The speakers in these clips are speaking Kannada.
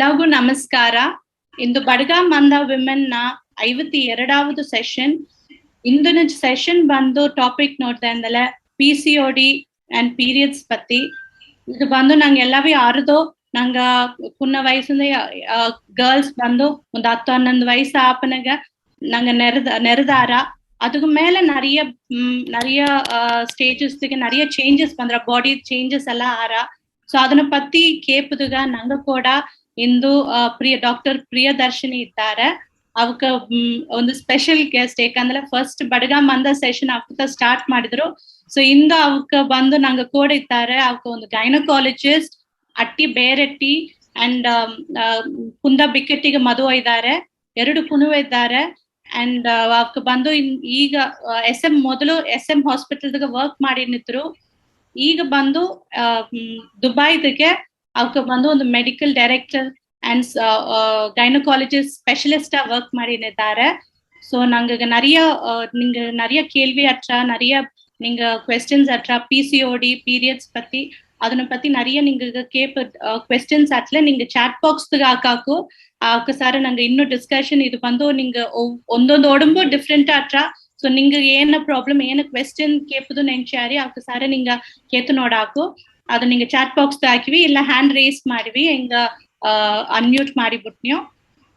ಎಲ್ಲರಿಗೂ ನಮಸ್ಕಾರ. ಇಂದು ಬಡಗಾಮ್ ಮಂದ ವಿಮೆನ್ ನ 52வது ಸೆಷನ್. ಇಂದಿನ ಸೆಷನ್ ಬಂದು ಟಾಪಿಕ್ ನೋಡ್ತಾ ಇದ್ದಲ್ಲ PCOD ಅಂಡ್ ಪೀರಿಯಡ್ಸ್ ಪತ್ತಿ. ಇದು ಬಂದು ನಂಗೆ ಎಲ್ಲವೇ ಆರದು ನಂಗ ಕುನ್ನ ವಯಸ್ಸಿಂದ ಗರ್ಲ್ಸ್ ಬಂದು ಒಂದು 10-11 ವಯಸ್ಸು ಆಪನಗ ನಂಗೆ ನೆರೆದಾರ. அதுக்கு மேல நிறைய ஸ்டேஜஸ்க்கு நிறைய சேஞ்சஸ் பண்ற பாடி சேஞ்சஸ் எல்லாம் ஆறா. ಸೊ ಅದನ್ನ ಪತ್ತಿ ಕೇಪುದುಗ ನಂಗ ಕೂಡ ಇಂದು ಡಾಕ್ಟರ್ ಪ್ರಿಯದರ್ಶಿನಿ ಇದ್ದಾರೆ. ಅವಕ್ಕ ಒಂದು ಸ್ಪೆಷಲ್ ಗೆಸ್ಟ್, ಯಾಕಂದ್ರೆ ಫಸ್ಟ್ ಬಡಗಾಮ್ ಮಂದ ಸೆಷನ್ ಅವಕ್ಕ ಸ್ಟಾರ್ಟ್ ಮಾಡಿದ್ರು. ಸೊ ಇಂದು ಅವಕ್ಕ ಬಂದು ನಂಗ ಕೂಡ ಇದ್ದಾರೆ. ಅವಕ್ಕ ಒಂದು ಗೈನಕಾಲಜಿಸ್ಟ್ ಅಟ್ಟಿ ಬೇರೆಟ್ಟಿ ಅಂಡ್ ಕುಂದ ಬಿಕ್ಕಟ್ಟಿಗೆ ಮದುವೆ ಇದ್ದಾರೆ, 2 ಕುನುವೆ ಇದ್ದಾರೆ. ಅಂಡ್ ಅವಕ್ಕ ಬಂದು ಈಗ ಮೊದಲು SM ಹಾಸ್ಪಿಟಲ್ದಾಗ ವರ್ಕ್ ಮಾಡಿ ನಿಂತರು. ಈಗ ಬಂದು ದುಬೈಗೆ ಅವಕ್ಕ ಬಂದು ಒಂದು medical director and gynaecologist specialist work ಮಾಡಿದ್ದಾರೆ. ಸೊ ನಂಗೆ நிறைய கேள்வி நிறைய நீங்க क्वेश्चंस PCOD பீரியட்ஸ் பத்தி ಅದನ್ನ ಪತ್ತಿ நிறைய நீங்க கேப்ப क्वेश्चंस நீங்க chat box ಹಾಕಾಕು ಅವಕ್ಕ ಸಾರ ನಂಗೆ ಇನ್ನೂ ಡಿಸ್ಕಷನ್ ಇದು ಬಂದು ನಿಂಗೆ ಒಂದೊಂದು ಒಡಂಬು ಡಿಫ್ರೆಂಟ್ ಸೊ ನಿಂಗೆ ಏನ ಪ್ರಾಬ್ಲಮ್ ಏನ ಕ್ವೆಶ್ಚನ್ ಕೇಪುದು ನೆಂಚಾರಿ ಅವಕ್ಕ ಸಾರ ನಿಂಗ ಕೇತು ನೋಡಾಕು. ಅದು ನಿಂಗೆ ಚಾಟ್ ಬಾಕ್ಸ್ ಹಾಕಿವಿ ಇಲ್ಲ ಹ್ಯಾಂಡ್ ರೇಸ್ ಮಾಡಿವಿ, ಹಿಂಗ ಅನ್ಮ್ಯೂಟ್ ಮಾಡಿಬಿಟ್ನ್ಯೋ.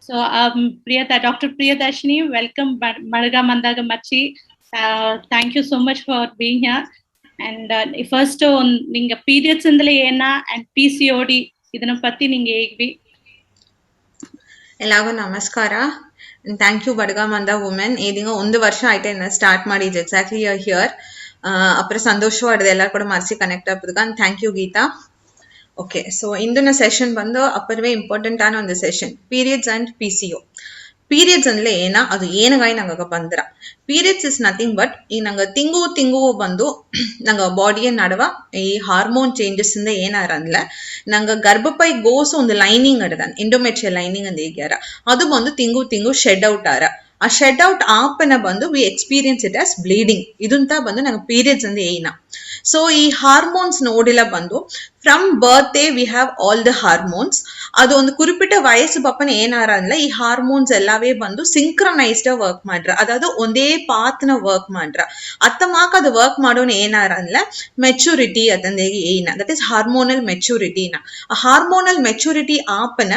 ಸೊ ಡಾಕ್ಟರ್ ಪ್ರಿಯದರ್ಶಿನಿ, ವೆಲ್ಕಮ್ ಬಡಗಾಮ್ ಮಂದಾಗ ಮಚ್ಚಿ. Thank you so much for being here. And first ನಿಂಗೆ ಪೀರಿಯಡ್ಸ್ ಅಂದಲೇ ಏನ ಅಂಡ್ PCOD ಇದನ್ನ ಪತ್ತಿ ನಿಂಗೆ ಹೇಗ್ವಿ. ಎಲ್ಲರಿಗೂ ನಮಸ್ಕಾರ. ಥ್ಯಾಂಕ್ ಯು ಬಡಗಾಮ್ ಮಂದ ವುಮೆನ್. ಇದೀಗ 1 ವರ್ಷ ಆಯ್ತು ಸ್ಟಾರ್ಟ್ ಮಾಡಿದ್ದು. ಎಕ್ಸಾಕ್ಟ್ಲಿ ಹಿಯರ್ ಅப்புறம் ಸಂತೋಷವಾಗಿದೆ ಎಲ್ಲರೂ ಕೂಡ ಮರ್ಸಿ ಕನೆಕ್ಟ್ ಆಗೋದಕ್ಕೆ. And thank you Geetha. Okay, so ಇಂದಿನ ಸೆಷನ್ ಬಂದು ಅಪ್ಪರವೇ ಇಂಪಾರ್ಟೆಂಟ್ ಆನ ಒಂದು session, periods and PCO. Periods ಅಂದ್ರೆ ಏನ, ಅದು ಏನಗಾಯಿ ನಂಗ ಬಂದ್ರ. ಪೀರಿಯಡ್ಸ್ ಇಸ್ ನಥಿಂಗ್ ಬಟ್ ಈ ನಂಗ ತಿಂಗು ಬಂದು ನಂಗ ಬಾಡಿಯ ನಡುವ ಈ ಹಾರ್ಮೋನ್ ಚೇಂಜಸ್ ಇಂದ ಏನಾರಂದ್ಲ ನಂಗ ಗರ್ಭಪೈ ಗೋಸು ಒಂದು ಲೈನಿಂಗ್ ಅಡದನ್, ಎಂಡೋಮೆಟ್ರಿಯಲ್ ಲೈನಿಂಗ್ ಅಂದ ಹೇಗ್ಯಾರ ಅದು ಬಂದು ತಿಂಗು ಶೆಡ್ ಔಟ್ ಆರ. ಆ ಶೆಡ್ ಔಟ್ ಆಪನ ಬಂದು we experience it as bleeding. ಇದಂತ ಬಂದು ನಂಗೆ ಪೀರಿಯಡ್ಸ್ ಅಂದ್ರೆ ಏನ. ಸೊ ಈ ಹಾರ್ಮೋನ್ಸ್ ನೋಡಿಲ್ಲ ಬಂದು from birth we have all the hormones. ಅದು ಒಂದು ಕುರಿಪಿಟ್ಟ ವಯಸ್ಸು ಪಾಪನ ಏನಾರ ಅಂದ್ರೆ ಈ ಹಾರ್ಮೋನ್ಸ್ ಎಲ್ಲವೇ ಬಂದು ಸಿಂಕ್ರನೈಸ್ಡ್ ವರ್ಕ್ ಮಾಡ್ರ, ಅದಾவது ಒಂದೇ ಪಾತ್ನ ವರ್ಕ್ ಮಾಡ್ರ. ಅತ್ತಮಾಕ ಅದು ವರ್ಕ್ ಮಾಡೋಣ ಏನಾರ ಅಂದ್ರೆ ಮೆಚುರಿಟಿ ಅದಂದೇ ಏನ, ದಟ್ ಇಸ್ ಹಾರ್ಮೋನಲ್ ಮೆಚುರಿಟಿನ. ಆ ಹಾರ್ಮೋನಲ್ ಮೆಚುರಿಟಿ ಆಪನ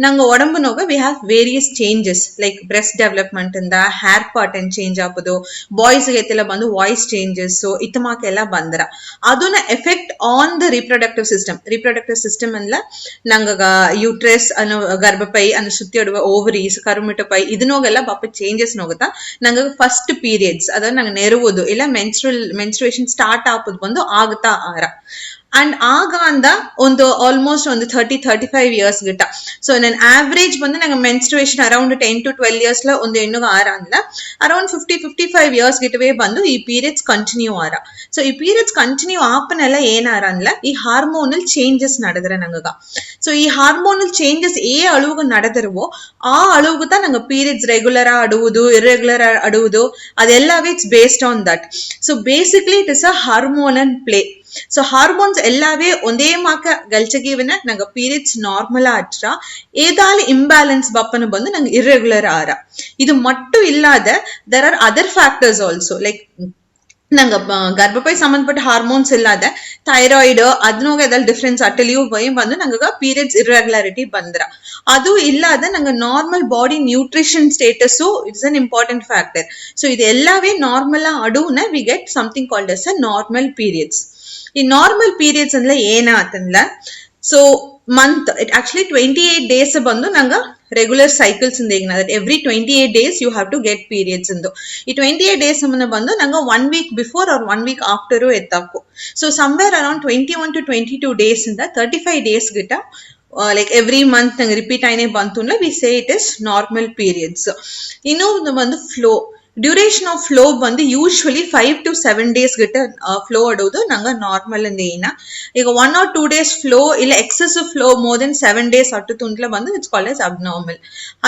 ನಂಗೆ ಒಡಂಬನೋಗ we have various changes like breast development ಇಂದ ಹೇರ್ ಪ್ಯಾಟರ್ನ್ ಚೇಂಜ್ ಆಗೋದು, ಬಾಯ್ಸ್ ಐತೆಲ್ಲ ಬಂದು ವಾಯ್ಸ್ ಚೇಂಜಸ್ ಇತ್ತಮಾಕೆಲ್ಲ ಬಂದ್ರ. ಅದನ್ನ effect on the reproductive system ಅಂದ್ಲ ನಂಗ ಯೂಟ್ರೆಸ್ ಅನ್ನೋ ಗರ್ಭಪೈ ಅನ್ನು ಸುತ್ತಿ ಇಡುವ ಓವರೀಸ್ ಕರುಮಿಟಪೈ ಇದನ್ನೋಗೆಲ್ಲ ಪಾಪ ಚೇಂಜಸ್ ನೋಗುತ್ತಾ. ನಂಗ ಫಸ್ಟ್ ಪೀರಿಯಡ್ಸ್ ಅದ ನಂಗೆ ನೆರವುದು ಇಲ್ಲ ಮೆನ್ಸ್ಟ್ರುಯೇಷನ್ ಸ್ಟಾರ್ಟ್ ಆಗೋದು ಬಂದು ಆಗ್ತಾ ಆರ. ಅಂಡ್ ಆಗ ಅಂದ ಒಂದು ಆಲ್ಮೋಸ್ಟ್ ಒಂದು 30-35 ಇಯರ್ಸ್ ಗಿಟ್ಟ. ಸೊ ನನ್ನ ಆವ್ರೇಜ್ ಬಂದು ನಂಗೆ ಮೆನ್ಸ್ಟ್ರುಯೇಷನ್ ಅರೌಂಡ್ 10 to 12 ಇಯರ್ಸ್ ಒಂದು ಹೆಣ್ಣುಗ ಆರ ಅಂದ ಅರೌಂಡ್ 50-55 ಇಯರ್ಸ್ ಗಿಟ್ಟವೇ ಬಂದು ಈ ಪೀರಿಯಡ್ಸ್ ಕಂಟಿನ್ಯೂ ಆರ. ಸೊ ಈ ಪೀರಿಯಡ್ಸ್ ಕಂಟಿನ್ಯೂ ಆಪನೆಲ್ಲ ಏನಾರ ಅಂದ್ಲ ಈ ಹಾರ್ಮೋನಲ್ ಚೇಂಜಸ್ ನಡೆದ್ರೆ ನಂಗಗ. ಸೊ ಈ ಹಾರ್ಮೋನಲ್ ಚೇಂಜಸ್ ಅಳುವು ನಡೆದಿರುವೋ ಆ ಅಳುವುಗುತ್ತಾ ನಂಗೆ ಪೀರಿಯಡ್ಸ್ ರೆಗ್ಯುಲರ್ ಆಡುವುದು ಇರ್ರೆಗ್ಯುಲರ್ ಆಡುವುದು ಅದೆಲ್ಲವೇ it's based on that. So basically it is a hormonal play. So hormones ಎಲ್ಲವೇ ಒಂದೇ ಮಾಕ ಗಲ್ಚಗಿವನ ನಂಗೆ ಪೀರಿಯಡ್ಸ್ ನಾರ್ಮಲ್ ಆಟ್ರ ಏದಾಲ ಇಂಬ್ಯಾಲೆನ್ಸ್ ಬಪ್ಪನ ಬಂದು ನಂಗೆ ಇರ್ರೆಗ್ಯುಲರ್ ಆರ. ಇದು ಮಟ್ಟು ಇಲ್ಲದ there are other factors also like ನಂಗೆ ಗರ್ಭಪೈ ಸಂಬಂಧಪಟ್ಟ ಹಾರ್ಮೋನ್ಸ್ ಇಲ್ಲದೆ ಥೈರಾಯ್ಡ್ ಅದನ್ನೋಗ ಅದ್ರಲ್ಲಿ ಡಿಫ್ರೆನ್ಸ್ ಅಟಲಿಯೂ ಬಂದು ನಂಗ ಪೀರಿಯಡ್ಸ್ ಇರ್ರೆಗ್ಯುಲಾರಿಟಿ ಬಂದ್ರ. ಅದು ಇಲ್ಲದ ನಂಗೆ normal body nutrition status it's an important factor. So ಇದೆಲ್ಲವೇ ನಾರ್ಮಲ್ ಅಡುವನ್ನ we get something called as a normal periods. ಈ ನಾರ್ಮಲ್ ಪೀರಿಯಡ್ಸ್ ಅಂದ್ರೆ ಏನ ಅಂತಂದ್ರ so month it actually 28 days ಬಂದು ನಂಗ ರೆಗ್ಯುಲರ್ ಸೈಕಲ್ಸ್ ಇಂದ every 28 days you have to get periods ಇಂದು. ಈ 28 ಡೇಸ್ ಬಂದು ನಂಗೆ 1 week before or 1 week after ಎತ್ತಾಕು. So somewhere around 21 to 22 days ಇಂದ 35 ಡೇಸ್ ಗಿಟ್ಟ ಲೈಕ್ ಎವ್ರಿ ಮಂತ್ ನಂಗೆ ರಿಪೀಟ್ ಆಯ್ನೆ ಬಂತು V say it is normal periods. ಇನ್ನು ಬಂದು ಫ್ಲೋ ಡ್ಯೂರೇಷನ್ ಆಫ್ ಫ್ಲೋ ಬಂದು ಯೂಶ್ವಲಿ 5 to 7 days ಗಿಟ್ಟ ಫ್ಲೋ ಆಡೋದು ನಂಗೆ ನಾರ್ಮಲ್ ಅಂದ ಏನ ಈಗ 1 or 2 days ಫ್ಲೋ ಇಲ್ಲ excessive flow more than 7 days ಅಟ್ಟು ತುಂಟ್ಲ ಬಂದು ಇಟ್ಸ್ ಕಾಲ್ಡ್ ಎಸ್ ಅಬ್ನಾರ್ಮಲ್.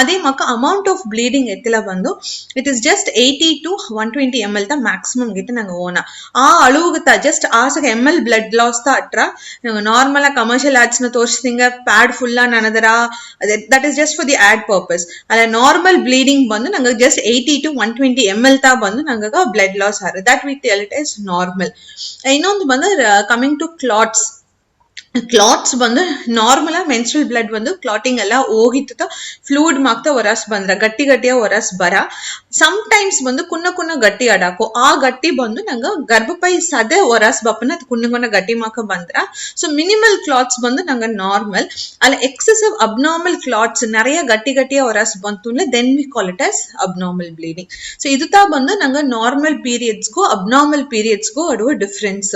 ಅದೇ ಮಕ್ಕ ಅಮೌಂಟ್ ಆಫ್ ಬ್ಲೀಡಿಂಗ್ ಎತ್ತಿಲ ಬಂದು it is just 80 to 120 ml the maximum ಗಿಟ್ಟ ನಂಗೆ ಓನ ಆ ಅಳುವುಗುತ್ತಾ ಜಸ್ಟ್ ಆಸಗ ml ಬ್ಲಡ್ ಲಾಸ್ ತ ಅಟ್ರ ನಾರ್ಮಲ್ ಕಮರ್ಷಿಯಲ್ ಆಡ್ಸ್ ನ ತೋರಿಸ್ತಿಂಗ ಪ್ಯಾಡ್ ಫುಲ್ ನನದರ that is just for the ad purpose. ಅಲ್ಲ ನಾರ್ಮಲ್ ಬ್ಲೀಡಿಂಗ್ ಬಂದು ನಂಗೆ ಜಸ್ಟ್ 80 to 120 ml ತಾ ಬಂದು ನಂಗ ಬ್ಲಡ್ ಲಾಸ್ ಆರ that we tell it is normal. ಇನ್ನೊಂದು ಬಂದು ಕಮಿಂಗ್ ಟು ಕ್ಲಾಟ್ಸ್. ಕ್ಲಾಟ್ಸ್ ಬಂದು ನಾರ್ಮಲ್ ಮೆನ್ಸ್ಟ್ರಲ್ ಬ್ಲಡ್ ಬಂದು ಕ್ಲಾಟಿಂಗ್ ಎಲ್ಲ ಹೋಗಿತ್ತ ಫ್ಲೂಯಿಡ್ ಮಾಗ್ತಾ ಹೊರಸ್ ಬಂದ್ರ ಗಟ್ಟಿ ಗಟ್ಟಿಯ ಹೊರಸ್ ಬರ ಸಮ್ಟೈಮ್ಸ್ ಬಂದು ಕುನ್ನ ಗಟ್ಟಿ ಅಡಾಕು ಆ ಗಟ್ಟಿ ಬಂದು ನಂಗೆ ಗರ್ಭಪೈ ಸದೆ ಹೊರಸ್ ಬಪ್ಪನ ಕುನ್ನ ಗಟ್ಟಿ ಮಾಕ ಬಂದ್ರ ಸೊ ಮಿನಿಮಲ್ ಕ್ಲಾಟ್ಸ್ ಬಂದು ನಂಗೆ ನಾರ್ಮಲ್. ಅಲ್ಲ ಎಕ್ಸೆಸಿವ್ ಅಬ್ನಾರ್ಮಲ್ ಕ್ಲಾಟ್ಸ್ நிறைய ಗಟ್ಟಿಯ ಹೊರಸ್ ಬಂತು then we call it as abnormal bleeding. So ಇದು ತಾ ಬಂದು ನಂಗೆ ನಾರ್ಮಲ್ ಪೀರಿಯಡ್ಸ್ಗೂ ಅಬ್ನಾರ್ಮಲ್ ಪೀರಿಯಡ್ಸ್ಗೂ ಅಡುವ ಡಿಫ್ರೆನ್ಸ್.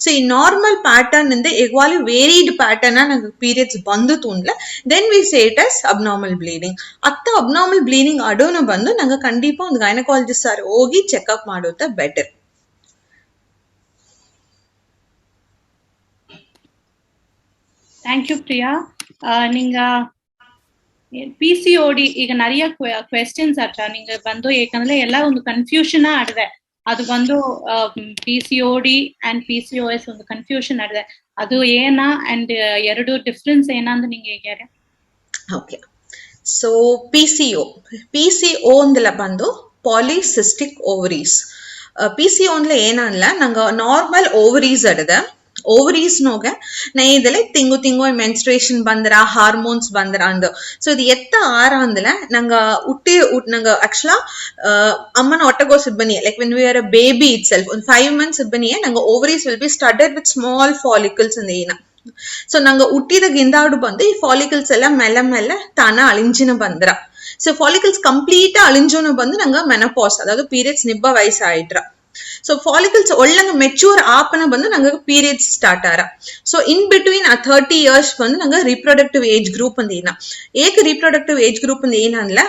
ಸೊ ಈ ನಾರ್ಮಲ್ ಪ್ಯಾಟರ್ನ್ ಇಂದ ಈಗ್ವಾಲಿ ವೇರಿಡ್ ಪ್ಯಾಟರ್ನ್ ನಂಗೆ ಪೀರಿಯಡ್ಸ್ ಬಂದು ತುಂಡ್ಲೆ then we say it as abnormal bleeding. ಅತ್ತ ಅಬ್ನಾರ್ಮಲ್ ಬ್ಲೀಡಿಂಗ್ ಅಡೋನ ಬಂದು ನಂಗೆ ಖಂಡಿತ ಒಂದು ಗೈನಕಾಲಜಿಸ್ಟ್ ಸಾರ್ ಹೋಗಿ ಚೆಕ್ಅಪ್ ಮಾಡೋದ ಬೆಟರ್. Thank you Priya. ನಿಂಗ PCOD ಈಗ நிறைய ಕ್ವೆಶ್ಚನ್ಸ್ ಆಟ ನಿಂಗೆ ಬಂದು ಏಕಂದ್ರೆ ಎಲ್ಲ ಒಂದು ಕನ್ಫ್ಯೂಷನ್ ಆಡಿದೆ. ಅದು ಬಂದು PCOD ಅಂಡ್ PCOS ಒಂದು ಕನ್ಫ್ಯೂಷನ್ ಆಡಿದೆ. ಅದು ಏನ ಅಂಡ್ ಎರಡು ಡಿಫ್ರೆನ್ಸ್ ಏನಂತ ನಿಂಗೆ ಹೇಳ್ಯಾರ? ಓಕೆ, ಸೊ PCO ಅಂದೆಲ್ಲ ಬಂದು ಪಾಲಿಸಿಸ್ಟಿಕ್ ಓವರೀಸ್. PCO ಅಂದ್ರೆ ಏನಲ್ಲ ನಂಗೆ ನಾರ್ಮಲ್ ಓವರೀಸ್ ಅಡದ ಓವರೀಸ್ ನೋಗೆ ನಾ ಇದೆಲ್ಲ ತಿಂಗು ಮೆನ್ಸ್ಟ್ರೇಷನ್ ಬಂದ್ರ ಹಾರ್ಮೋನ್ಸ್ ಬಂದ್ರ ಅಂದ. ಸೊ ಇದು ಎತ್ತ ಆರ ಅಂದಲೆ ನಂಗ ನಂಗೆ ಆಕ್ಚುಲಾ ಅಮ್ಮನ ಒಟ್ಟಗೋ ಸಿಬ್ಬನಿ like when we are a baby itself ಒಂದು 5 months ಸಿಬ್ಬನಿಯೇ ನಂಗೆ ovaries will be studded with small follicles ಅಂದ ಏನ. ಸೊ ನಂಗೆ ಹುಟ್ಟಿದ ಗಿಂದಾಡು ಬಂದು ಈ ಫಾಲಿಕಲ್ಸ್ ಎಲ್ಲ ಮೆಲ್ಲ ತಾನ ಅಳಿಂಜಿನ ಬಂದ್ರ. ಸೊ ಫಾಲಿಕಲ್ಸ್ ಕಂಪ್ಲೀಟ್ ಅಳಿಂಜೋನು ಬಂದು ನಂಗೆ ಮೆನಪಾಸ್ ಅದಾவது ಪೀರಿಯಡ್ಸ್ ನಿಬ್ಬ ವಯಸ್ಸಾಯಿಟ್ರ. ಸೊ ಫಾಲಿಕಲ್ಸ್ ಒಳ್ಳಂಗ ಮೆಚೂರ್ ಆಪನ ಬಂದು ನಂಗೆ ಪೀರಿಯಡ್ಸ್ ಸ್ಟಾರ್ಟ್ ಆರ. ಸೊ ಇನ್ ಬಿಟ್ವೀನ್ ಆ 30 years ಬಂದು ನಂಗೆ ರಿಪ್ರೊಡಕ್ಟಿವ್ ಏಜ್ ಗ್ರೂಪ್ ಅಂದ ಏನ ಏಕ ರಿಪ್ರೊಡಕ್ಟಿವ್ ಏಜ್ ಗ್ರೂಪ್ ಅಂದ ಏನಂದ್ರೆ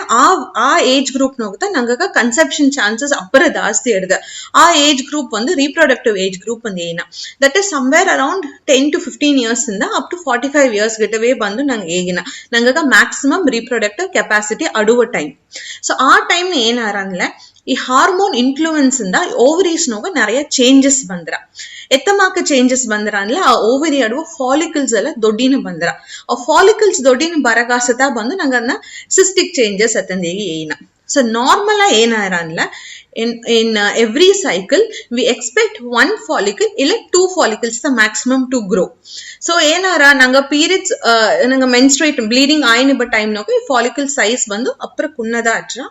ಆ ಏಜ್ ಗ್ರೂಪ್ ನೋಗುತ್ತಾ ನಂಗೆ ಕನ್ಸೆಪ್ಷನ್ ಚಾನ್ಸಸ್ ಅಪ್ಪರ ಜಾಸ್ತಿ ಇಡ್ದ. ಆ ಏಜ್ ಗ್ರೂಪ್ ಬಂದು ರಿಪ್ರೊಡಕ್ಟಿವ್ ಏಜ್ ಗ್ರೂಪ್ ಅಂದ ಏನ that is somewhere around 10 to 15 years ಇಂದ ಅಪ್ ಟು 45 years ಗಿಟವೇ ಬಂದು ನಂಗೆ ಹೇಗಿನ ನಂಗೆ ಮ್ಯಾಕ್ಸಿಮಮ್ ರಿಪ್ರೊಡಕ್ಟಿವ್ ಕೆಪಾಸಿಟಿ ಅಡುವ ಟೈಮ್. ಸೊ ಆ ಟೈಮ್ ಏನಾರ ಅಂದ್ರೆ ಈ ಹಾರ್ಮೋನ್ ಇನ್ಫ್ಲೂಯೆನ್ಸ್ ಇಂದ ಓವರೀಸ್ ನೋಗ நிறைய ಚೇಂಜಸ್ ಬಂದ್ರ. ಎತ್ತಮಾಕ ಚೇಂಜಸ್ ಬಂದ್ರ ಅಂದ್ರೆ ಆ ಓವರಿ ಆಡುವ ಫಾಲಿಕಲ್ಸ್ ಎಲ್ಲ ದೊಡ್ಡಿನ ಬಂದ್ರ. ಆ ಫಾಲಿಕಲ್ಸ್ ದೊಡ್ಡಿನ ಬರಗಾಸತ ಬಂದು ನಂಗನ್ನ ಸಿಸ್ಟಿಕ್ ಚೇಂಜಸ್ ಅತಂದೇಗಿ ಏನ. ಸೊ ನಾರ್ಮಲ್ ಏನಾರ ಅಂದ್ರೆ in every cycle we expect 1 follicle ಇಲ್ಲ 2 follicles the maximum to grow. So ಏನಾರ ನಂಗ ಪೀರಿಯಡ್ಸ್ ನಂಗ ಮೆನ್ಸ್ಟ್ರೇಟ್ ಬ್ಲೀಡಿಂಗ್ ಆಯ್ನ ಬ ಟೈಮ್ ನೋಗ ಈ ಫಾಲಿಕಲ್ ಸೈಜ್ ಬಂದು ಅಪ್ರ ಕುನ್ನದ ಅಟ್ರ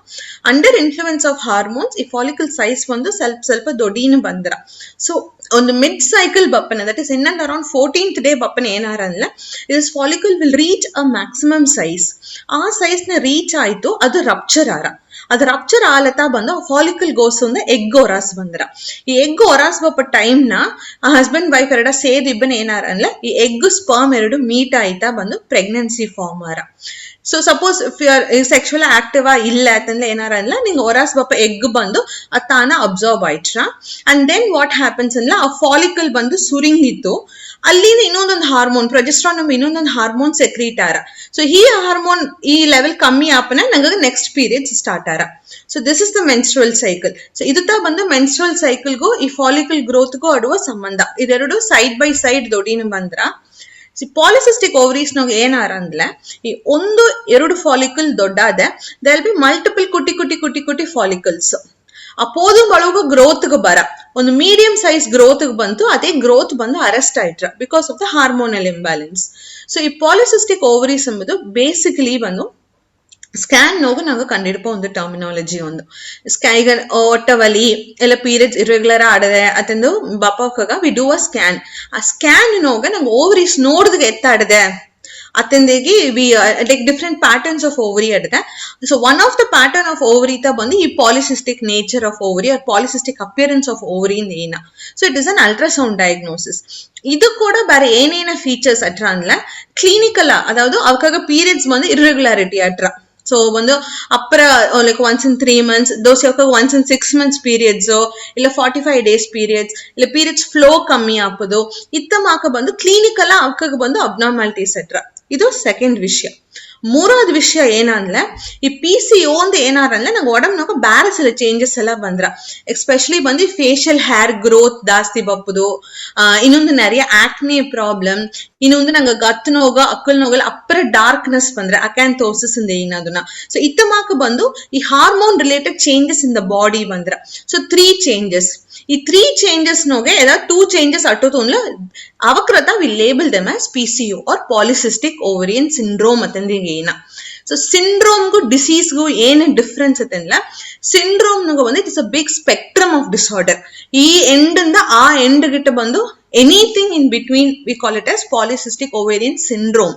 ಅಂಡರ್ ಇನ್ಫ್ಲೂಯೆನ್ಸ್ ಆಫ್ ಹಾರ್ಮೋನ್ಸ್ ಈ ಫಾಲಿಕಲ್ ಸೈಜ್ ಬಂದು ಸ್ವಲ್ಪ ದೊಡ್ಡಿನ ಬಂದ್ರ. ಸೊ ಒಂದು ಮಿಡ್ ಸೈಕಲ್ ಬಪ್ಪನ that is in and around 14th day ಬಪ್ಪನ ಏನಾರ ಅಂದ್ರೆ this follicle will reach a maximum size. ಆ ಸೈಜ್ ನ ರೀಚ್ ಆಯ್ತು ಅದು ರಪ್ಚರ್ ಆರ. ಅದು ರಪ್ಚರ್ ಆಲತಾ ಬಂದು ಫಾಲಿಕಲ್ ಗೋಸ್ ಒಂದು ಎಗ್ ಹೊರಾಸ್ ಬಂದ್ರ. ಈ ಎಗ್ ಹೊರಾಸ್ ಬಪ್ಪ ಟೈಮ್ ನ ಹಸ್ಬೆಂಡ್ ವೈಫ್ ಎರಡ ಸೇದ್ ಇಬ್ಬನ ಏನಾರ ಅಂದ್ರೆ ಈ ಎಗ್ ಸ್ಪರ್ಮ್ ಎರಡು ಮೀಟ್ ಆಯ್ತಾ ಬಂದು ಪ್ರೆಗ್ನೆನ್ಸಿ ಫಾರ್ಮ್ ಆರ. ಸೊ ಸಪೋಸ್ ಸೆಕ್ಚುವಲ್ ಆಕ್ಟಿವ್ ಇಲ್ಲ ಅಂತಂದ್ರೆ ಏನಾರ ಅಲ್ಲ ನಿಂಗೆ ಹೊರಾಸ್ ಬಪ್ಪ ಎಗ್ ಬಂದು ಅದು ತಾನ ಅಬ್ಸರ್ವ್ ಆಯ್ತ್ರ. ಅಂಡ್ ದೆನ್ ವಾಟ್ ಹ್ಯಾಪನ್ಸ್ ಅಂದ್ರೆ ಆ ಫಾಲಿಕಲ್ ಬಂದು ಸುರಿಂಗಿತ್ತು ಅಲ್ಲಿನ ಇನ್ನೊಂದೊಂದು ಹಾರ್ಮೋನ್ ಪ್ರೊಜೆಸ್ಟ್ರಾನ್ ಇನ್ನೊಂದೊಂದು ಹಾರ್ಮೋನ್ ಸೆಕ್ರೀಟ್ ಆರ. ಸೊ ಈ ಹಾರ್ಮೋನ್ ಈ ಲೆವೆಲ್ ಕಮ್ಮಿ ಆಪನ ನಂಗೆ ನೆಕ್ಸ್ಟ್ ಪೀರಿಯಡ್ಸ್ ಸ್ಟಾರ್ಟ್ ಆರ. So this is the menstrual cycle. So ಇದು ಬಂದು ಮೆನ್ಸ್ಟ್ರುವಲ್ ಸೈಕಲ್ಗೂ ಈ ಫಾಲಿಕಲ್ ಗ್ರೋತ್ಗೂ ಆಡುವ ಸಂಬಂಧ. ಇದೆರಡು ಸೈಡ್ ಬೈ ಸೈಡ್ ದೊಡ್ಡಿನ ಬಂದ್ರ ಪಾಲಿಸಿಸ್ಟಿಕ್ ಓವರೀಸ್ ನಾಗ ಏನಾರ ಅಂದ್ರೆ ಈ 1-2 ಫಾಲಿಕಲ್ ದೊಡ್ಡಾದೆ there will be multiple ಕುಟಿ ಫಾಲಿಕಲ್ಸ್. ಅಪೋದು ಬಳಗ ಗ್ರೋತ್ ಬರ ಒಂದು ಮೀಡಿಯಂ ಸೈಜ್ ಗ್ರೋತ್ ಬಂತು ಅದೇ ಗ್ರೋತ್ ಬಂದು ಅರೆಸ್ಟ್ ಆಯ್ಟ್ರ because of the hormonal imbalance. So ಈ ಪಾಲಿಸಿಸ್ಟಿಕ್ ಓವರೀಸ್ ಎಂಬುದು ಬೇಸಿಕಲಿ ಬಂದು ಸ್ಕ್ಯಾನ್ ನೋಗು ನಂಗೆ ಕಂಡಿಡ್ಪೋ ಒಂದು ಟರ್ಮಿನಾಲಜಿ ಒಂದು ಈಗ ಒಟ್ಟವಲಿ ಎಲ್ಲ ಪೀರಿಯಡ್ಸ್ ಇರೆಗ್ಯುಲರ್ ಆಡದೆ ಅತಂದು ಬಪ್ಪಾಗ ವಿ ಡೂ ಅ ಸ್ಕ್ಯಾನ್. ಆ ಸ್ಕ್ಯಾನ್ ನೋಗ ನಂಗೆ ಓವರೀಸ್ ನೋಡಿದ್ಗೆ ಎತ್ತಾಡದೆ ಅತಂದೇಗಿ we like different patterns of ovary ಆಡದೆ. So one of the pattern of ovary ತ ಬಂದು ಈ polycystic nature of ovary or polycystic appearance of ovary ಏನ. So it is an ultrasound diagnosis. ಇದು ಕೂಡ ಬೇರೆ ಏನೇನ ಫೀಚರ್ಸ್ ಅಟ್ರ ಅಂದ್ರೆ ಕ್ಲಿನಿಕಲ್ ಅದಾವುದು ಅವಕಾಗ ಪೀರಿಯಡ್ಸ್ ಬಂದು ಇರ್ರೆಗ್ಯುಲಾರಿಟಿ ಅಟ್ರ ಸೊ ಒಂದು ಅಪ್ಪರ like once in 3 months those once in 6 months periods ಇಲ್ಲ 45 days ಪೀರಿಯಡ್ಸ್ ಇಲ್ಲ ಪೀರಿಯಡ್ಸ್ ಫ್ಲೋ ಕಮ್ಮಿ ಆಪದು ಇತ್ತ ಮಾಕ ಬಂದು ಕ್ಲಿನಿಕಲ್ ಅಕ್ಕಗೆ ಬಂದು ಅಬ್ನಾರ್ಮಾಲಿಟೀಸ್ ಎಟ್ರ ಇದು ಸೆಕೆಂಡ್ ವಿಷಯ. ಮೂರವದು ವಿಷಯ ಏನಂದ್ರೆ ಈ PCO ಅಂತ ಏನಾರಂದ್ರೆ ನಂಗೆ ಒಡಂಬನಾಗ ಬೇರೆ ಸಿಲ ಚೇಂಜಸ್ ಎಲ್ಲ ಬಂದ್ರ ಎಸ್ಪೆಷಲಿ ಬಂದು ಫೇಶಿಯಲ್ ಹೇರ್ ಗ್ರೋತ್ ಜಾಸ್ತಿ ಬಪ್ಪುದು, ಇನ್ನೊಂದು நிறைய ಆಕ್ನೆ ಪ್ರಾಬ್ಲಮ್, ಇನ್ನೊಂದು ನಂಗೆ ಗತ್ತು ನೋಗ ಅಕ್ಕಲ್ ನೋಗಲ್ ಅಪ್ಪರ ಡಾರ್ಕ್ನೆಸ್ ಬಂದ್ರೆ ಅಕ್ಯಾಂಥೋಸಿಸ್ ಇಂದ ಏನದನ್ನ. ಸೊ ಇತ್ತ ಮಾಕ ಬಂದು ಈ hormone related changes in the body ಬಂದ್ರ. So 3 changes. ಈ 3 changes ನೋಗೆ ಏದ 2 changes ಅಟ್ಟೋತೋನ್ಲ ಅವಕ್ರತ we label them as PCO or polycystic ovarian syndrome ಅತಂದಿಗೆ ಏನ. ಸೊ ಸಿಂಡ್ರೋಮ್ಗೂ ಡಿಸೀಸ್ಗೂ ಏನು ಡಿಫ್ರೆನ್ಸ್ ಅತ್ತಂದ್ರೆ ಸಿಂಡ್ರೋಮ್ ಬಂದು it is a big spectrum of disorder. ಈ ಎಂಡ್ ಇಂದ ಆ ಎಂಡ್ ಗಿಟ್ಟ ಬಂದು anything in between we call it as polycystic ovarian syndrome.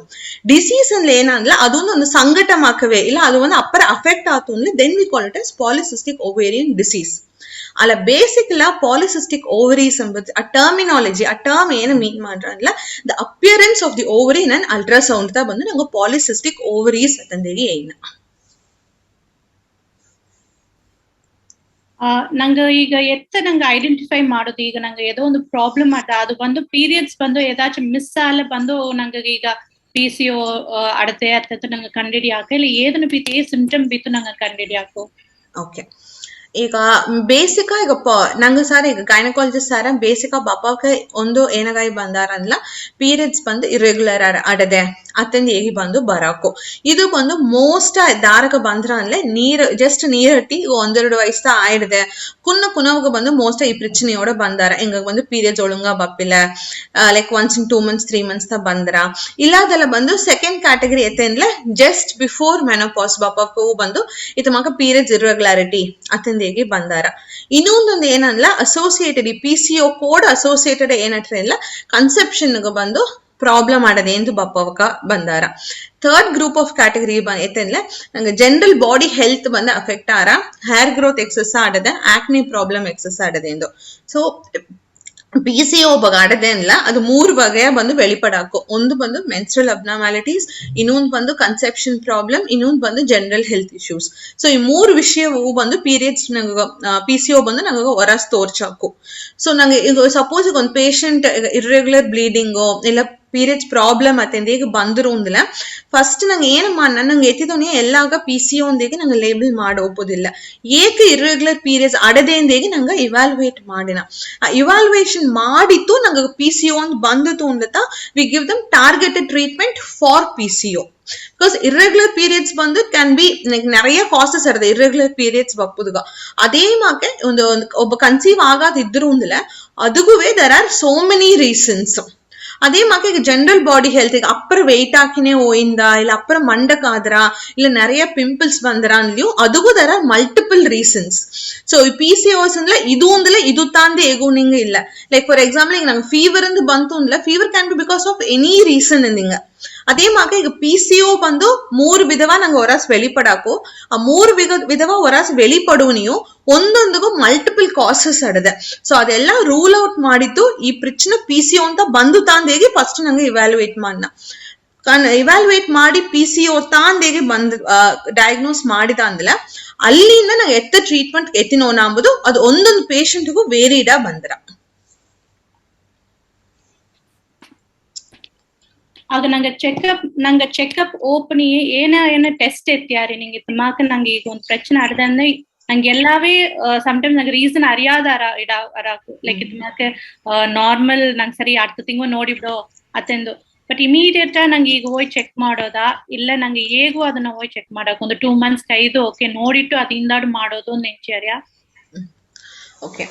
Disease ಅಂದ್ರೆ ಏನಂದ್ರೆ ಅದೊಂದು ಸಂಘಟ ಮಾಕವೇ ಇಲ್ಲ ಅದು ಒಂದು ಅಪ್ಪರ ಅಫೆಕ್ಟ್ ಆತು ಅಂದ್ರೆ then we call it as polycystic ovarian disease. ಅಲ್ಲ ಬೇಸಿಕ್ ಇಲ್ಲ ಪಾಲಿಸಿಸ್ಟಿಕ್ ಓವರೀಸ್ ಎಂಬುದು ಆ ಟರ್ಮಿನಾಲಜಿ, ಆ ಟರ್ಮ್ ಏನು ಮೀನ್ ಮಾಡ್ರಲ್ಲ the appearance of the ovary in an ultrasound ತ ಬಂದು ನಂಗೆ ಪಾಲಿಸಿಸ್ಟಿಕ್ ಓವರೀಸ್ ಅಂತಂದೇಳಿ ಏನ. ನಂಗೆ ಈಗ ನಂಗೆ ಐಡೆಂಟಿಫೈ ಮಾಡೋದು ಈಗ ನಂಗೆ ಏದೋ ಒಂದು ಪ್ರಾಬ್ಲಮ್ ಅದ ಅದು ಬಂದು ಪೀರಿಯಡ್ಸ್ ಬಂದು ಏದಾச்சும் ಮಿಸ್ ಆಲ ಬಂದು ನಂಗೆ ಈಗ PCO ಅಡತೆ ಅತ್ತ ನಂಗೆ ಕಂಡಿಡಿಯಾಕ ಇಲ್ಲ ಏದನ್ನು ಬೀತಿ ಏ ಸಿಂಪ್ಟಮ್ ಬೀತು ನಂಗೆ ಕಂಡಿಡಿಯಾಕು. ಓಕೆ ಈಗ ಬೇಸಿಕ್ ಈಗ ನಂಗೆ ಸಾರ ಈಗ ಗೈನಕಾಲಜಿಸ್ಟ್ ಸಾರ ಬೇಸಿಕ್ ಬಾಪಾಕ್ಕೆ ಒಂದು ಏನಗಾಯಿ ಬಂದಾರಲ್ಲ ಪೀರಿಯಡ್ಸ್ ಬಂದು ಇರೆಗ್ಯುಲರ್ ಅಡದೆ ಅತ್ತಂದು ಹೇಗೆ ಬಂದು ಬರಾಕು ಇದು ಬಂದು ಮೋಸ್ಟ್ ದಾರಕ ಬಂದ್ರ ಅಂದ್ರೆ ಜಸ್ಟ್ ನೀರ್ ಹಟ್ಟಿ 1-2 ವಯಸ್ಸ ಆಯ್ಡದೆ ಕುನವಾಗ ಬಂದು ಮೋಸ್ಟ್ ಈ ಪ್ರಚನೆಯೋಡ ಬಂದಾರ ಹಿಂಗ ಬಂದು ಪೀರಿಯಡ್ಸ್ ಒಳಂಗ ಬಪ್ಪಿಲ್ಲ like once in 2 months 3 months ತ ಬಂದ್ರ ಇಲ್ಲಾದೆಲ್ಲ ಬಂದು ಸೆಕೆಂಡ್ ಕ್ಯಾಟಗರಿ ಐತೆ ಅಂದ್ರೆ ಜಸ್ಟ್ ಬಿಫೋರ್ ಮೆನೋಪಾಸ್ ಬಾಪಕ್ಕೂ ಬಂದು ಇತ ಮಗ ಪೀರಿಯಡ್ಸ್ ಇರ್ರೆಗ್ಯುಲಾರಿಟಿ ಅತ್ತಂದು ಹೇಗೆ ಬಂದಾರ. ಇನ್ನೊಂದೊಂದು ಏನಲ್ಲ ಅಸೋಸಿಯೇಟೆಡ್ ಈ PCO ಕೋಡ್ ಅಸೋಸಿಯೇಟೆಡ್ ಏನಟ್ರೆ ಇಲ್ಲ ಕನ್ಸೆಪ್ಷನ್ ಬಂದು ಪ್ರಾಬ್ಲಮ್ ಆಡದೆ ಎಂದು ಬಪ್ಪವಕ ಬಂದಾರ. ಥರ್ಡ್ ಗ್ರೂಪ್ ಆಫ್ ಕ್ಯಾಟಗರಿ ಎತ್ತಂದ್ರೆ ನಂಗೆ ಜನರಲ್ ಬಾಡಿ ಹೆಲ್ತ್ ಬಂದ ಅಫೆಕ್ಟ್ ಆರ ಹೇರ್ ಗ್ರೋತ್ ಎಕ್ಸಸ್ ಆಡದೆ ಆಕ್ನಿ ಪ್ರಾಬ್ಲಮ್ ಎಕ್ಸಸ್ ಆಡದೆ ಎಂದು. ಸೊ PCO ಆಡದೆ ಅಲ್ಲ ಅದು 3 ಬಗೆಯ ಬಂದು வெளிப்படாಕು. ಒಂದು ಬಂದು ಮೆನ್ಸ್ಟ್ರಲ್ ಅಬ್ನಾರ್ಮಾಲಿಟೀಸ್, ಇನ್ನೊಂದು ಬಂದು ಕನ್ಸೆಪ್ಷನ್ ಪ್ರಾಬ್ಲಮ್, ಇನ್ನೊಂದು ಬಂದು ಜನರಲ್ ಹೆಲ್ತ್ ಇಶ್ಯೂಸ್. ಸೊ ಈ 3 ವಿಷಯವು ಬಂದು ಪೀರಿಯಡ್ಸ್ ನಂಗೆ PCO ಬಂದು ನಂಗೆ ಹೊರಸ್ ತೋರ್ಚಾಕು. ಸೊ ನಂಗೆ ಈಗ ಸಪೋಸ್ ಈಗ ಒಂದು ಪೇಷಂಟ್ ಇರ್ರೆಗ್ಯುಲರ್ ಬ್ಲೀಡಿಂಗು ಇಲ್ಲ ಪೀರಿಯಡ್ಸ್ ಪ್ರಾಬ್ಲಮ್ ಅತ್ತಂದ ಈಗ ಬಂದ್ರು ಅಂದಿಲ್ಲ ಫಸ್ಟ್ ನಂಗೆ ಏನು ನಂಗೆ ಎತ್ತಿದವನೇ ಎಲ್ಲಾಗ PCO ಒಂದಿಗೆ ನಂಗೆ ಲೇಬಲ್ ಮಾಡೋದಿಲ್ಲ. ಏಕೆ ಇರ್ರೆಗ್ಯುಲರ್ ಪೀರಿಯಡ್ಸ್ ಅಡದೆಂದೇಗೆ ನಂಗೆ ಇವ್ಯಾಲ್ಯುವೇಟ್ ಮಾಡಿನ ಇವ್ಯಾಲ್ಯುವೇಷನ್ ಮಾಡಿತ್ತು ನಂಗೆ PCO ಒಂದು ಬಂದಿತ್ತು ಅಂದತ we give them targeted treatment for PCO. Because irregular periods ಬಂದು ಕ್ಯಾನ್ ಬಿ நிறைய ಕಾಸಸ್ ಇರದೆ ಇರ್ರೆಗ್ಯುಲರ್ ಪೀರಿಯಡ್ಸ್ ಬಪ್ಪುದುಗ ಅದೇ ಮಾಕೆ ಒಬ್ಬ ಕನ್ಸೀವ್ ಆಗಾದಿದ್ರು ಅಂದಿಲ್ಲ ಅದಗುವೆ there are so many reasons. ಅದೇ ಮಾಕೆ ಈಗ ಜನರಲ್ ಬಾಡಿ ಹೆಲ್ತ್ ಈಗ ಅಪ್ಪರ ವೆಯ್ಟ್ ಹಾಕಿನೇ ಹೋಯಿಂದ ಇಲ್ಲ ಅಪ್ಪರ ಮಂಡಕ್ಕಾದ್ರ ಇಲ್ಲ நிறைய ಪಿಂಪಲ್ಸ್ ಬಂದ್ರ ಅನ್ಲಿಯೂ ಅದಗೂ there are multiple reasons. So ಈ PCOS ಅಂದ್ರೆ ಇದು ಅಂದಲೆ ಇದು ತಾಂದೆ ಹೇಗೂ ನಿಂಗೆ ಇಲ್ಲ. ಲೈಕ್ ಫಾರ್ ಎಕ್ಸಾಂಪಲ್ ಈಗ ನಂಗೆ ಫೀವರ್ ಅಂದು ಬಂತು ಅಂದ್ಲ fever can be because of any reason ಅಂದಿಂಗ. அதே மாதிரி ಈಗ PCO ಬಂದು 3 ವಿಧವಾ ನಂಗೆ ಹೊರಸ್ வெளிப்படாಕು ಆ 3 ವಿಧವಾ ಹೊರಸ್ வெளிப்படுವನಿಯು ಒಂದೊಂದಿಗೂ ಮಲ್ಟಿಪಲ್ ಕಾಸಸ್ ಅಡದೆ. ಸೊ ಅದೆಲ್ಲ ರೂಲ್ ಔಟ್ ಮಾಡಿದ್ದು ಈ ಪ್ರಶ್ನೆ PCO ಅಂತ ಬಂದು ತಾಂದೇಗೆ ಫಸ್ಟ್ ನಂಗೆ ಇವ್ಯಾಲ್ಯುವೇಟ್ ಮಾಡ್ನ ಇವ್ಯಾಲ್ಯುವೇಟ್ ಮಾಡಿ PCO ತಾಂದೇಗೆ ಬಂದು ಡಯಾಗ್ನೋಸ್ ಮಾಡಿದ ಅಂದಲ್ಲ ಅಲ್ಲಿಂದ ನಂಗೆ ಎತ್ತ ಟ್ರೀಟ್ಮೆಂಟ್ ಎತ್ತಿನೋನ ಅಂಬುದು ಅದು ಒಂದೊಂದು ಪೇಷಂಟ್ಗೂ ವೇರಿಡ ಬಂದ್ರ. ಆಗ ನಂಗೆ ಚೆಕಪ್ ಓಪನಿ ಏನ ಟೆಸ್ಟ್ ಎತ್ತಿಯಾರಿ ನಿಂಗೆ ಮಾಕ ನಂಗೆ ಈಗ ಒಂದು ಪ್ರಶ್ನೆ ಆಡದೆ ಅಂದ್ರೆ ನಂಗೆ ಎಲ್ಲಾವೇ ಸಮ್ಟೈಮ್ಸ್ ನಂಗೆ ರೀಸನ್ ಅರಿಯಾದ ಅರಾಕು ಲೈಕ್ ಇದು ಮಾಕೆ ನಾರ್ಮಲ್ ನಂಗೆ ಸರಿ ಅರ್ಧ ತಿಂಗಳು ನೋಡಿಬಿಡೋ ಅತ್ತೆಂದು ಬಟ್ ಇಮಿಡಿಯೇಟ್ ನಂಗೆ ಈಗ ಹೋಗಿ ಚೆಕ್ ಮಾಡೋದಾ ಇಲ್ಲ ನಂಗೆ ಹೇಗೂ ಅದನ್ನ ಹೋಗಿ ಚೆಕ್ ಮಾಡಕ್ ಒಂದು 2 months ಕೈದು ಓಕೆ ನೋಡಿಟ್ಟು ಅದಿಂದಾಡು ಮಾಡೋದು ಒಂದು ನೆಂಚರ್ಯ. ಓಕೆ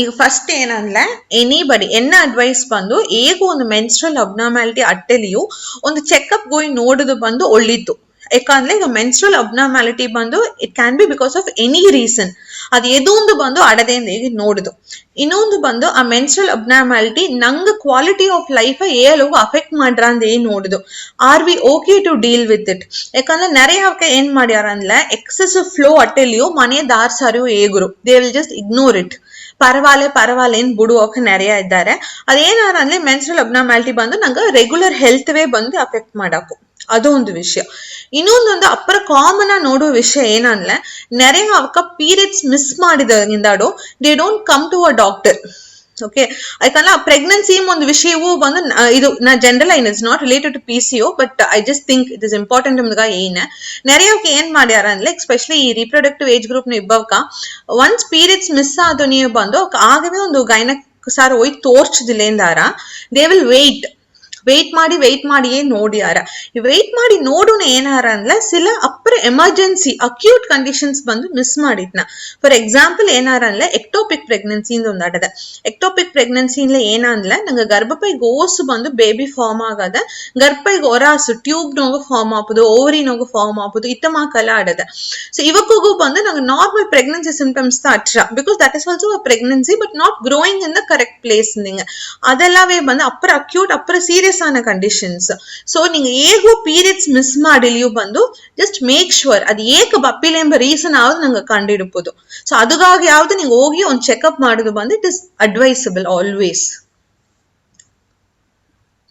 ಈಗ ಫಸ್ಟ್ ಏನಂದ್ರೆ ಎನಿಬಡಿ ಎನ್ನ ಅಡ್ವೈಸ್ ಬಂದು ಹೇಗೂ ಒಂದು ಮೆನ್ಸ್ಟ್ರಲ್ ಅಬ್ನಾರ್ಮಾಲಿಟಿ ಅಟ್ಟೆಲಿಯೂ ಒಂದು ಚೆಕಪ್ ಹೋಗಿ ನೋಡುದು ಬಂದು ಒಳ್ಳಿತ್ತು. ಯಾಕಂದ್ರೆ ಈಗ ಮೆನ್ಸ್ಟ್ರಲ್ ಅಬ್ನಾರ್ಮಾಲಿಟಿ ಬಂದು it can be because of any reason ಅದು ಎದೊಂದು ಬಂದು ಅಡದೆಂದು ಹೇಗೆ ನೋಡುದು. ಇನ್ನೊಂದು ಬಂದು ಆ ಮೆನ್ಸ್ಟ್ರಲ್ ಅಬ್ನಾರ್ಮಾಲಿಟಿ ನಂಗೆ ಕ್ವಾಲಿಟಿ ಆಫ್ ಲೈಫ್ ಏಲೋಗು ಅಫೆಕ್ಟ್ ಮಾಡ್ರ ಅಂತ ಏನ್ ನೋಡುದು. Are we okay to deal with it. ಯಾಕಂದ್ರೆ நிறைய ಏನ್ ಮಾಡ್ಯಾರ ಅಂದ್ರೆ ಎಕ್ಸೆಸಿವ್ ಫ್ಲೋ ಅಟ್ಟೆಲಿಯೂ ಮನೆ ದಾರ್ಸಾರಿಯೂ ಹೇಗುರು they will just ignore it. ಪರವಾಲೇನ್ ಬಿಡುವಕ್ಕೆ ನೆರೆಯ ಇದ್ದಾರೆ. ಅದೇನಾರ ಅಂದ್ರೆ ಮೆನ್ಸ್ಟ್ರಲ್ ಅಬ್ನಾರ್ಮಾಲಿಟಿ ಬಂದು ನಂಗೆ ರೆಗ್ಯುಲರ್ ಹೆಲ್ತ್ ವೇ ಬಂದು ಅಫೆಕ್ಟ್ ಮಾಡಕು, ಅದು ಒಂದು ವಿಷಯ. ಇನ್ನೊಂದೊಂದು ಅಪ್ಪರ ಕಾಮನ್ ನೋಡುವ ವಿಷಯ ಏನಂದ್ರೆ ನೆರೆಯ ಅವಕ್ಕ ಪೀರಿಯಡ್ಸ್ ಮಿಸ್ ಮಾಡಿದಾಡು they don't come to a doctor. Okay, ಯಾಕಂದ್ರೆ ಪ್ರೆಗ್ನೆನ್ಸಿ ಒಂದು ವಿಷಯವೂ ಬಂದು ಇದು ನಾ general it's not related to PCO, but I just think it is important ನಮ್ಗ ನೆರೆಯವಕ್ಕೆ ಏನ್ ಮಾಡ್ಯಾರ ಅಂದ್ರೆ ಎಸ್ಪೆಷಲಿ ಈ ರಿಪ್ರೊಡಕ್ಟಿವ್ ಏಜ್ ಗ್ರೂಪ್ ಇಬ್ಬವಕ ಒನ್ಸ್ ಪೀರಿಯಡ್ಸ್ ಮಿಸ್ ಆದ ನೀವು ಬಂದು ಆಗವೇ ಒಂದು ಗೈನಕ್ ಸಾರ್ ಹೋಯ್ ತೋರ್ಚದಿಲ್ಲೇಂದಾರ ದೇ ವಿಲ್ ವೆಯ್ಟ್ ಮಾಡಿ ನೋಡ್ಯಾರ. ವೆಯ್ಟ್ ಮಾಡಿ ನೋಡುನ ಏನಾರ ಅಂದ್ರೆ ಸಿಲ ಅಪ್ಪರ ಎಮರ್ಜೆನ್ಸಿ ಅಕ್ಯೂಟ್ ಕಂಡೀಷನ್ಸ್ ಬಂದು ಮಿಸ್ ಮಾಡಿದ್ನ. ಫಾರ್ ಎಕ್ಸಾಂಪಲ್ ಏನಾರ ಅಂದ್ರೆ ಎಕ್ಟೋಪಿಕ್ ಪ್ರೆಗ್ನೆನ್ಸಿ ಒಂದು ಆಡದ. ಎಕ್ಟೋಪಿಕ್ ಪ್ರೆಗ್ನೆನ್ಸಿ ಏನಂದ್ರೆ ನಂಗೆ ಗರ್ಭಪೈ ಗೋಸು ಬಂದು ಬೇಬಿ ಫಾರ್ಮ್ ಆಗದ, ಗರ್ಭಪೈಗೆ ಒರಾಸು ಟ್ಯೂಬ್ ನೋವು ಫಾರ್ಮ್ ಆಪುದು, ಓವರಿ ನೋವು ಫಾರ್ಮ್ ಆಪುದು, ಇತ್ತಮಾಕಲ್ಲ ಆಡದ. ಸೊ ಇವಕ್ಕೂ ಬಂದು ನಂಗೆ ನಾರ್ಮಲ್ ಪ್ರೆಗ್ನೆನ್ಸಿ ಸಿಂಪ್ಟಮ್ಸ್ ಅಟ್ರ because that is also a pregnancy but not growing in the correct place. ನಿಂಗೆ ಅದೆಲ್ಲವೇ ಬಂದು ಅಪ್ಪರ ಅಕ್ಯೂಟ್ ಅಪ್ಪರ ಸೀರಿಯಸ್ ಆನ ಕಂಡೀಷನ್ಸ್. ಸೊ ನಿಂಗೆ ಹೇಗೋ ಪೀರಿಯಡ್ಸ್ ಮಿಸ್ ಮಾಡಿಲಿಯೂ ಬಂದು ಜಸ್ಟ್ ಮೇಕ್ ಶೂರ್ ಅದು ಏಕ ಬಪ್ಪಿಲೆ ಎಂಬ ರೀಸನ್ ಯಾವ್ದು ನಂಗೆ ಕಂಡಿಡ್ಬೋದು. ಸೊ ಅದಗಾಗಿ ಯಾವ್ದು ನಿಂಗೆ ಹೋಗಿ ಒಂದು ಚೆಕ್ಅಪ್ ಮಾಡೋದು ಬಂದು it is advisable always.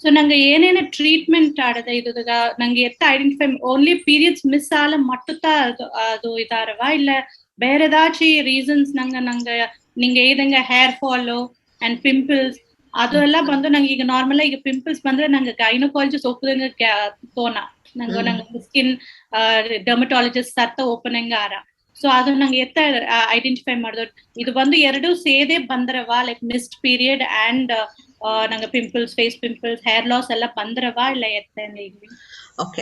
So ನಂಗೆ ಏನೇನು ಟ್ರೀಟ್ಮೆಂಟ್ ಆಡದ ಇದು ನಂಗೆ ಎತ್ತ ಐಡೆಂಟಿಫೈ ಓನ್ಲಿ ಪೀರಿಯಡ್ಸ್ ಮಿಸ್ ಆಲ ಮಟ್ಟುತ್ತಾ ಅದು ಇದಾರವ ಇಲ್ಲ ಬೇರೆದಾಚಿ ರೀಸನ್ಸ್ ನಂಗೆ ನಿಂಗೆ ಏದಂಗೆ ಹೇರ್ ಫಾಲು ಅಂಡ್ ಪಿಂಪಲ್ಸ್ ಅದು ಎಲ್ಲ ಬಂದು ನಂಗೆ ಈಗ ನಾರ್ಮಲ್ ಈಗ ಪಿಂಪಲ್ಸ್ ಬಂದ್ರೆ ನಂಗೆ ಗೈನಕಾಲಜಿಸ್ಟ್ ಒಪ್ಪದಂಗೆ ತೋನ ನಂಗೆ ಸ್ಕಿನ್ ಡರ್ಮಟಾಲಜಿಸ್ಟ್ ಸರ್ತ ಓಪನಿಂಗ್ ಆರ. ಸೊ ಅದು ನಂಗೆ ಎತ್ತ ಐಡೆಂಟಿಫೈ ಮಾಡಿದ್ರು ಇದು ಬಂದು ಎರಡು ಸೇದೆ ಬಂದ್ರವ ಲೈಕ್ ಮಿಸ್ಡ್ ಪೀರಿಯಡ್ ಅಂಡ್ ನಂಗೆ pimples face pimples hair loss ಎಲ್ಲ ಬಂದ್ರವ ಇಲ್ಲ ಎತ್ತ ಈಗ. ಓಕೆ,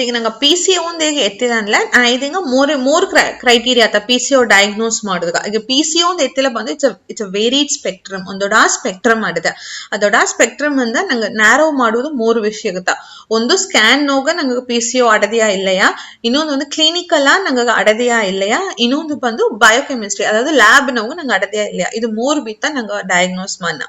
ಈಗ ನಂಗೆ PCO ಒಂದು ಹೇಗೆ ಎತ್ತಿದ ಅಂದ್ರೆ ಇದೀಗ ಮೂರು ಕ್ರೈಟೀರಿಯಾ ಆತ PCO ಡಯಾಗ್ನೋಸ್ ಮಾಡಿದಾಗ. ಈಗ PCO ಒಂದು ಎತ್ತಿಲ್ಲ ಬಂದು ಇಟ್ಸ್ ಅ ವೇರಿಡ್ ಸ್ಪೆಕ್ಟ್ರಮ್, ಒಂದು ದೊಡ್ಡ ಸ್ಪೆಕ್ಟ್ರಮ್ ಮಾಡಿದೆ. ಆ ದೊಡ್ಡ ಸ್ಪೆಕ್ಟ್ರಮ್ ಅಂದ ನಂಗೆ ನ್ಯಾರೋ ಮಾಡುವುದು ಮೂರು ವಿಷಯ ಆಗುತ್ತಾ. ಒಂದು ಸ್ಕ್ಯಾನ್ ನೋಗ ನಂಗೆ PCO ಅಡದೆಯಾ ಇಲ್ಲಯಾ, ಇನ್ನೊಂದು ಕ್ಲಿನಿಕಲ್ ನಂಗೆ ಅಡದೆಯಾ ಇಲ್ಲಯಾ, ಇನ್ನೊಂದು ಬಂದು ಬಯೋಕೆಮಿಸ್ಟ್ರಿ ಅதாவது ಲ್ಯಾಬ್ ನೋವು ನಂಗೆ ಅಡದೆಯಾ ಇಲ್ಲಯಾ. ಇದು ಮೂರು ಬಿತ್ತ ನಂಗೆ ಡಯಾಗ್ನೋಸ್ ಮಾಡ.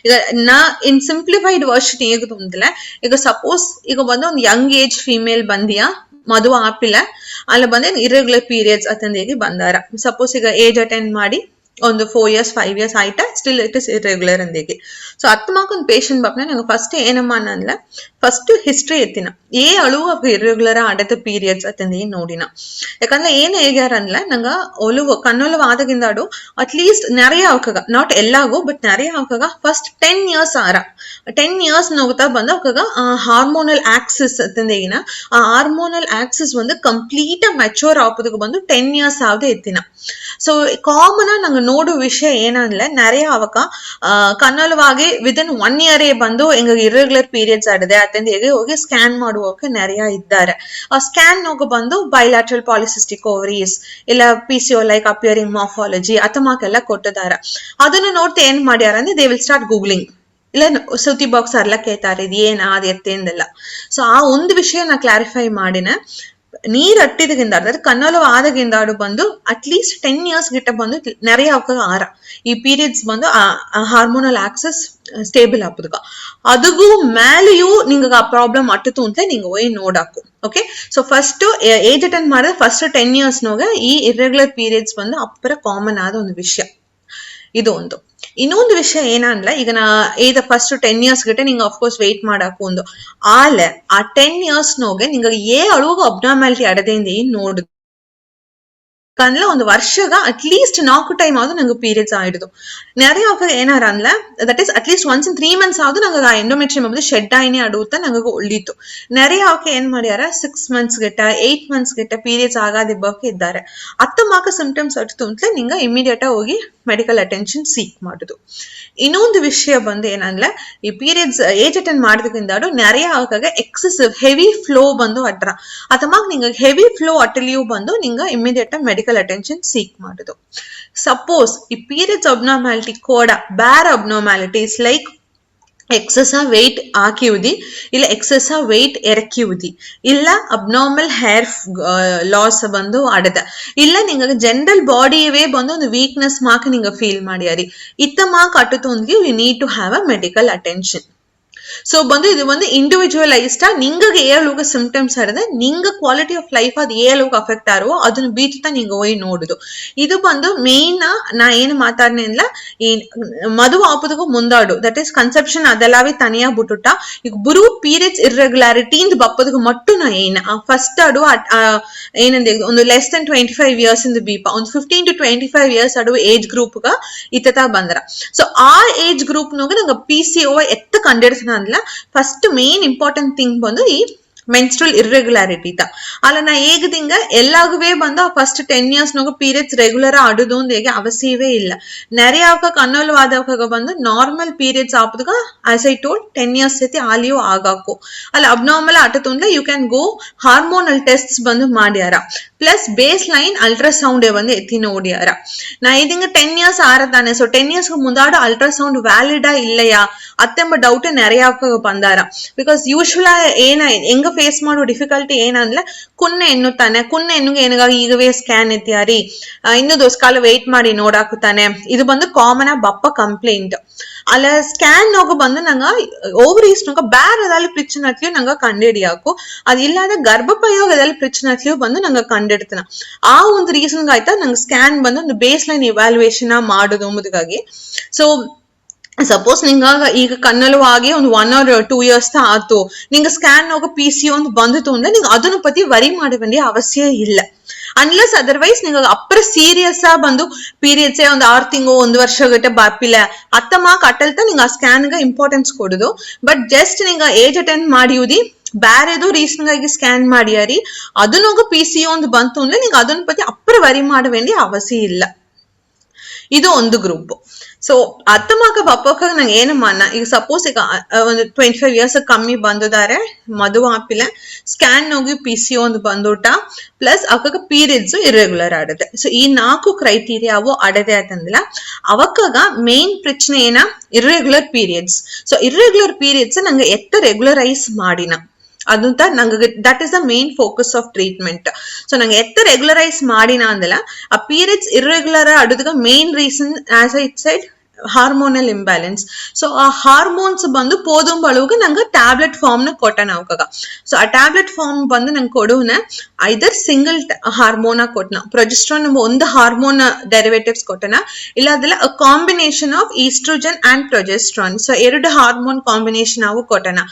ಈಗ ನಾ ಇನ್ ಸಿಂಪ್ಲಿಫೈಡ್ ವರ್ಷನ್ ಹೇಗೆ ತುಂಬಿಲ್ಲ, ಈಗ ಸಪೋಸ್ ಈಗ ಬಂದು ಒಂದು ಯಂಗ್ ಏಜ್ ಫೀಮೇಲ್ ಬಂದಿಯಾ ಮದುವೆ ಆಪಿಲ್ಲ ಅಲ್ಲ ಬಂದೇ ಇರೆಗ್ಯುಲರ್ ಪೀರಿಯಡ್ಸ್ ಅತಂದೇಗಿ ಬಂದಾರ. ಸಪೋಸ್ ಈಗ ಏಜ್ ಅಟೆಂಡ್ ಮಾಡಿ ಒಂದು 4 years 5 years ಆಯ್ತಾ ಸ್ಟಿಲ್ ಇಟ್ ಇಸ್ ಇರೆಗ್ಯುಲರ್ ಅಂದೇಗಿ. ಸೊ ಹತ್ತು ಮಾಕೊಂದು ಪೇಷಂಟ್ ಬಾಪ್ನ ನಂಗೆ ಫಸ್ಟ್ ಏನಮ್ಮ ಅಂದ್ರೆ ಫಸ್ಟ್ ಹಿಸ್ಟ್ರಿ ಎತ್ತಿನ ಅಳುವ ಇರೆಗ್ಯುಲರ್ ಆಡದ ಪೀರಿಯಡ್ಸ್ ಅತಂದೇ ನೋಡಿನ. ಯಾಕಂದ್ರೆ ಏನ್ ಹೇಗ್ಯಾರ ಅಂದ್ರೆ ನಂಗೆ ಕಣ್ಣೊಲವು ಆದಗಿಂದಾಡು ಅಟ್ಲೀಸ್ಟ್ ನೆರೆಯ ಅವಕಾಗ ನಾಟ್ ಎಲ್ಲಾಗೂ ಬಟ್ ನೆರೆಯ ಅವಕಾಗ ಫಸ್ಟ್ 10 years ಆರ 10 years ನೋಗ್ತಾ ಬಂದ ಅವಕಾಗ ಹಾರ್ಮೋನಲ್ ಆಕ್ಸಿಸ್ ಅತಂದೇಗಿನ ಆ ಹಾರ್ಮೋನಲ್ ಆಕ್ಸಿಸ್ ಒಂದು ಕಂಪ್ಲೀಟ್ ಮೆಚೂರ್ ಆಪದಕ್ಕೆ ಬಂದು 10 years ಆವದೆ ಎತ್ತಿನ. ಸೊ ಕಾಮನ್ ನಂಗೆ ನೋಡುವ ವಿಷಯ ಏನಂದ್ರೆ ನೆರೆಯ ಅವಕ ಕನ್ನಲವಾಗಿ ವಿದಿನ್ 1 year ಬಂದು ಹೆಂಗ ಇರೆಗ್ಯುಲರ್ ಪೀರಿಯಡ್ಸ್ ಆಡದೆ ಅತಂದ ಹೇಗೆ ಹೋಗಿ ಸ್ಕ್ಯಾನ್ ಮಾಡುವಕ್ಕೆ ನೆರೆಯ ಇದ್ದಾರೆ. ಆ ಸ್ಕ್ಯಾನ್ ನೋಗ ಬಂದು ಬೈಲಾಟ್ರಲ್ ಪಾಲಿಸಿಸ್ಟಿಕ್ ಓವರೀಸ್ ಇಲ್ಲ PCO ಲೈಕ್ ಅಪಿಯರಿಂಗ್ ಮಾರ್ಫಾಲಜಿ ಅಥಮಾಕೆಲ್ಲ ಕೊಟ್ಟಿದಾರ. ಅದನ್ನ ನೋಡ್ತಾ ಏನ್ ಮಾಡ್ಯಾರ ಅಂದ್ರೆ ದೇ ವಿಲ್ ಸ್ಟಾರ್ಟ್ ಗೂಗ್ಲಿಂಗ್ ಇಲ್ಲ ಸುತಿ ಬಾಕ್ಸ್ ಅರ್ಲ ಕೇಳ್ತಾರೆ ಇದು ಏನ ಅದು ಎತ್ತೆಂದೆಲ್ಲ. ಸೊ ಆ ಒಂದು ವಿಷಯ ನಾ ಕ್ಲಾರಿಫೈ ಮಾಡಿನ. ನೀರ್ ಅಟ್ಟಿದಗಿಂದ ಅರ್ಧ ಕನ್ನಲು ಆದಗಿಂದಾಡು ಬಂದು ಅಟ್ಲೀಸ್ಟ್ 10 years ಗಿಟ್ಟ ಬಂದು ನೆರೆಯ ಅವಕಾಗ ಆರ ಈ ಪೀರಿಯಡ್ಸ್ ಬಂದು ಹಾರ್ಮೋನಲ್ ಆಕ್ಸಸ್ ಸ್ಟೇಬಲ್ ಆಪದಕ ಅದಗೂ ಮೇಲೆಯೂ ನಿಂಗ ಆ ಪ್ರಾಬ್ಲಮ್ ಅಟ್ಟತು ಅಂತ ನಿಂಗೆ ಹೋಯ್ ನೋಡಾಕು. Okay, so first age attend ಮಾಡಿದ್ರೆ ಫಸ್ಟ್ 10 years ನೋಗ ಈ ಇರೆಗ್ಯುಲರ್ ಪೀರಿಯಡ್ಸ್ ಬಂದು ಅಪ್ಪರ ಕಾಮನ್ ಆದ ಒಂದು ವಿಷಯ. ಇದು ಒಂದು. ಇನ್ನೊಂದು ವಿಷಯ ಏನಂದ್ರೆ ಈಗ ನಾ ಫಸ್ಟ್ 10 years ಗಿಟ್ಟ ನಿಂಗೆ ಅಫ್ಕೋರ್ಸ್ ವೆಯ್ಟ್ ಮಾಡಾಕು ಒಂದು ಆಲೆ ಆ 10 years ನೋಗೆ ನಿಂಗೆ ಅಳುವಾಗ ಅಬ್ನಾರ್ಮಾಲಿಟಿ ಅಡದೆಯಿಂದ ಏನ್ ನೋಡುದು ಕಂಡ್ಲ ಒಂದು ವರ್ಷಗ ಅಟ್ಲೀಸ್ಟ್ 4 time ಆದ್ರೂ ನಂಗೆ ಪೀರಿಯಡ್ಸ್ ಆಯಿಡುದು. ನೆರೆಯ ಏನಾರ ಅಂದ್ರೆ that is at least once in 3 months ಆದ್ರೂ ನಂಗೆ ಎಂಡೋಮೆಟ್ರಿಯಂ ಬಂದು ಶೆಡ್ ಆಯ್ನೆ ಅಡುತ್ತಾ ನಂಗೆ ಒಳ್ಳಿತ್ತು. ನೆರೆಯ ಏನ್ ಮಾಡ್ಯಾರ 6 months ಗಿಟ್ಟ 8 months ಗಿಟ್ಟ ಪೀರಿಯಡ್ಸ್ ಆಗಾದಿಬ್ಬಕ್ಕೆ ಇದ್ದಾರೆ. ಮಾಕ ಸಿಂಪ್ಟಮ್ಸ್ ಅಟ್ಟು ಅಂತಲೇ ನಿಂಗೆ ಇಮಿಡಿಯೇಟ್ ಆಗಿ ಮೆಡಿಕಲ್ ಅಟೆನ್ಷನ್ ಸೀಕ್ ಮಾಡುದು. ಇನ್ನೊಂದು ವಿಷಯ ಬಂದು ಏನಂದ್ರೆ ಈ ಪೀರಿಯಡ್ಸ್ ಏಜ್ ಅಟೆಂಡ್ ಮಾಡೋದಕ್ಕಿಂತ ನೆರೆಯ ಆಗಾಗ ಎಕ್ಸೆಸಿವ್ ಹೆವಿ ಫ್ಲೋ ಬಂದು ಅಟ್ರ ಅಥವಾ ನಿಂಗೆ ಹೆವಿ ಫ್ಲೋ ಅಟ್ಟಲಿಯೂ ಬಂದು ನಿಂಗೆ ಇಮಿಡಿಯೇಟ್ ಮೆಡಿಕಲ್ ಅಟೆನ್ಷನ್ ಸೀಕ್ ಮಾಡುದು. ಸಪೋಸ್ ಈ ಪೀರಿಯಡ್ಸ್ ಅಬ್ನಾರ್ಮಾಲಿಟಿ ಕೂಡ ಬೇರೆ ಅಬ್ನಾರ್ಮಾಲಿಟೀಸ್ ಲೈಕ್ ಎಕ್ಸೆಸ್ ವೆಯ್ಟ್ ಹಾಕಿವುದಿ ಇಲ್ಲ ಎಕ್ಸೆಸ್ ವೆಯ್ಟ್ ಎರಕಿವುದಿ ಇಲ್ಲ ಅಬ್ನಾರ್ಮಲ್ ಹೇರ್ ಲಾಸ್ ಬಂದು ಆಡದ ಇಲ್ಲ ನಿಂಗೆ ಜನರಲ್ ಬಾಡಿಯವೇ ಬಂದು ಒಂದು ವೀಕ್ನೆಸ್ ಮಾಕ ನಿಂಗೆ ಫೀಲ್ ಮಾಡ್ಯಾರಿ ಇತ್ತ ಮಾಕ ಅಟ್ಟುತ್ತೊಂದಿಗೆ you need to have a medical attention. So ಬಂದು ಇದು ಒಂದು ಇಂಡಿವಿಜುವಲೈಸ್ಡ್ ನಿಂಗೆ ಏಳುಗ ಸಿಂಪ್ಟಮ್ಸ್ ಆಡದೆ ನಿಂಗೆ ಕ್ವಾಲಿಟಿ ಆಫ್ ಲೈಫ್ ಅದು ಏಳುಗ ಅಫೆಕ್ಟ್ ಆರೋ ಅದನ್ನ ಬೀಚ್ತಾ ನಿಂಗೆ ಹೋಗಿ ನೋಡುದು. ಇದು ಬಂದು ಮೇನ್ ನಾ ಏನು ಮಾತಾಡ್ನೆ ಇಲ್ಲ ಈ ಮದುವೆ ಆಪದಕ್ಕೂ ಮುಂದಾಡು ದಟ್ ಈಸ್ ಕನ್ಸೆಪ್ಷನ್ ಅದೆಲ್ಲಾವೇ ತನಿಯಾ ಬಿಟ್ಟುಟ್ಟ ಈಗ ಬುರು ಪೀರಿಯಡ್ಸ್ ಇರ್ರೆಗ್ಯುಲಾರಿಟಿ ಇಂದ ಬಪ್ಪದಕ್ಕೆ ಮಟ್ಟು ನಾ ಏನ್ ಫಸ್ಟ್ ಆಡು ಏನಂದ ಒಂದು ಲೆಸ್ ದನ್ 25 years ಇಂದ ಬೀಪ ಒಂದು 15 to 25 years ಆಡು ಏಜ್ ಗ್ರೂಪ್ ಗ ಇತ್ತ ಬಂದ್ರ. ಸೊ ಆ ಏಜ್ ಗ್ರೂಪ್ ನೋಗ ನಂಗೆ PCO ಎತ್ತ ಕಂಡಿಡ್ತಾನ ಅಂದ್ಲ ಫಸ್ಟ್ ಮೇನ್ ಇಂಪಾರ್ಟೆಂಟ್ ಥಿಂಗ್ ಬಂದು ಈ menstrual irregularity ta ala na egdinga ellaguve bandu first 10 years noga periods regular adudu ndege avasiyave illa neriyavaka kannolvadavaka bandu normal periods aapuduga as I told 10 years seti aliyo agako ala abnormal atatundla you can go hormonal tests bandu madiyara plus baseline ultrasound e bandu ethi nodiyara na idinga 10 years aradane so 10 years ku mundadu ultrasound valid ah illaya attemba doubt neriyavaka bandara because usually ena enga face ಮಾಡೋ ಡಿಫಿಕಲ್ಟಿ ಏನಂದ್ರೆ ಕುನ್ನೆ ಎನ್ನುತ್ತಾನೆ ಕುನ್ನೆ ಎನ್ನುಗೆ ಏನಾಗ ಈಗವೇ ಸ್ಕ್ಯಾನ್ ಎತ್ತಿಯಾರಿ ಇನ್ನು ದೋಸ್ಕಾಲ ವೆಯ್ಟ್ ಮಾಡಿ ನೋಡಾಕುತ್ತಾನೆ ಇದು ಬಂದು ಕಾಮನ್ ಆಗಿ ಬಪ್ಪ ಕಂಪ್ಲೇಂಟ್ ಅಲ್ಲ ಸ್ಕ್ಯಾನ್ ನೋಗ ಬಂದು ನಂಗ ಓವರೀಸ್ ನೋಗ ಬೇರೆದಲ್ಲಿ ಪ್ರಶ್ನೆತ್ಲಿಯೂ ನಂಗ ಕಂಡಿಡಿಯಾಕು ಅದಿಲ್ಲಾದ ಗರ್ಭಪಯೋಗದಲ್ಲಿ ಪ್ರಶ್ನೆತ್ಲಿಯೂ ಬಂದು ನಂಗ ಕಂಡಿಡ್ತಾನ ಆ ಒಂದು ರೀಸನ್ ಆಯ್ತಾ ನಂಗೆ ಸ್ಕ್ಯಾನ್ ಬಂದು ಒಂದು ಬೇಸ್ ಲೈನ್ ಇವ್ಯಾಲ್ಯೂಯೇಷನ್ ಮಾಡೋದು ಮುದುಗಾಗಿ ಸೊ ಸಪೋಸ್ ನಿಂಗ ಈಗ ಕಣ್ಣಲುವಾಗಿ ಒಂದು 1 or 2 years ಆತು ನಿಂಗ ಸ್ಕ್ಯಾನ್ ಹೋಗ PCO ಒಂದು ಬಂದಿತು ಅಂದ್ರೆ ನಿಂಗೆ ಅದನ್ನ ಪತಿ ವರಿ ಮಾಡಬೇಡಿ ಅವಶ್ಯ ಇಲ್ಲ ಅನ್ಲೆಸ್ ಅದರ್ವೈಸ್ ನಿಂಗ ಅಪ್ರ ಸೀರಿಯಸ್ ಆ ಬಂದು ಪೀರಿಯಡ್ಸ್ ಒಂದು 6 ತಿಂಗಳು 1 ವರ್ಷ ಗಟ್ಟೆ ಬಾಪಿಲ್ಲ ಅತ್ತಮ್ಮ ಕಟ್ಟಲ್ತ ನಿಂಗ ಆ ಸ್ಕ್ಯಾನ್ ಗ ಇಂಪಾರ್ಟೆನ್ಸ್ ಕೊಡುದು ಬಟ್ ಜಸ್ಟ್ ನಿಂಗ ಏಜ್ ಅಟೆಂಡ್ ಮಾಡಿಯುದಿ ಬೇರೆದು ರೀಸನ್ ಆಗಿ ಸ್ಕ್ಯಾನ್ ಮಾಡಿಯಾರಿ ಅದನ್ನೋಗ PCO ಒಂದು ಬಂತು ಅಂದ್ರೆ ನಿಂಗ ಅದನ್ನ ಪತಿ ಅಪ್ರ ವರಿ ಮಾಡಬೇಡಿ ಅವಶ್ಯ ಇಲ್ಲ. ಇದು ಒಂದು ಗ್ರೂಪ್. ಸೊ ಅತ್ತಮಾಕ ಬಪ್ಪಕ ನಂಗೆ ಏನು ಮಾನ ಈಗ ಸಪೋಸ್ ಈಗ ಒಂದು 25 years ಕಮ್ಮಿ ಬಂದಿದ್ದಾರೆ ಮದುವೆ ಆಪಿಲ್ಲ ಸ್ಕ್ಯಾನ್ ಹೋಗಿ PCO ಒಂದು ಬಂದುಟ ಪ್ಲಸ್ ಅವಾಗ ಪೀರಿಯಡ್ಸ್ ಇರ್ರೆಗ್ಯುಲರ್ ಆಡದೆ ಸೊ ಈ 4 ಕ್ರೈಟೀರಿಯಾವು ಅಡದೆ ಆಯ್ತಂದಿಲ್ಲ ಅವಕ್ಕಾಗ ಮೇನ್ ಪ್ರಶ್ನೆ ಏನ irregular periods. So irregular periods ನಂಗೆ ಎತ್ತ ರೆಗ್ಯುಲರೈಸ್ ಮಾಡಿನ ಅದಂತ ನಂಗೆ that is the main focus of treatment. So ನಂಗೆ ಎತ್ತ ರೆಗ್ಯುಲರೈಸ್ ಮಾಡಿನ ಅಂದಲ್ಲ ಆ ಪೀರಿಯಡ್ಸ್ ಇರ್ರೆಗ್ಯುಲರ್ ಆಡೋದಕ್ಕೆ main reason as I said hormonal imbalance. So ಆ ಹಾರ್ಮೋನ್ಸ್ ಬಂದು ಪೋದುಂಬಳುಗ ನಂಗೆ ಟ್ಯಾಬ್ಲೆಟ್ ಫಾರ್ಮ್ ನ ಕೊಟ್ಟನ ಅವಕಾಗ. ಸೊ ಆ ಟ್ಯಾಬ್ಲೆಟ್ ಫಾರ್ಮ್ ಬಂದು ನಂಗೆ ಕೊಡುವನ ಐದರ್ ಸಿಂಗಲ್ ಹಾರ್ಮೋನ ಕೊಟ್ಟನ ಪ್ರೊಜೆಸ್ಟ್ರಾನ್ ಒಂದು ಹಾರ್ಮೋನ್ ಡೆರಿವೇಟಿವ್ಸ್ ಕೊಟ್ಟನ ಇಲ್ಲ ಅದೆಲ್ಲ combination of oestrogen and progesterone. So 2 hormone combination ಅವು ಕೊಟ್ಟನ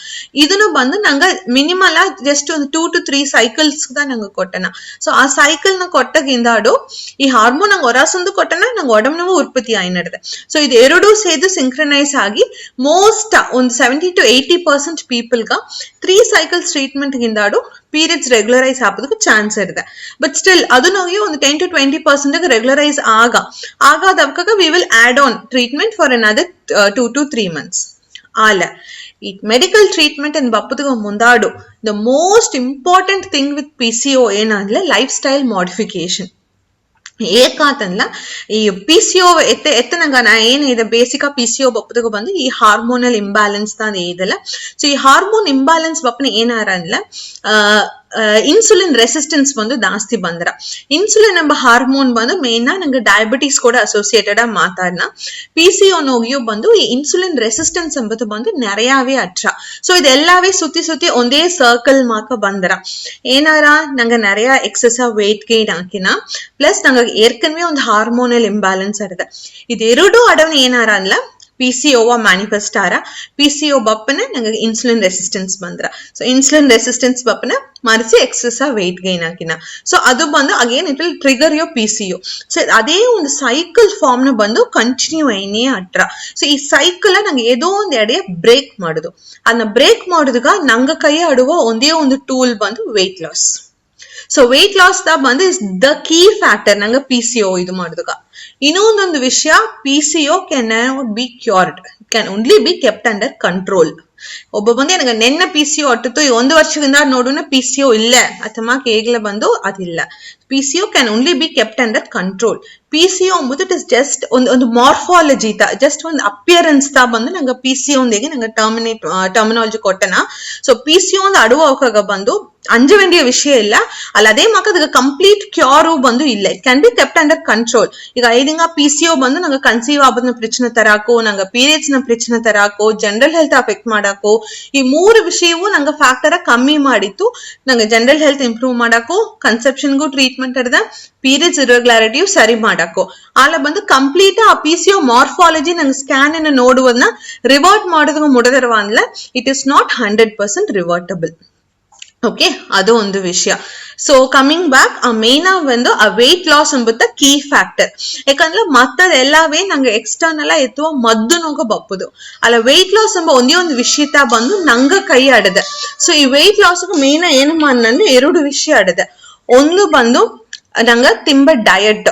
ಇದನ್ನು ಬಂದು ನಂಗೆ ಮಿನಿಮಲ್ ಜಸ್ಟ್ ಒಂದು 2 to 3 cycles ನಂಗೆ ಕೊಟ್ಟನ. ಸೊ ಆ ಸೈಕಲ್ ನ ಕೊಟ್ಟಗಿಂದಾಡು ಈ ಹಾರ್ಮೋನ್ ನಂಗೆ ಹೊರಸೊಂದು ಕೊಟ್ಟನ ನಂಗೆ ಒಡಂಬನವು ಉತ್ಪತ್ತಿ ಆಗಿ ನಡೆದೆ. ಸೊ ಇದು ಎರಡು ಸೇದು ಸಿಂಕ್ರನೈಸ್ ಆಗಿ ಮೋಸ್ಟ್ ಒಂದು 70 to 80% ಪೀಪಲ್ಗ 3 cycles ಟ್ರೀಟ್ಮೆಂಟ್ ಗಿಂದಾಡು ಪೀರಿಯಡ್ಸ್ ರೆಗ್ಯುಲರೈಸ್ ಆಗೋದಕ್ಕೆ ಚಾನ್ಸ್ ಇರುತ್ತೆ. ಬಟ್ ಸ್ಟಿಲ್ ಅದನ್ನ ಹೋಗಿ ಒಂದು 10 to 20% ರೆಗ್ಯುಲರೈಸ್ ಆಗಾದವಾಗ we will add on treatment for another 2 to 3 months. ಆಲ ಈ ಮೆಡಿಕಲ್ ಟ್ರೀಟ್ಮೆಂಟ್ ಅನ್ ಬಪ್ಪದಗ ಮುಂದಾಡು the most important thing with PCO ಏನಂದ್ರೆ ಲೈಫ್ ಸ್ಟೈಲ್ ಮಾಡಿಫಿಕೇಶನ್. ಏಕಾತಂದ್ಲ ಈ PCO ಎತ್ತನಂಗ ನಾ ಏನಿದೆ ಬೇಸಿಕ್ PCO ಬಪ್ಪದಗ ಬಂದು ಈ ಹಾರ್ಮೋನಲ್ ಇಂಬ್ಯಾಲೆನ್ಸ್ ತಾನೇ ಇದಲ್ಲ. ಸೊ ಈ ಹಾರ್ಮೋನ್ ಇಂಬ್ಯಾಲೆನ್ಸ್ ಬಪ್ಪನ ಏನಾರ ಅಂದ್ಲ ಇನ್ಸುಲಿನ್ ರೆಸಿಸ್ಟೆನ್ಸ್ ಬಂದು ಜಾಸ್ತಿ ಬಂದ್ರ ಇನ್ಸುಲಿನ್ ಎಂಬ ಹಾರ್ಮೋನ್ ಬಂದು ಮೇನ್ ನಂಗೆ ಡಯಾಬಿಟೀಸ್ ಕೂಡ ಅಸೋಸಿಯೇಟೆಡ್ ಆಗಿ ಮಾತಾಡ್ನ PCO ನೋಗಿಯೂ ಬಂದು ಈ ಇನ್ಸುಲಿನ್ ರೆಸಿಸ್ಟೆನ್ಸ್ ಎಂಬುದು ಬಂದು ನೆರೆಯಾವೇ ಅಟ್ರ. ಸೊ ಇದೆಲ್ಲವೇ ಸುತ್ತಿ ಒಂದೇ ಸರ್ಕಲ್ ಮಾಕ ಬಂದ್ರ ಏನಾರ ನಂಗೆ ನೆರೆಯ ಎಕ್ಸೆಸಿವ್ ವೇಟ್ ಗೇನ್ ಹಾಕಿನ ಪ್ಲಸ್ ನಂಗೆ ಏರ್ಕನ್ವೇ ಒಂದು ಹಾರ್ಮೋನಲ್ ಇಂಬ್ಯಾಲೆನ್ಸ್ ಆಗಿದೆ. ಇದೆರಡು ಅಡವನ ಏನಾರ ಅಲ್ಲ PCO ಮ್ಯಾನಿಫೆಸ್ಟ್ ಆರ PCO ಬಪ್ಪನ ನಂಗೆ ಇನ್ಸುಲಿನ್ ರೆಸಿಸ್ಟೆನ್ಸ್ ಬಂದ್ರ. ಸೊ ಇನ್ಸುಲಿನ್ ರೆಸಿಸ್ಟೆನ್ಸ್ ಬಪ್ಪನ ಮರೆಸಿ ಎಕ್ಸೆಸಿವ್ ವೇಟ್ ಗೈನ್ ಹಾಕಿನ ಸೊ ಅದು ಬಂದು ಅಗೇನ್ ಇಟ್ ವಿಲ್ ಟ್ರಿಗರ್ ಯೋ PCO. ಸೊ ಅದೇ ಒಂದು ಸೈಕಲ್ ಫಾರ್ಮ್ ನ ಬಂದು ಕಂಟಿನ್ಯೂ ಐನೇ ಅಟ್ರ. ಸೊ ಈ ಸೈಕಲ್ ನಂಗೆ ಏದೋ ಒಂದ್ ಎಡೆ ಬ್ರೇಕ್ ಮಾಡುದು ಅದನ್ನ ಬ್ರೇಕ್ ಮಾಡುದಾಗ ನಂಗ ಕೈ ಆಡುವ ಒಂದೇ ಒಂದು ಟೂಲ್ ಬಂದು weight loss. So weight loss ಬಂದು ಇಸ್ ದ ಕೀ ಫ್ಯಾಕ್ಟರ್ ನಂಗೆ PCO ಇದು ಮಾಡಿದಾಗ. ಇನ್ನೊಂದೊಂದು ವಿಷಯ PCO can not be cured can only be kept under control. ಒಬ್ಬ ಬಂದು ನನಗೆ ನೆನ್ನ PCO ಅಟ್ಟಿತ್ತು 1 ವರ್ಷದಿಂದ ನೋಡೋಣ PCO ಇಲ್ಲ ಅಥವಾ ಈಗಲೇ ಬಂದು ಅದಿಲ್ಲ. PCO can only be kept under control. PCO ಎಂಬುದು ಇಟ್ ಇಸ್ ಜಸ್ಟ್ ಒಂದು ಮಾರ್ಫಾಲಜಿ ಜಸ್ಟ್ ಒಂದು ಅಪಿಯರೆನ್ಸ್ ತಾ ಬಂದು ನಂಗೆ PCO ಒಂದಿಗೆ ನಂಗೆ ಟರ್ಮಿನಾಲಜಿ ಕೊಟ್ಟನ. ಸೊ PCO ಒಂದು ಅಡುವಾಗ ಬಂದು ಅಂಜ ವೇண்டிய விஷயம் இல்ல ಅಲ್ಲ ಅದೇ ಮಾಕ ಅದಕ್ಕೆ ಕಂಪ್ಲೀಟ್ ಕ್ಯೂರ್ ಬಂದು ಇಲ್ಲ. It can be kept under control. ಈಗ ಐದಿಂಗ PCO ಬಂದು ನಂಗೆ ಕನ್ಸೀವ್ ಆಗೋದನ್ನ ಪ್ರಚನೆ ತರಾಕೋ, ನಂಗೆ ಪೀರಿಯಡ್ಸ್ ನ ಪ್ರಚನೆ ತರಾಕೋ, ಜನರಲ್ ಹೆಲ್ತ್ ಅಫೆಕ್ಟ್ ಮಾಡಾಕೋ, ಈ ಮೂರು ವಿಷಯವೂ ನಂಗೆ ಫ್ಯಾಕ್ಟರ್ ಕಮ್ಮಿ ಮಾಡಿತ್ತು. ನಂಗೆ ಜನರಲ್ ಹೆಲ್ತ್ ಇಂಪ್ರೂವ್ ಮಾಡಾಕೋ, ಕನ್ಸೆಪ್ಷನ್ಗೂ ಟ್ರೀಟ್ಮೆಂಟ್ ಹಿಡ್ದ ಪೀರಿಯಡ್ಸ್ ಇರೆಗ್ಯುಲಾರಿಟಿಯು ಸರಿ ಮಾಡಾಕೋ, ಆಲ ಬಂದು ಕಂಪ್ಲೀಟ್ ಆ PCO ಮಾರ್ಫಾಲಜಿ ನಂಗೆ ಸ್ಕ್ಯಾನ್ ಅನ್ನು ನೋಡುವುದನ್ನ ರಿವರ್ಟ್ ಮಾಡೋದಕ್ಕೆ ಮುಡದಿರುವ ಅಂದ್ಲ ಇಟ್ ಇಸ್ ನಾಟ್ 100% ರಿವರ್ಟಬಲ್. ಓಕೆ, ಅದು ಒಂದು ವಿಷಯ. ಸೊ ಕಮಿಂಗ್ ಬ್ಯಾಕ್, ಆ ಮೇನ್ ಬಂದು ಆ ವೆಯ್ಟ್ ಲಾಸ್ ಎಂಬುತ್ತ ಕೀ ಫ್ಯಾಕ್ಟರ್. ಯಾಕಂದ್ರೆ ಮತ್ತದೆಲ್ಲವೇ ನಂಗೆ ಎಕ್ಸ್ಟರ್ನಲ್ ಎತ್ತುವ ಮದ್ದು ನೋಗ ಬಪ್ಪುದು ಅಲ್ಲ. ವೆಯ್ಟ್ ಲಾಸ್ ಎಂಬ ಒಂದೇ ಒಂದು ವಿಷಯ ಬಂದು ನಂಗ ಕೈ ಆಡದೆ. ಸೊ ಈ ವೆಯ್ಟ್ ಲಾಸ್ ಮೇನ್ ಏನು ಅಂದ್ರೆ ಎರಡು ವಿಷಯ ಆಡದೆ. ಒಂದು ಬಂದು ನಂಗ ತಿಂಬ ಡಯಟ್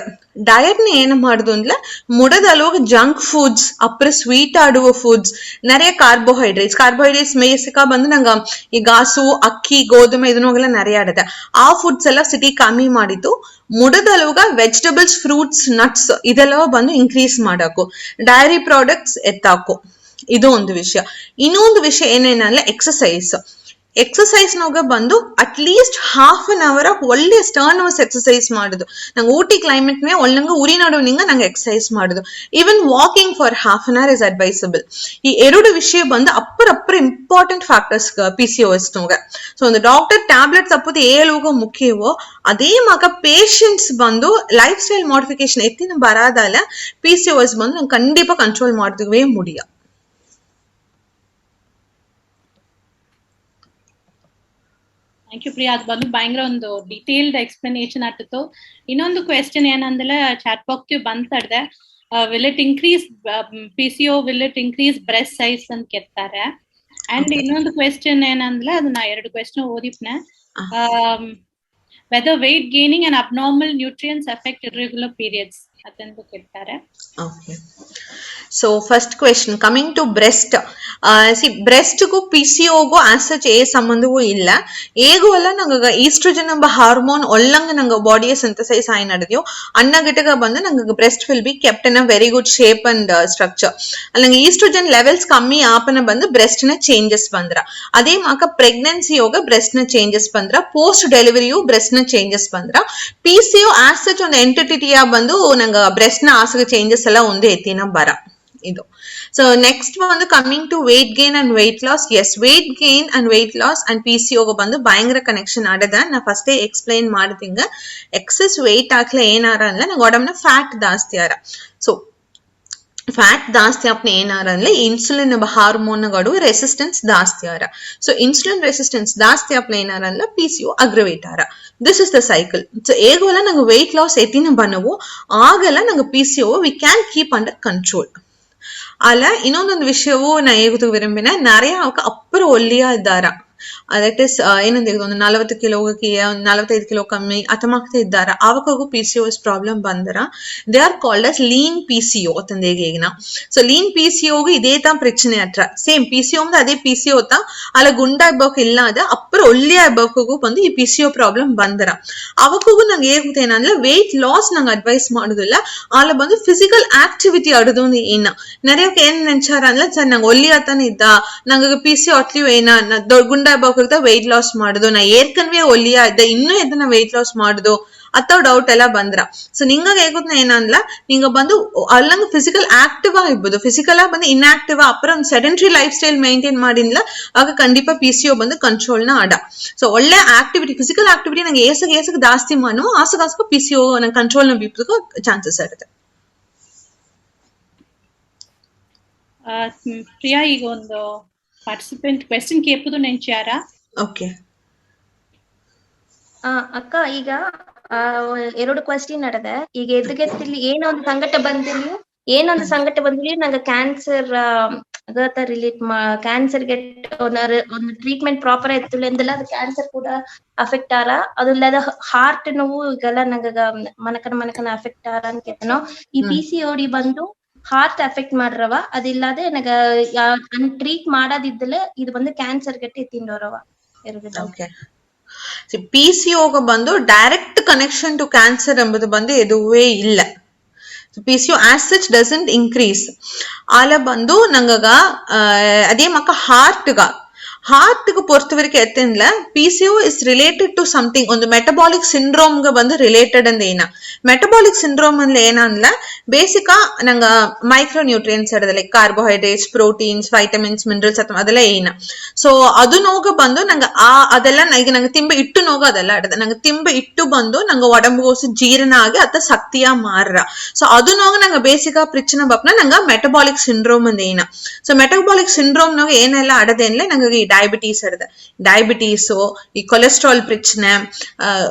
ನ ಏನು ಮಾಡುದು ಅಂದ್ರೆ ಮುಡದಲ್ವ ಜಂಕ್ ಫುಡ್ಸ್ ಅப்புறம் ಸ್ವೀಟ್ ಆಡುವ ಫುಡ್ಸ್, நிறைய ಕಾರ್ಬೋಹೈಡ್ರೇಟ್ಸ್ ಮೇಸಿಕ ಬಂದು ನಂಗೆ ಈ ಗಾಸು, ಅಕ್ಕಿ, ಗೋಧುಮೆ ಇದನ್ನೆಲ್ಲ நிறைய ಆಡದೆ. ಆ ಫುಡ್ಸ್ ಎಲ್ಲ ಸಿಟಿ ಕಮ್ಮಿ ಮಾಡಿದ್ದು. ಮುಡದಲ್ವಗ ವೆಜಿಟೇಬಲ್ಸ್, ಫ್ರೂಟ್ಸ್, ನಟ್ಸ್ ಇದೆಲ್ಲ ಬಂದು ಇನ್ಕ್ರೀಸ್ ಮಾಡಾಕು, ಡೈರಿ ಪ್ರಾಡಕ್ಟ್ಸ್ ಎತ್ತಾಕು. ಇದು ಒಂದು ವಿಷಯ. ಇನ್ನೊಂದು ವಿಷಯ ಏನೇನಲ್ಲ ಎಕ್ಸಸೈಸ್ ನೋಗ ಬಂದು ಅಟ್ಲೀಸ್ಟ್ ಹಾಫ್ ಅನ್ ಅವರ್ ಒಳ್ಳೆ ಸ್ಟರ್ನರ್ಸ್ ಎಕ್ಸಸೈಸ್ ಮಾಡುದು. ನಂಗೆ ಊಟಿ ಕ್ಲೈಮೇಟ್ ಮೇ ಒಳ್ಳಂಗ ಉರಿ ನಡುವಿನಿಂಗ ನಂಗೆ ಎಕ್ಸಸೈಸ್ ಮಾಡುದು. Even walking for half an hour is advisable. ಈ ಎರಡು ವಿಷಯ ಬಂದು ಅಪ್ಪರ ಇಂಪಾರ್ಟೆಂಟ್ ಫ್ಯಾಕ್ಟರ್ಸ್ PCOS ನೋಗ. ಸೊ ಒಂದು ಡಾಕ್ಟರ್ ಟ್ಯಾಬ್ಲೆಟ್ಸ್ ಅಪ್ಪದು ಏಳುಗ ಮುಖ್ಯವೋ ಅದೇ ಮಗ ಪೇಷಂಟ್ಸ್ ಬಂದು ಲೈಫ್ ಸ್ಟೈಲ್ ಮಾಡಿಫಿಕೇಶನ್ ಎತ್ತಿನ ಬರಾದಲ್ಲ PCOS ಬಂದು ನಂಗೆ ಕಂಡಿಪಾ ಕಂಟ್ರೋಲ್ ಮಾಡುವೇ ಮುಡಿಯ. Thank you Priya. ಅದು ಬಂದು ಭಯಂಕರ ಒಂದು ಡಿಟೇಲ್ಡ್ ಎಕ್ಸ್ಪ್ಲನೇಷನ್ ಆಗ್ತಿತ್ತು. ಇನ್ನೊಂದು ಕ್ವೆಶ್ಚನ್ ಏನಂದ್ರೆ ಚಾಟ್ ಬಾಕ್ಸ್ ಬಂತಡ್ದೆ, will it increase PCO, will it increase breast size ಅಂತ ಕೇಳ್ತಾರೆ. ಅಂಡ್ ಇನ್ನೊಂದು ಕ್ವೆಶ್ಚನ್ ಏನಂದ್ರೆ ಅದನ್ನ ಎರಡು ಕ್ವೆಶ್ಚನ್ ಓದಿಪ್ನೆ, whether weight gaining and abnormal nutrients affect irregular periods ಅದಂತ ಕೇಳ್ತಾರೆ. Okay. So first question, coming to breast. Breast ಗೂ PCO ಗೂ ಆಸ್ ಸಚ್ ಏ ಸಂಬಂಧವೂ ಇಲ್ಲ. ಏಗೂ ಅಲ್ಲ ನಂಗೆ ಈಸ್ಟ್ರೋಜನ್ ಎಂಬ ಹಾರ್ಮೋನ್ ಒಳ್ಳಂಗ ನಂಗೆ ಬಾಡಿಯ ಸಿಂಥಸೈಸ್ ಆಗಿ ನಡೆದ್ಯೋ ಅಣ್ಣಗಿಟಗ ಬಂದು ನಂಗೆ breast will be kept in a very good shape and structure. ಅಲ್ಲಿ ನಂಗೆ ಈಸ್ಟ್ರೋಜನ್ ಲೆವೆಲ್ಸ್ ಕಮ್ಮಿ ಆಪನ ಬಂದು ಬ್ರೆಸ್ಟ್ ನ ಚೇಂಜಸ್ ಬಂದ್ರ, ಅದೇ ಮಾಕ ಪ್ರೆಗ್ನೆನ್ಸಿ ಯೋಗ ಬ್ರೆಸ್ಟ್ ನ ಚೇಂಜಸ್ ಬಂದ್ರ, ಪೋಸ್ಟ್ ಡೆಲಿವರಿಯು ಬ್ರೆಸ್ಟ್ ನ ಚೇಂಜಸ್ ಬಂದ್ರ. PCO ಆಸ್ ಸಚ್ ಒಂದು ಎಂಟಿಟಿಯ ಬಂದು ನಂಗೆ ಬ್ರೆಸ್ಟ್ ನ ಆಸಗ ಚೇಂಜಸ್ ಎಲ್ಲ ಒಂದೇ ಎತ್ತಿನ ಬರ ಇದು. ಸೊ ನೆಕ್ಸ್ಟ್ ಒಂದು coming to weight gain and weight loss. Yes, weight gain and weight loss and PCO ಬಂದು ಭಯಂಕರ ಕನೆಕ್ಷನ್ ಆಡದ. ನಾ ಫಸ್ಟೇ ಎಕ್ಸ್ಪ್ಲೈನ್ ಮಾಡ್ತಿಂಗ ಎಕ್ಸೆಸ್ ವೇಟ್ ಹಾಕ್ಲೆ ಏನಾರ ಅಂದ್ರೆ ನಂಗೆ ಒಡಮ್ನ ಫ್ಯಾಟ್ ಜಾಸ್ತಿ ಆರ. ಸೊ ಫ್ಯಾಟ್ ಜಾಸ್ತಿ ಆಪ್ನ ಏನಾರ ಅಂದ್ರೆ ಇನ್ಸುಲಿನ್ ಎಂಬ ಹಾರ್ಮೋನ್ ಗಳು ರೆಸಿಸ್ಟೆನ್ಸ್ ಜಾಸ್ತಿ ಆರ. ಸೊ ಇನ್ಸುಲಿನ್ ರೆಸಿಸ್ಟೆನ್ಸ್ ಜಾಸ್ತಿ ಆಪ್ನ ಏನಾರ ಅಂದ್ರೆ PCO ಅಗ್ರವೇಟ್ ಆರ. This is the cycle. So ಏಗಲ್ಲ ನಂಗೆ ವೆಯ್ಟ್ ಲಾಸ್ ಎತ್ತಿನ ಬನ್ನವು ಆಗಲ್ಲ ನಂಗೆ PCO we can keep under control. ಅಲ್ಲ ಇನ್ನೊಂದೊಂದು ವಿಷಯವು ನಾ ಹೇಗುದು ವಿರಂಬಿನ நிறைய ಅಪ್ಪರ ಒಳ್ಳೆಯ ಇದ್ದಾರ. ದಟ್ ಇಸ್ ಏನಂತ ಒಂದು 40 ಕಿಲೋಗೆ 45 ಕಿಲೋ ಕಮ್ಮಿ ಅಥಮಾಗ್ತಾ ಇದ್ದಾರ. ಅವಕ್ಕೂ PCOS ಪ್ರಾಬ್ಲಮ್ ಬಂದರ they are called as lean PCO ತಂದೇಗಿನ. ಸೊ ಲೀನ್ PCO ಇದೇ ತಾ ಪ್ರಚನೆ ಅಟ್ರ ಸೇಮ್ PCO ಅದೇ PCO ತಾ ಅಲ್ಲ ಗುಂಡ ಇಬ್ಬಕ್ ಇಲ್ಲ ಅದ ಅಪ್ಪರ ಒಳ್ಳೆಯ ಇಬ್ಬಕ್ಕೂ ಬಂದು ಈ PCO ಪ್ರಾಬ್ಲಮ್ ಬಂದರ. ಅವಕ್ಕೂ ನಂಗೆ ಹೇಗುತ್ತೇನಂದ್ರೆ ವೆಯ್ಟ್ ಲಾಸ್ ನಂಗೆ ಅಡ್ವೈಸ್ ಮಾಡುದಿಲ್ಲ, ಆಲ ಬಂದು ಫಿಸಿಕಲ್ ಆಕ್ಟಿವಿಟಿ ಆಡುದು ಏನ. நிறைய ಏನ್ ನೆನ್ಚಾರ ಅಂದ್ರೆ ಸರ್ ನಂಗೆ ಒಳ್ಳೆಯತಾನೆ ಇದ್ದ ನಂಗೆ PCO ಅಟ್ಲಿಯೂ ಏನ ಗುಂಡ ಇಬ್ಬಕ್ಕ ವೆಯ್ಟ್ ಲಾಸ್ ಮಾಡುದು, ನಾ ಏರ್ಕನ್ವೇ ಒಳ್ಳೆಯ ಇದ್ದ ಇನ್ನೂ ಇದನ್ನ ವೆಯ್ಟ್ ಲಾಸ್ ಮಾಡುದು ಅಥವಾ ಡೌಟ್ ಎಲ್ಲ ಬಂದ್ರ. ಸೊ ನಿಂಗ ಹೇಗುತ್ತ ಏನಂದ್ಲ ನಿಂಗ ಬಂದು ಅಲ್ಲಂಗ ಫಿಸಿಕಲ್ ಆಕ್ಟಿವ್ ಆಗಿರ್ಬೋದು, ಫಿಸಿಕಲ್ ಆಗಿ ಬಂದು ಇನ್ಆಕ್ಟಿವ್ ಅಪ್ಪರ ಒಂದು ಸೆಡೆಂಟ್ರಿ ಲೈಫ್ ಸ್ಟೈಲ್ ಮೇಂಟೈನ್ ಮಾಡಿಲ್ಲ ಆಗ ಖಂಡಿತ PCO ಬಂದು ಕಂಟ್ರೋಲ್ ನ ಆಡ. ಸೊ ಒಳ್ಳೆ ಆಕ್ಟಿವಿಟಿ ಫಿಸಿಕಲ್ ಆಕ್ಟಿವಿಟಿ ನಂಗೆ ಏಸಗ ಜಾಸ್ತಿ ಮಾನು ಆಸಗ PCO ನಂಗೆ ಕಂಟ್ರೋಲ್ ನ ಬೀಪದಕ್ಕೂ ಚಾನ್ಸಸ್ ಇರುತ್ತೆ. ಪ್ರಿಯಾ, ಈಗ ಒಂದು ಪಾರ್ಟಿಸಿಪೆಂಟ್ ಕ್ವೆಶ್ಚನ್ ಕೇಳ್ಬೋದು ನೆಂಚಾರ. ಓಕೆ ಅಕ್ಕ, ಈಗ 2 ಕ್ವೆಶ್ಚನ್ ನಡೆದೆ. ಈಗ ಎದುಗೆತ್ತಿಲಿ ಏನೊಂದು ಸಂಕಟ ಬಂದಿಲಿ ನಂಗೆ ಕ್ಯಾನ್ಸರ್ ರಿಲೇಟ್ ಕ್ಯಾನ್ಸರ್ ಗೆ ಒಂದು ಟ್ರೀಟ್ಮೆಂಟ್ ಪ್ರಾಪರ್ ಆಯ್ತಿಲ್ಲ ಎಂದೆಲ್ಲ ಅದು ಕ್ಯಾನ್ಸರ್ ಕೂಡ ಅಫೆಕ್ಟ್ ಆರ. ಅದಿಲ್ಲದ ಹಾರ್ಟ್ ನೋವು ಈಗೆಲ್ಲ ನಂಗ ಮನಕನ ಅಫೆಕ್ಟ್ ಆರ ಅನ್ಕೇತನೋ. ಈ PCOD ಬಂದು ಹಾರ್ಟ್ ಎಫೆಕ್ಟ್ ಮಾಡ್ರವ, ಅದಿಲ್ಲದೆ ನನಗ ಟ್ರೀಟ್ ಮಾಡೋದಿದ್ದಲೆ ಇದು ಬಂದು ಕ್ಯಾನ್ಸರ್ ಗಟ್ಟಿ ತಿಂಡೋರವ ಇರುದಿಲ್ಲ. PCO ಬಂದು ಡೈರೆಕ್ಟ್ ಕನೆಕ್ಷನ್ ಟು ಕ್ಯಾನ್ಸರ್ ಎಂಬುದು ಬಂದು ಎದುವೇ ಇಲ್ಲ. PCO as such doesn't increase. ಆಲ ಬಂದು ನಂಗಗ ಅದೇ ಮಕ್ಕ ಹಾರ್ಟ್ ಗೆ ಪೊರ್ತ ವರೆಗೆ ಎತ್ತಿಂದ್ಲ PCO is related to something ಒಂದು ಮೆಟಬಾಲಿಕ್ ಸಿಂಡ್ರೋಮ್ ಗೆ ಬಂದು ರಿಲೇಟೆಡ್ ಅಂದ ಏನ ಮೆಟಬಾಲಿಕ್ ಸಿಂಡ್ರೋಮ್ ಅಂದ್ಲ ಏನಂದ್ಲ ಬೇಸಿಕ ನಂಗ ಮೈಕ್ರೋ ನ್ಯೂಟ್ರಿಯೆಂಟ್ಸ್ ಅಡದ like carbohydrates proteins vitamins minerals ಅಥವಾ ಅದೆಲ್ಲ ಏನ ಸೊ ಅದು ನೋಗ ಬಂದು ನಂಗ ಅದೆಲ್ಲ ಈಗ ನಂಗೆ ತಿಂಬ ಇಟ್ಟು ನೋಗ ಅದೆಲ್ಲ ಅಡದ ನಂಗೆ ತಿಂಬ ಇಟ್ಟು ಬಂದು ನಂಗೆ ಒಡಂಬಗೋಸು ಜೀರ್ಣ ಆಗಿ ಅತ್ತ ಶಕ್ತಿಯ ಮಾರ್ರ ಸೊ ಅದು ನೋಗ ನಂಗೆ ಬೇಸಿಕ ಪ್ರಚನೆ ಬಪ್ನ ನಂಗೆ ಮೆಟಬಾಲಿಕ್ ಸಿಂಡ್ರೋಮ್ ಅಂದ ಏನ ಸೊ ಮೆಟಬಾಲಿಕ್ ಸಿಂಡ್ರೋಮ್ ನೋಗ ಏನೆಲ್ಲ ಅಡದೇನ್ಲೆ ನಂಗೆ ಡಯಾಬಿಟೀಸ್ ಅಡದ ಡಯಾಬಿಟೀಸು ಈ ಕೊಲೆಸ್ಟ್ರಾಲ್ ಪ್ರಚನೆ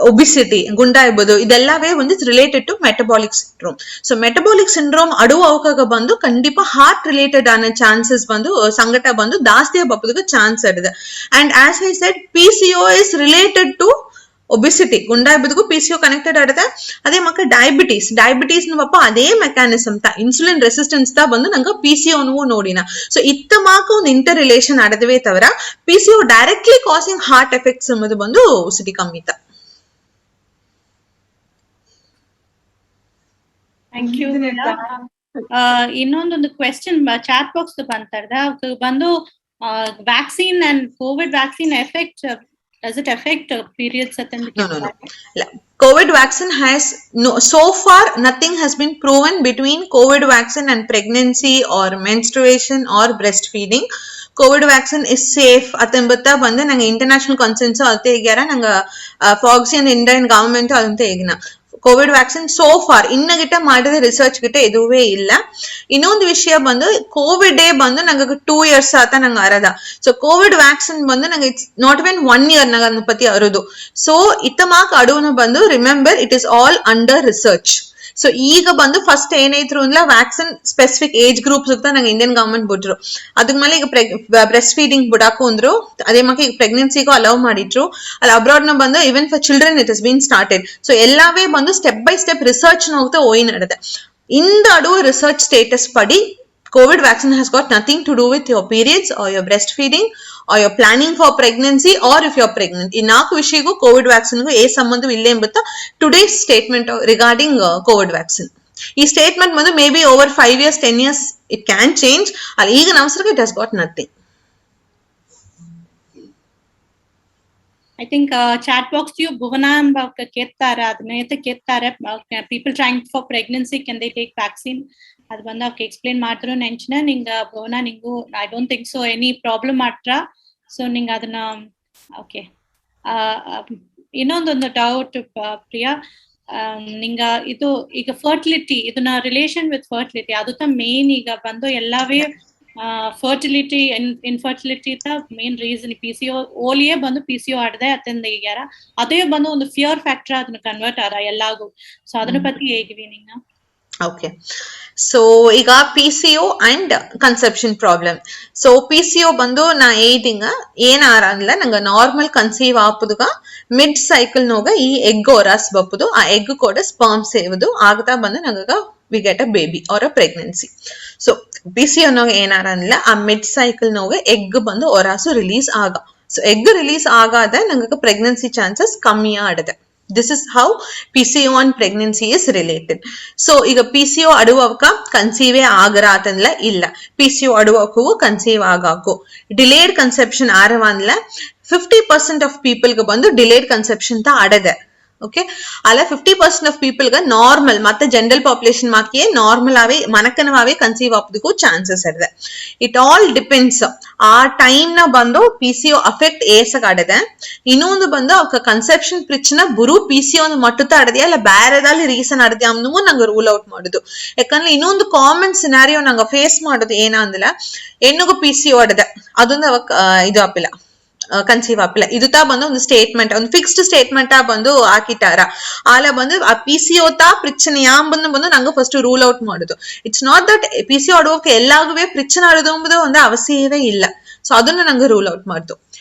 ಒಬಿಸಿಟಿ ಗುಂಡಾಯ್ಬೋದು ಇದೆಲ್ಲವೇ ಒಂದು related to metabolic syndrome so metabolic syndrome ಅಡುವ ಅವಕಾಗ ಬಂದು ಖಂಡಿತ ಹಾರ್ಟ್ ರಿಲೇಟೆಡ್ ಅನ್ನೋ ಚಾನ್ಸಸ್ ಬಂದು ಸಂಗಟ ಬಂದು ಜಾಸ್ತಿ ಬಪ್ಪದಕ್ಕೆ ಚಾನ್ಸ್ ಅಡದ and as I said PCO is related to obesity ಗುಂಡಾಯ್ಬದಕ್ಕೂ PCO ಕನೆಕ್ಟೆಡ್ ಆಡದೆ ಅದೇ ಮಕ್ಕ ಡಯಾಬಿಟೀಸ್ ಪಪ್ಪ ಅದೇ ಮೆಕ್ಯಾನಿಸಮ್ ತಾ ಇನ್ಸುಲಿನ್ ರೆಸಿಸ್ಟೆನ್ಸ್ ತಾ ಬಂದು ನಂಗೆ PCO ನೋಡಿನ ಸೊ ಇತ್ತ ಮಾಕ ಒಂದು ಇಂಟರ್ ರಿಲೇಷನ್ ಆಡದವೇ ತವರ PCO directly causing heart effects ಎಂಬುದು ಬಂದು ಒಬಿಸಿಟಿ ಕಮ್ಮಿತ. Thank you. ಇನ್ನೊಂದೊಂದು ಕ್ವೆಶ್ಚನ್ ಚಾಟ್ ಬಾಕ್ಸ್ ಬಂತಾರ್ದ ಬಂದು vaccine and covid vaccine effect does it affect periods? No. COVID vaccine has so far nothing has been proven between COVID vaccine and pregnancy or menstruation or breastfeeding. COVID vaccine is safe. Atambata bande nanga international consensus alte igara nanga Foxy and Indian government ante igna. Covid vaccine so for ಇನ್ನ ಗಿಟ್ಟ ಮಾಡಿದ ರಿಸರ್ಚ್ ಗಿಟ್ಟ ಇದುವೇ ಇಲ್ಲ. ಇನ್ನೊಂದು ವಿಷಯ ಬಂದು ಕೋವಿಡ್ ಬಂದು ನಂಗೆ 2 years ಆತ ನಂಗೆ ಅರದ ಸೊ ಕೋವಿಡ್ ವ್ಯಾಕ್ಸಿನ್ ಬಂದು ನಂಗೆ ಇಟ್ಸ್ ನಾಟ್ ಇವನ್ 1 year ನಂಗೆ ಅನುಪತಿ ಅರುದು ಸೊ ಇತ್ತ ಮಾಕ್ ಅಡುವನು ಬಂದು remember it is all under research. So ಈಗ ಬಂದು ಫಸ್ಟ್ ಏನೈತ್ರು ಅಂದ್ಲ ವ್ಯಾಕ್ಸಿನ್ ಸ್ಪೆಸಿಫಿಕ್ ಏಜ್ ಗ್ರೂಪ್ ನಂಗೆ ಇಂಡಿಯನ್ ಗವರ್ಮೆಂಟ್ ಬಿಟ್ರು ಅದಕ್ ಮೇಲೆ ಈಗ ಬ್ರೆಸ್ಟ್ ಫೀಡಿಂಗ್ ಬಿಡಾಕು ಅಂದ್ರು ಅದೇ ಮಕ್ಕ ಈಗ ಪ್ರೆಗ್ನೆನ್ಸಿಗೂ ಅಲೌ ಮಾಡಿಟ್ರು ಅಲ್ಲಿ ಅಬ್ರಾಡ್ ನ ಬಂದು even for children it is been started so ಎಲ್ಲವೇ ಬಂದು ಸ್ಟೆಪ್ ಬೈ ಸ್ಟೆಪ್ ರಿಸರ್ಚ್ ಹೋಗ್ತಾ ಓಯ್ ನಡೆದೆ ಇಂದ ಅಡುವ ರಿಸರ್ಚ್ ಸ್ಟೇಟಸ್ ಪಡಿ COVID vaccine has got nothing to do with your periods or your breastfeeding or your planning for pregnancy or if you're pregnant. In naku vishayagu COVID vaccine gu e sambandham illa embutta today's statement regarding COVID vaccine. Ee statement mandu maybe over 5 years 10 years it can change. Al ಈಗ ನವಸರಕ್ಕೆ it has got nothing. I think chat box you Bhuvana kettara adnayete kettare people trying for pregnancy can they take vaccine ಅದು ಬಂದು ಅವಕ್ಕೆ ಎಕ್ಸ್ಪ್ಲೇನ್ ಮಾಡಿದ್ರು ನೆಂಚಿನ ನಿಂಗೆ ಭುವನ ನಿಂಗು I don't think so any problem ಮಾತ್ರ ಸೊ ನಿಂಗೆ ಅದನ್ನ ಓಕೆ. ಇನ್ನೊಂದೊಂದು ಡೌಟ್ ಪ್ರಿಯಾ ನಿಂಗ ಇದು ಈಗ ಫರ್ಟಿಲಿಟಿ ಇದನ್ನ ರಿಲೇಷನ್ ವಿತ್ ಫರ್ಟಿಲಿಟಿ ಅದು ಮೇನ್ ಈಗ ಬಂದು ಎಲ್ಲವೇ fertility infertility main reason PCO ಓಲಿಯೇ ಬಂದು PCO ಆಡದೆ ಅತ್ತಂದ ಈಗ್ಯಾರ ಅದೇ ಬಂದು ಒಂದು ಫಿಯರ್ ಫ್ಯಾಕ್ಟರ್ ಅದನ್ನ ಕನ್ವರ್ಟ್ ಆರ ಎಲ್ಲಾಗೂ ಸೊ ಅದನ್ನ ಪತಿ ಹೇಗಿವಿ ನಿಂಗ? Okay, so ಈಗ PCO and conception problem. So PCO ಬಂದು ನಾ ಏದಿಂಗ ಏನಾರ ಅಂದ್ಲ ನಂಗ ನಾರ್ಮಲ್ ಕನ್ಸೀವ್ ಆಪುದುಗ ಮಿಡ್ ಸೈಕಲ್ ನೋಗ ಈ ಎಗ್ ಓರಾಸ್ ಬಪ್ಪುದು ಆ ಎಗ್ ಕೂಡ ಸ್ಪರ್ಮ್ ಸೇವುದು ಆಗ್ತಾ ಬಂದು ನಂಗ we get a baby or a pregnancy. So PCO ನೋಗ ಏನಾರ ಅಂದ್ಲ ಆ ಮಿಡ್ ಸೈಕಲ್ ನೋಗ ಎಗ್ ಬಂದು ಓರಾಸು ರಿಲೀಸ್ ಆಗ ಸೊ ಎಗ್ ರಿಲೀಸ್ ಆಗಾದ ನಂಗ ಪ್ರೆಗ್ನೆನ್ಸಿ ಚಾನ್ಸಸ್ ಕಮ್ಮಿ ಆಡದೆ. This is how PCO and pregnancy is related. So, ಈಗ PCO ಅಡುವಕ ಕನ್ಸೀವ್ ಆಗರ ಆತಂದ್ಲ ಇಲ್ಲ PCO ಅಡುವಕು ಕನ್ಸೀವ್ ಆಗಾಕು ಡಿಲೇಡ್ ಕನ್ಸೆಪ್ಷನ್ ಆರವಾನ್ಲ 50% ಆಫ್ ಪೀಪಲ್ ಗೆ ಬಂದು ಡಿಲೇಡ್ ಕನ್ಸೆಪ್ಷನ್ ತ ಆಡದೆ. ಓಕೆ ಅಲ್ಲ 50% ಆಫ್ ಪೀಪಲ್ ಗ ನಾರ್ಮಲ್ ಮತ್ತೆ ಜನರಲ್ ಪಾಪ್ಯುಲೇಷನ್ ಮಾಕಿಯೇ ನಾರ್ಮಲ್ ಆವೇ ಮನಕನವಾವೇ ಕನ್ಸೀವ್ ಆಪದಕ್ಕೂ ಚಾನ್ಸಸ್ ಇದೆ. ಇಟ್ ಆಲ್ ಡಿಪೆಂಡ್ಸ್ ಆ ಟೈಮ್ ನ ಬಂದು PCO ಅಫೆಕ್ಟ್ ಏಸಕ್ ಆಡದೆ ಇನ್ನೊಂದು ಬಂದು ಅವಕ್ಕ ಕನ್ಸೆಪ್ಷನ್ ಪ್ರಚನೆ ಬುರು PCO ಮಟ್ಟುತ್ತ ಆಡದೆಯಾ ಅಲ್ಲ ಬೇರೆದಲ್ಲಿ ರೀಸನ್ ಆಡದೆ ಅನ್ನೂ ನಂಗೆ ರೂಲ್ ಔಟ್ ಮಾಡುದು. ಯಾಕಂದ್ರೆ ಇನ್ನೊಂದು ಕಾಮನ್ ಸಿನಾರಿಯೋ ನಂಗೆ ಫೇಸ್ ಮಾಡೋದು ಏನಂದಿಲ್ಲ ಹೆಣ್ಣಿಗೂ PCO ಆಡದೆ ಅದೊಂದು ಅವಕ್ ಇದು ಆಪಿಲ್ಲ ಕನ್ಸೀವ್ ಆಪಿಲ್ಲ ಇದು ತಾ ಬಂದು ಒಂದು ಸ್ಟೇಟ್ಮೆಂಟ್ ಒಂದು ಫಿಕ್ಸ್ಡ್ ಸ್ಟೇಟ್ಮೆಂಟ್ ಬಂದು ಹಾಕಿಟ್ಟಾರ ಆಲ ಬಂದು ಆ PCO ತಾ ಪ್ರಚನೆ ಯಾಂಬನ್ನು ಬಂದು ನಂಗೆ ಫಸ್ಟ್ ರೂಲ್ ಔಟ್ ಮಾಡುದು. ಇಟ್ಸ್ ನಾಟ್ ದಟ್ PCO ಆಡುವಕ್ಕೆ ಎಲ್ಲಾಗುವೆ ಪ್ರಚನೆ ಆಡೋದು ಎಂಬುದು ಒಂದು ಅವಶ್ಯವೇ ಇಲ್ಲ ಸೊ ಅದನ್ನ ನಂಗೆ ರೂಲ್ ಔಟ್ ಮಾಡ್ತು.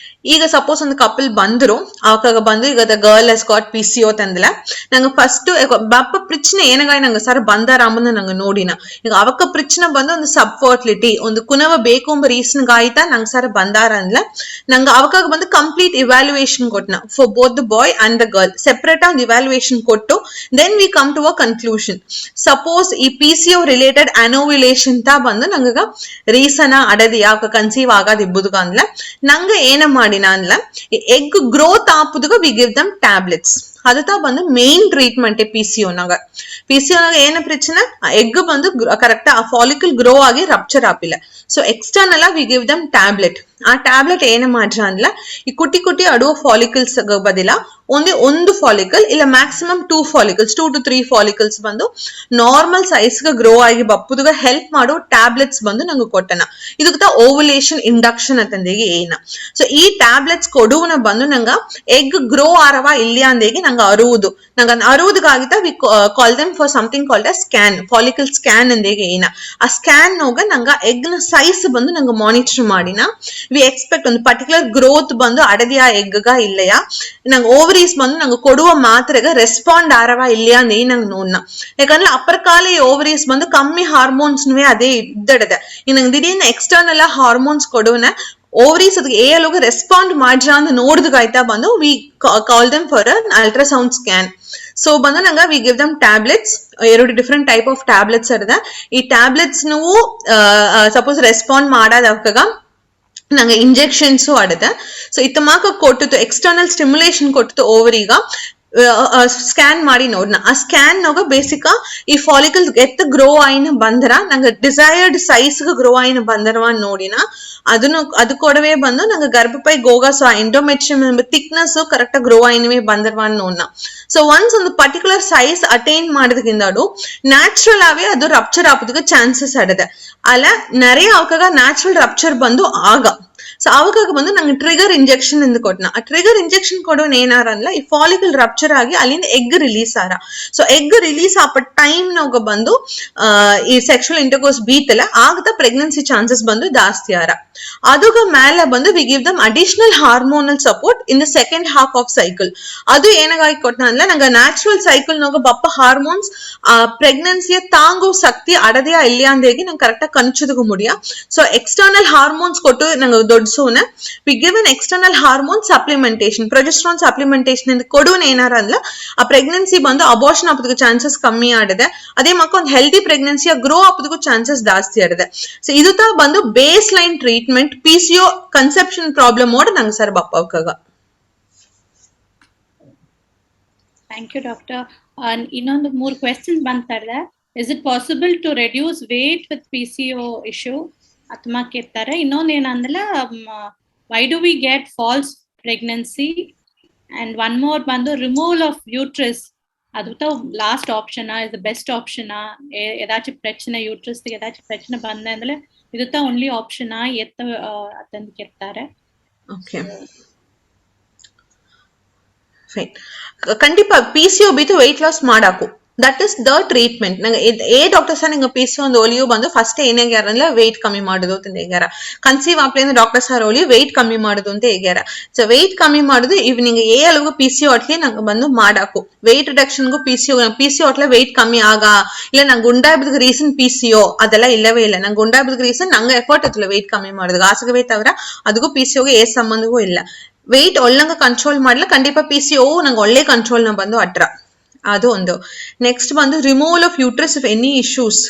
ಈಗ ಸಪೋಸ್ ಒಂದು ಕಪಲ್ ಬಂದ್ರು ಅವಾಗ ಬಂದು ಈಗ the girl has got PCO ತಂದಲ ನಂಗೆ ಫಸ್ಟ್ ಬಾಪ ಪ್ರಶ್ನೆ ಏನಗಾಯ ನಂಗೆ ಸರ್ ಬಂದಾರಾಮನ್ನ ನಂಗೆ ನೋಡಿನ ಈಗ ಅವಕ್ಕ ಪ್ರಶ್ನೆ ಬಂದು ಒಂದು ಸಬ್ಫರ್ಟಿಲಿಟಿ ಒಂದು ಕುನವ ಬೇಕು ಎಂಬ ರೀಸನ್ ಗಾಯ್ತಾ ನಂಗೆ ಸರ್ ಬಂದಾರ ಅಂದ್ಲ ನಂಗೆ ಅವಕಾಗ ಬಂದು ಕಂಪ್ಲೀಟ್ ಇವ್ಯಾಲ್ಯೂಯೇಷನ್ ಕೊಟ್ಟನ for both the boy and the girl separate ಆಗಿ ಇವ್ಯಾಲ್ಯೂಯೇಷನ್ ಕೊಟ್ಟು then we come to a conclusion suppose ಈ PCO ರಿಲೇಟೆಡ್ ಅನೋವ್ಯುಲೇಷನ್ ತಾ ಬಂದು ನಂಗ ರೀಸನ್ ಅಡದಿ ಯಾಕ ಕನ್ಸೀವ್ ಆಗಾದ ಇಬ್ಬುದುಗ ಅಂದ್ಲ ನಂಗೆ ಏನ ಮಾಡಿನ ಅಂದ್ಲ ಎಗ್ ಗ್ರೋತ್ ಆಪುದುಗ ವಿ ಗಿವ್ ದಮ್ ಟ್ಯಾಬ್ಲೆಟ್ಸ್ ಅದತಾ ಬಂದು ಮೇನ್ ಟ್ರೀಟ್ಮೆಂಟ್ PCO ನಾಗ ಏನ ಪ್ರಚನೆ ಎಗ್ ಬಂದು ಕರೆಕ್ಟ್ ಆ ಫಾಲಿಕಲ್ ಗ್ರೋ ಆಗಿ ರಪ್ಚರ್ ಆಪಿಲ್ಲ so external we give them tablet ಆ ಟ್ಯಾಬ್ಲೆಟ್ ಏನ ಮಾಡ್ರ ಅಂದ್ಲ ಈ ಕುಟಿ ಕುಟಿ ಅಡುವ ಫಾಲಿಕಲ್ಸ್ ಬದಿಲ ಒಂದು ಫಾಲಿಕಲ್ ಇಲ್ಲ ಮ್ಯಾಕ್ಸಿಮಮ್ 2 ಫಾಲಿಕಲ್ಸ್ 2 to 3 ಫಾಲಿಕಲ್ಸ್ ಬಂದು ನಾರ್ಮಲ್ ಸೈಜ್ ಗೆ ಗ್ರೋ ಆಗಿ ಬಪ್ಪುದುಗ ಹೆಲ್ಪ್ ಮಾಡೋ ಟ್ಯಾಬ್ಲೆಟ್ಸ್ ಬಂದು ನಂಗೆ ಕೊಟ್ಟನ ಇದಕ್ಕ ಓವುಲೇಷನ್ ಇಂಡಕ್ಷನ್ ಅಂತಂದೇಗೆ ಏನ ಸೊ ಈ ಟ್ಯಾಬ್ಲೆಟ್ಸ್ ಕೊಡುವನ ಬಂದು ನಂಗ ಎಗ್ ಗ್ರೋ ಆರವ ಇಲ್ಲಿ ಅಂದೇಗೆ ನಂಗೆ ಅರುವುದಕ್ಕಾಗಿತ್ತ we call them for something called a scan follicle scan ಅಂದೇಗೆ ಏನ ಆ ಸ್ಕ್ಯಾನ್ ನೋಗ ನಂಗ ಎಗ್ ನ ಸೈಜ್ ಬಂದು ನಂಗೆ ಮಾನಿಟರ್ ಮಾಡಿನ ವಿ ಎಕ್ಸ್ಪೆಕ್ಟ್ ಒಂದು ಪರ್ಟಿಕ್ಯುಲರ್ ಗ್ರೋತ್ ಬಂದು ಅಡದಿಯ ಎಗ್ಗ ಇಲ್ಲಯಾ ನಂಗೆ ಓವರೀಸ್ ಬಂದು ನಂಗೆ ಕೊಡುವ ಮಾತ್ರೆಗ ರೆಸ್ಪಾಂಡ್ ಆರವ ಇಲ್ಲಯಾ ಅಂದೇ ನಂಗೆ ನೋಡ್ನ ಯಾಕಂದ್ರೆ ಅಪ್ಪರ ಕಾಲ ಓವರೀಸ್ ಬಂದು ಕಮ್ಮಿ ಹಾರ್ಮೋನ್ಸ್ ಅದೇ ಇದ್ದಡದೆ ನಂಗೆ ದಿಢೀರ್ನ ಎಕ್ಸ್ಟರ್ನಲ್ ಹಾರ್ಮೋನ್ಸ್ ಕೊಡುವನ ಓವರೀಸ್ ಅದಕ್ಕೆ ಏಲೋಗ ರೆಸ್ಪಾಂಡ್ ಮಾಡ್ರ ಅಂತ ನೋಡಿದಾಯ್ತಾ ಬಂದು V call them for an ultrasound scan so ಬಂದು ನಂಗ V give them tablets 2 different type of tablets ಅದ ಈ ಟ್ಯಾಬ್ಲೆಟ್ಸ್ ನೀವು ಸಪೋಸ್ ರೆಸ್ಪಾಂಡ್ ಮಾಡಾದವಾಗ ನಂಗೆ ಇಂಜೆಕ್ಷನ್ಸ್ ಆಡದ ಸೊ ಇತ್ತಮಾಕ ಕೊಟ್ಟಿತ್ತು ಎಕ್ಸ್ಟರ್ನಲ್ ಸ್ಟಿಮ್ಯುಲೇಷನ್ ಕೊಟ್ಟಿತ್ತು ಓವರಿಗ ಸ್ಕ್ಯಾನ್ ಮಾಡಿ ನೋಡ್ನ ಆ ಸ್ಕ್ಯಾನ್ ನಾಗ ಬೇಸಿಕ್ ಈ ಫಾಲಿಕಲ್ಸ್ ಎತ್ತ ಗ್ರೋ ಆಯ್ನ ಬಂದ್ರ ನಂಗೆ ಡಿಸೈರ್ಡ್ ಸೈಜ್ ಗ್ರೋ ಆಯ್ನ ಬಂದರವ ನೋಡಿನ ಅದು ಕೊಡವೇ ಬಂದು ನಂಗೆ ಗರ್ಭಪೈ ಗೋಗಾಸು ಎಂಡೋಮೆಟ್ರಿಯಂ ಥಿಕ್ನೆಸ್ ಕರೆಕ್ಟ್ ಗ್ರೋ ಆಯ್ನವೇ ಬಂದರವ ನೋಡ್ನ ಸೊ ಒನ್ಸ್ ಒಂದು ಪರ್ಟಿಕ್ಯುಲರ್ ಸೈಜ್ ಅಟೈನ್ ಮಾಡಿದ್ರಿಂದಾಡು ನ್ಯಾಚುರಲ್ ಅವೇ ಅದು ರಪ್ಚರ್ ಆಗೋದಕ್ಕೆ ಚಾನ್ಸಸ್ ಆಡದೆ ಅಲ್ಲ நிறைய ಅವಕಾಗ ನ್ಯಾಚುರಲ್ ರಪ್ಚರ್ ಬಂದು ಆಗ ಸೊ ಅವಾಗ ಬಂದು ನಂಗೆ ಟ್ರಿಗರ್ ಇಂಜೆಕ್ಷನ್ ಎಂದು ಕೊಟ್ಟನ ಆ ಟ್ರಿಗರ್ ಇಂಜೆಕ್ಷನ್ ಕೊಡೋನ್ ಏನಾರ ಅಲ್ಲ ಈ ಫಾಲಿಕಲ್ ರಪ್ಚರ್ ಆಗಿ ಅಲ್ಲಿಂದ ಎಗ್ ರಿಲೀಸ್ ಆರ ಸೊ ಎಗ್ ರಿಲೀಸ್ ಆಪ ಟೈಮ್ ನಾಗ ಬಂದು ಈ ಸೆಕ್ಷುವಲ್ ಇಂಟರ್ಕೋರ್ಸ್ ಬೀತಲ್ಲ ಆಗದ ಪ್ರೆಗ್ನೆನ್ಸಿ ಚಾನ್ಸಸ್ ಬಂದು ಜಾಸ್ತಿ ಆರ ಅದುಗ ಮೇಲೆ ಬಂದು V give dum additional hormonal support in the second half of cycle ಅದು ಏನಾಗಿ ಕೊಟ್ಟನ ಅಂದ್ರೆ ನಂಗೆ ನ್ಯಾಚುರಲ್ ಸೈಕಲ್ ನಾಗ ಬಪ್ಪ ಹಾರ್ಮೋನ್ಸ್ ಪ್ರೆಗ್ನೆನ್ಸಿಯ ತಾಂಗೋ ಶಕ್ತಿ ಅಡದೆಯ ಇಲ್ಲ ಅಂದೇಗಿ ನಂಗೆ ಕರೆಕ್ಟ್ ಆಗಿ ಕನ್ಚುದಗೂ ಮುಡಿಯ ಸೊ ಎಕ್ಸ್ಟರ್ನಲ್ ಹಾರ್ಮೋನ್ಸ್ ಕೊಟ್ಟು ನಂಗೆ ದೊಡ್ಡ we give an external hormone supplementation progesterone supplementation ಎಂದು ಕೊಡುವನ್ ಏನಾರ ಅಂದ್ಲ ಆ ಪ್ರೆಗ್ನೆನ್ಸಿ ಬಂದು ಅಬೋರ್ಷನ್ ಆಗೋದಕ್ಕೆ ಚಾನ್ಸಸ್ ಕಮ್ಮಿ ಆಡದೆ ಅದೇ ಮಕ್ಕ ಒಂದು ಹೆಲ್ದಿ ಪ್ರೆಗ್ನೆನ್ಸಿಯ ಗ್ರೋ ಆಗೋದಕ್ಕೂ ಚಾನ್ಸಸ್ ಜಾಸ್ತಿ ಆಡದೆ ಸೊ ಇದು ತಾ ಬಂದು baseline treatment PCO conception problem ಓಡ್ ನಂಗೆ ಸರ್ ಬಪ್ಪಾಗ ಥ್ಯಾಂಕ್ ಯು ಡಾಕ್ಟರ್ ಇನ್ನೊಂದು 3 ಕ್ವೆಶ್ಚನ್ಸ್ ಬಂತಾರೆ is it possible to reduce weight with PCO issue atma kettare innondu enandala why do we get false pregnancy and one more bandu removal of uterus adu ta last option is the best option edachi prachana uterus ge edachi prachana bande andale idu ta only option etta atandu kettare okay fine kandipa PCO bitu weight loss madaku that is the treatment ನಂಗೆ ಏ ಡಾಕ್ಟರ್ಸ್ ನಿಂಗೆ PCO ಒಂದು ಒಲಿಯು ಬಂದು ಫಸ್ಟ್ ಏನಾಗ್ಯಾರ ವೆಯ್ಟ್ ಕಮ್ಮಿ ಮಾಡೋದು ಅಂತ ಹೇಳ್ಯಾರ ಕನ್ಸೀವ್ ಆಪ್ಲೇಂದ್ರ ಡಾಕ್ಟರ್ ಸರ್ ಒಲಿಯು ವೆಯ್ಟ್ ಕಮ್ಮಿ ಮಾಡೋದು ಅಂತ ಹೇಳ್ಯಾರ ಸೊ ವೆಯ್ಟ್ ಕಮ್ಮಿ ಮಾಡೋದು ಇವ್ ನಿಂಗೆ ಏ ಅಲ್ಗೂ PCO ಅಟ್ಲಿ ನಂಗೆ ಬಂದು ಮಾಡಾಕು ವೆಯ್ಟ್ ರಿಡಕ್ಷನ್ಗೂ PCO ಅಟ್ಲ ವೆಯ್ಟ್ ಕಮ್ಮಿ ಆಗ ಇಲ್ಲ ನಂಗೆ ಗುಂಡಾಬಿದ ರೀಸನ್ PCO ಅದೆಲ್ಲ ಇಲ್ಲವೇ ಇಲ್ಲ ನಂಗೆ ಗುಂಡಾಬಿದ ರೀಸನ್ ನಂಗೆ ಎಫರ್ಟ್ ಹತ್ತಲ್ಲ ವೆಯ್ಟ್ ಕಮ್ಮಿ ಮಾಡೋದು ಆಸೆಗೆ ವೆಯ್ಟ್ ಅವರ ಅದಕ್ಕೂ PCOಗೆ ಏ ಸಂಬಂಧವೂ ಇಲ್ಲ ವೆಯ್ಟ್ ಒಳ್ಳಂಗ ಕಂಟ್ರೋಲ್ ಮಾಡ್ಲ ಖಂಡಿತ PCO ನಂಗೆ ಒಳ್ಳೆ ಕಂಟ್ರೋಲ್ ನ ಬಂದು ಅಟ್ರ ಅದು ಒಂದು ನೆಕ್ಸ್ಟ್ ಬಂದು removal of uterus if any issues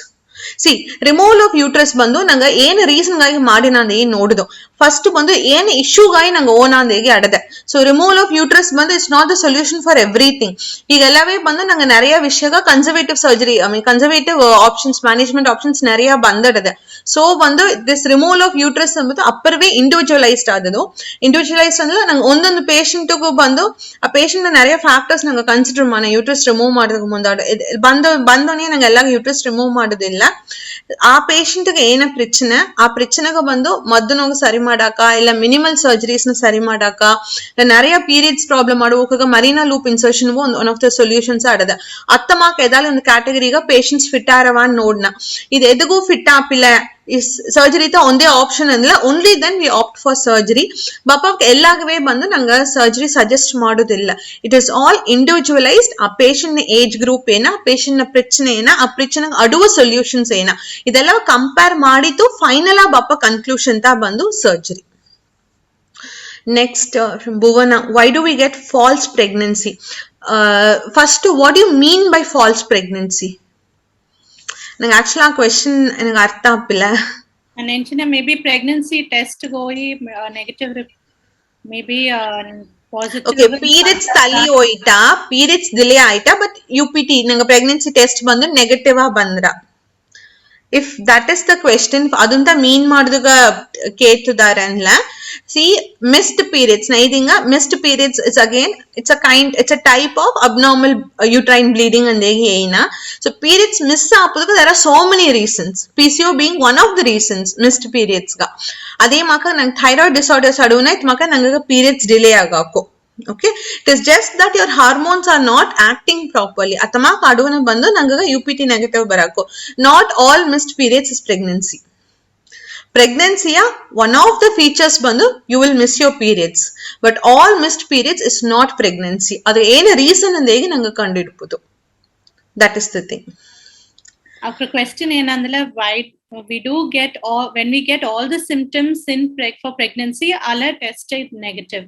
C removal of uterus ಬಂದು ನಂಗೆ ಏನು ರೀಸನ್ ಗಾಗಿ ಮಾಡಿ ನಾನು ಏನ್ ನೋಡಿದು ಫಸ್ಟ್ ಬಂದು ಏನ್ ಇಶ್ಯೂಗಾಗಿ ನಂಗೆ ಓನ್ ಅಂದೇಗೆ ಅಡದೆ ಸೊ ರಿಮೂವಲ್ ಆಫ್ ಯೂಟ್ರಸ್ ಬಂದು it's not the solution for everything ಈಗೆಲ್ಲವೇ ಬಂದು ನಂಗೆ நிறைய ವಿಷಯ conservative surgery conservative options management options நிறைய ಬಂದಡದೆ ಸೊ ಬಂದು ದಿಸ್ ರಿಮೂವಲ್ ಆಫ್ ಯೂಟ್ರಸ್ ಅಂದ್ಬಿಟ್ಟು ಅಪ್ಪರ್ವೇ ಇಂಡಿವಿಜುವಲೈಸ್ಡ್ ಆದದು ಇಂಡಿವಿಜುವಲೈಸ್ಡ್ ಅಂದ್ರೆ ನಂಗೆ ಒಂದೊಂದು ಪೇಷಂಟ್ಗೂ ಬಂದು ಆ ಪೇಷಂಟ್ நிறைய ಫ್ಯಾಕ್ಟರ್ಸ್ ನಂಗೆ ಕನ್ಸಿಡರ್ ಮಾಡ ಯೂಟ್ರಸ್ ರಿಮೂವ್ ಮಾಡೋದಕ್ಕೆ ಮುಂದಾಡ ಬಂದೋನೇ ನಂಗೆ ಎಲ್ಲ ಯೂಟ್ರಸ್ ರಿಮೂವ್ ಮಾಡೋದಿಲ್ಲ ಆ ಪೇಷಂಟ್ಗೆ ಏನ ಪ್ರಚನೆ ಆ ಪ್ರಚನೆಗೆ ಬಂದು ಮದ್ದನೋಗ ಸರಿ ಮಾಡಾಕ ಇಲ್ಲ ಮಿನಿಮಲ್ ಸರ್ಜರೀಸ್ ನ ಸರಿ ಮಾಡಾಕ நிறைய ಪೀರಿಯಡ್ಸ್ ಪ್ರಾಬ್ಲಮ್ ಮಾಡುವಾಗ Mirena loop insertion one of the solutions ಆಡದ ಅತ್ತಮಾಕ ಎದಾಲ ಒಂದು ಕ್ಯಾಟಗರಿಗ ಪೇಷಂಟ್ಸ್ ಫಿಟ್ ಆರವ ನೋಡ್ನ ಇದು ಎದಗೂ ಫಿಟ್ ಆಪಿಲ್ಲ ಸರ್ಜರಿ ತ ಒಂದೇ ಆಪ್ಷನ್ ಅಂದಿಲ್ಲ, only then we opt for surgery. ಬಾಪಾಕ್ಕೆ ಎಲ್ಲಾಗವೇ ಬಂದು ನಂಗೆ ಸರ್ಜರಿ ಸಜೆಸ್ಟ್ ಮಾಡೋದಿಲ್ಲ. It is all individualized. ಆ ಪೇಷಂಟ್ ನ ಏಜ್ ಗ್ರೂಪ್ ಏನ, ಪೇಷಂಟ್ ನ ಪ್ರಚನೆ ಏನ, ಆ ಪ್ರಚನೆಗೆ ಅಡುವ ಸೊಲ್ಯೂಷನ್ಸ್ ಏನ, ಇದೆಲ್ಲ ಕಂಪೇರ್ ಮಾಡಿದ್ದು ಫೈನಲ್ ಆ ಬಾಪ ಕನ್ಕ್ಲೂಷನ್ ತ ಬಂದು surgery. Next, from Bhuvana, why do we get false pregnancy? First, what do you mean by false pregnancy? ನಂಗೆ ಆಕ್ಚುಲಿ ಆ ಕ್ವೆಶ್ಚನ್ ನನಗೆ ಅರ್ಥ ಆಗ್ತಿಲ್ಲ. ನೆಂಚಿನ ಮೇ ಬಿ ಪ್ರೆಗ್ನೆನ್ಸಿ ಟೆಸ್ಟ್ ಹೋಗಿ negative may be positive. Okay, periods ತಲಿ ಹೋಯ್ತಾ, ಪೀರಿಯಡ್ಸ್ ಡಿಲೇ ಆಯ್ತಾ, ಬಟ್ UPT ನಂಗೆ ಪ್ರೆಗ್ನೆನ್ಸಿ ಟೆಸ್ಟ್ ಬಂದು ನೆಗೆಟಿವ್ ಬಂದ್ರ, if that is the question, ಅದಂತ ಮೀನ್ ಮಾಡಿದಾಗ ಕೇಳ್ತಿದ್ದಾರೆ ಅನ್ಲ. See, missed periods. Naidinga missed periods is again, it's a type of abnormal uterine bleeding and eina. So periods miss aapudukku there are so many reasons, PCO being one of the reasons. Missed periods ga ade maka nang thyroid disorders aduna it maka nanga periods delay agako. Okay, it is just that your hormones are not acting properly. Atama kaduna bandu nanga UPT negative barako. Not all missed periods is pregnancy. Pregnancy, one of the features bandu you will miss your periods, but all missed periods is not pregnancy. Adu ena reason andegi nanga kandidupudu. That is the thing. After question enandala, why we do get all, when we get all the symptoms in for pregnancy, alla test is negative.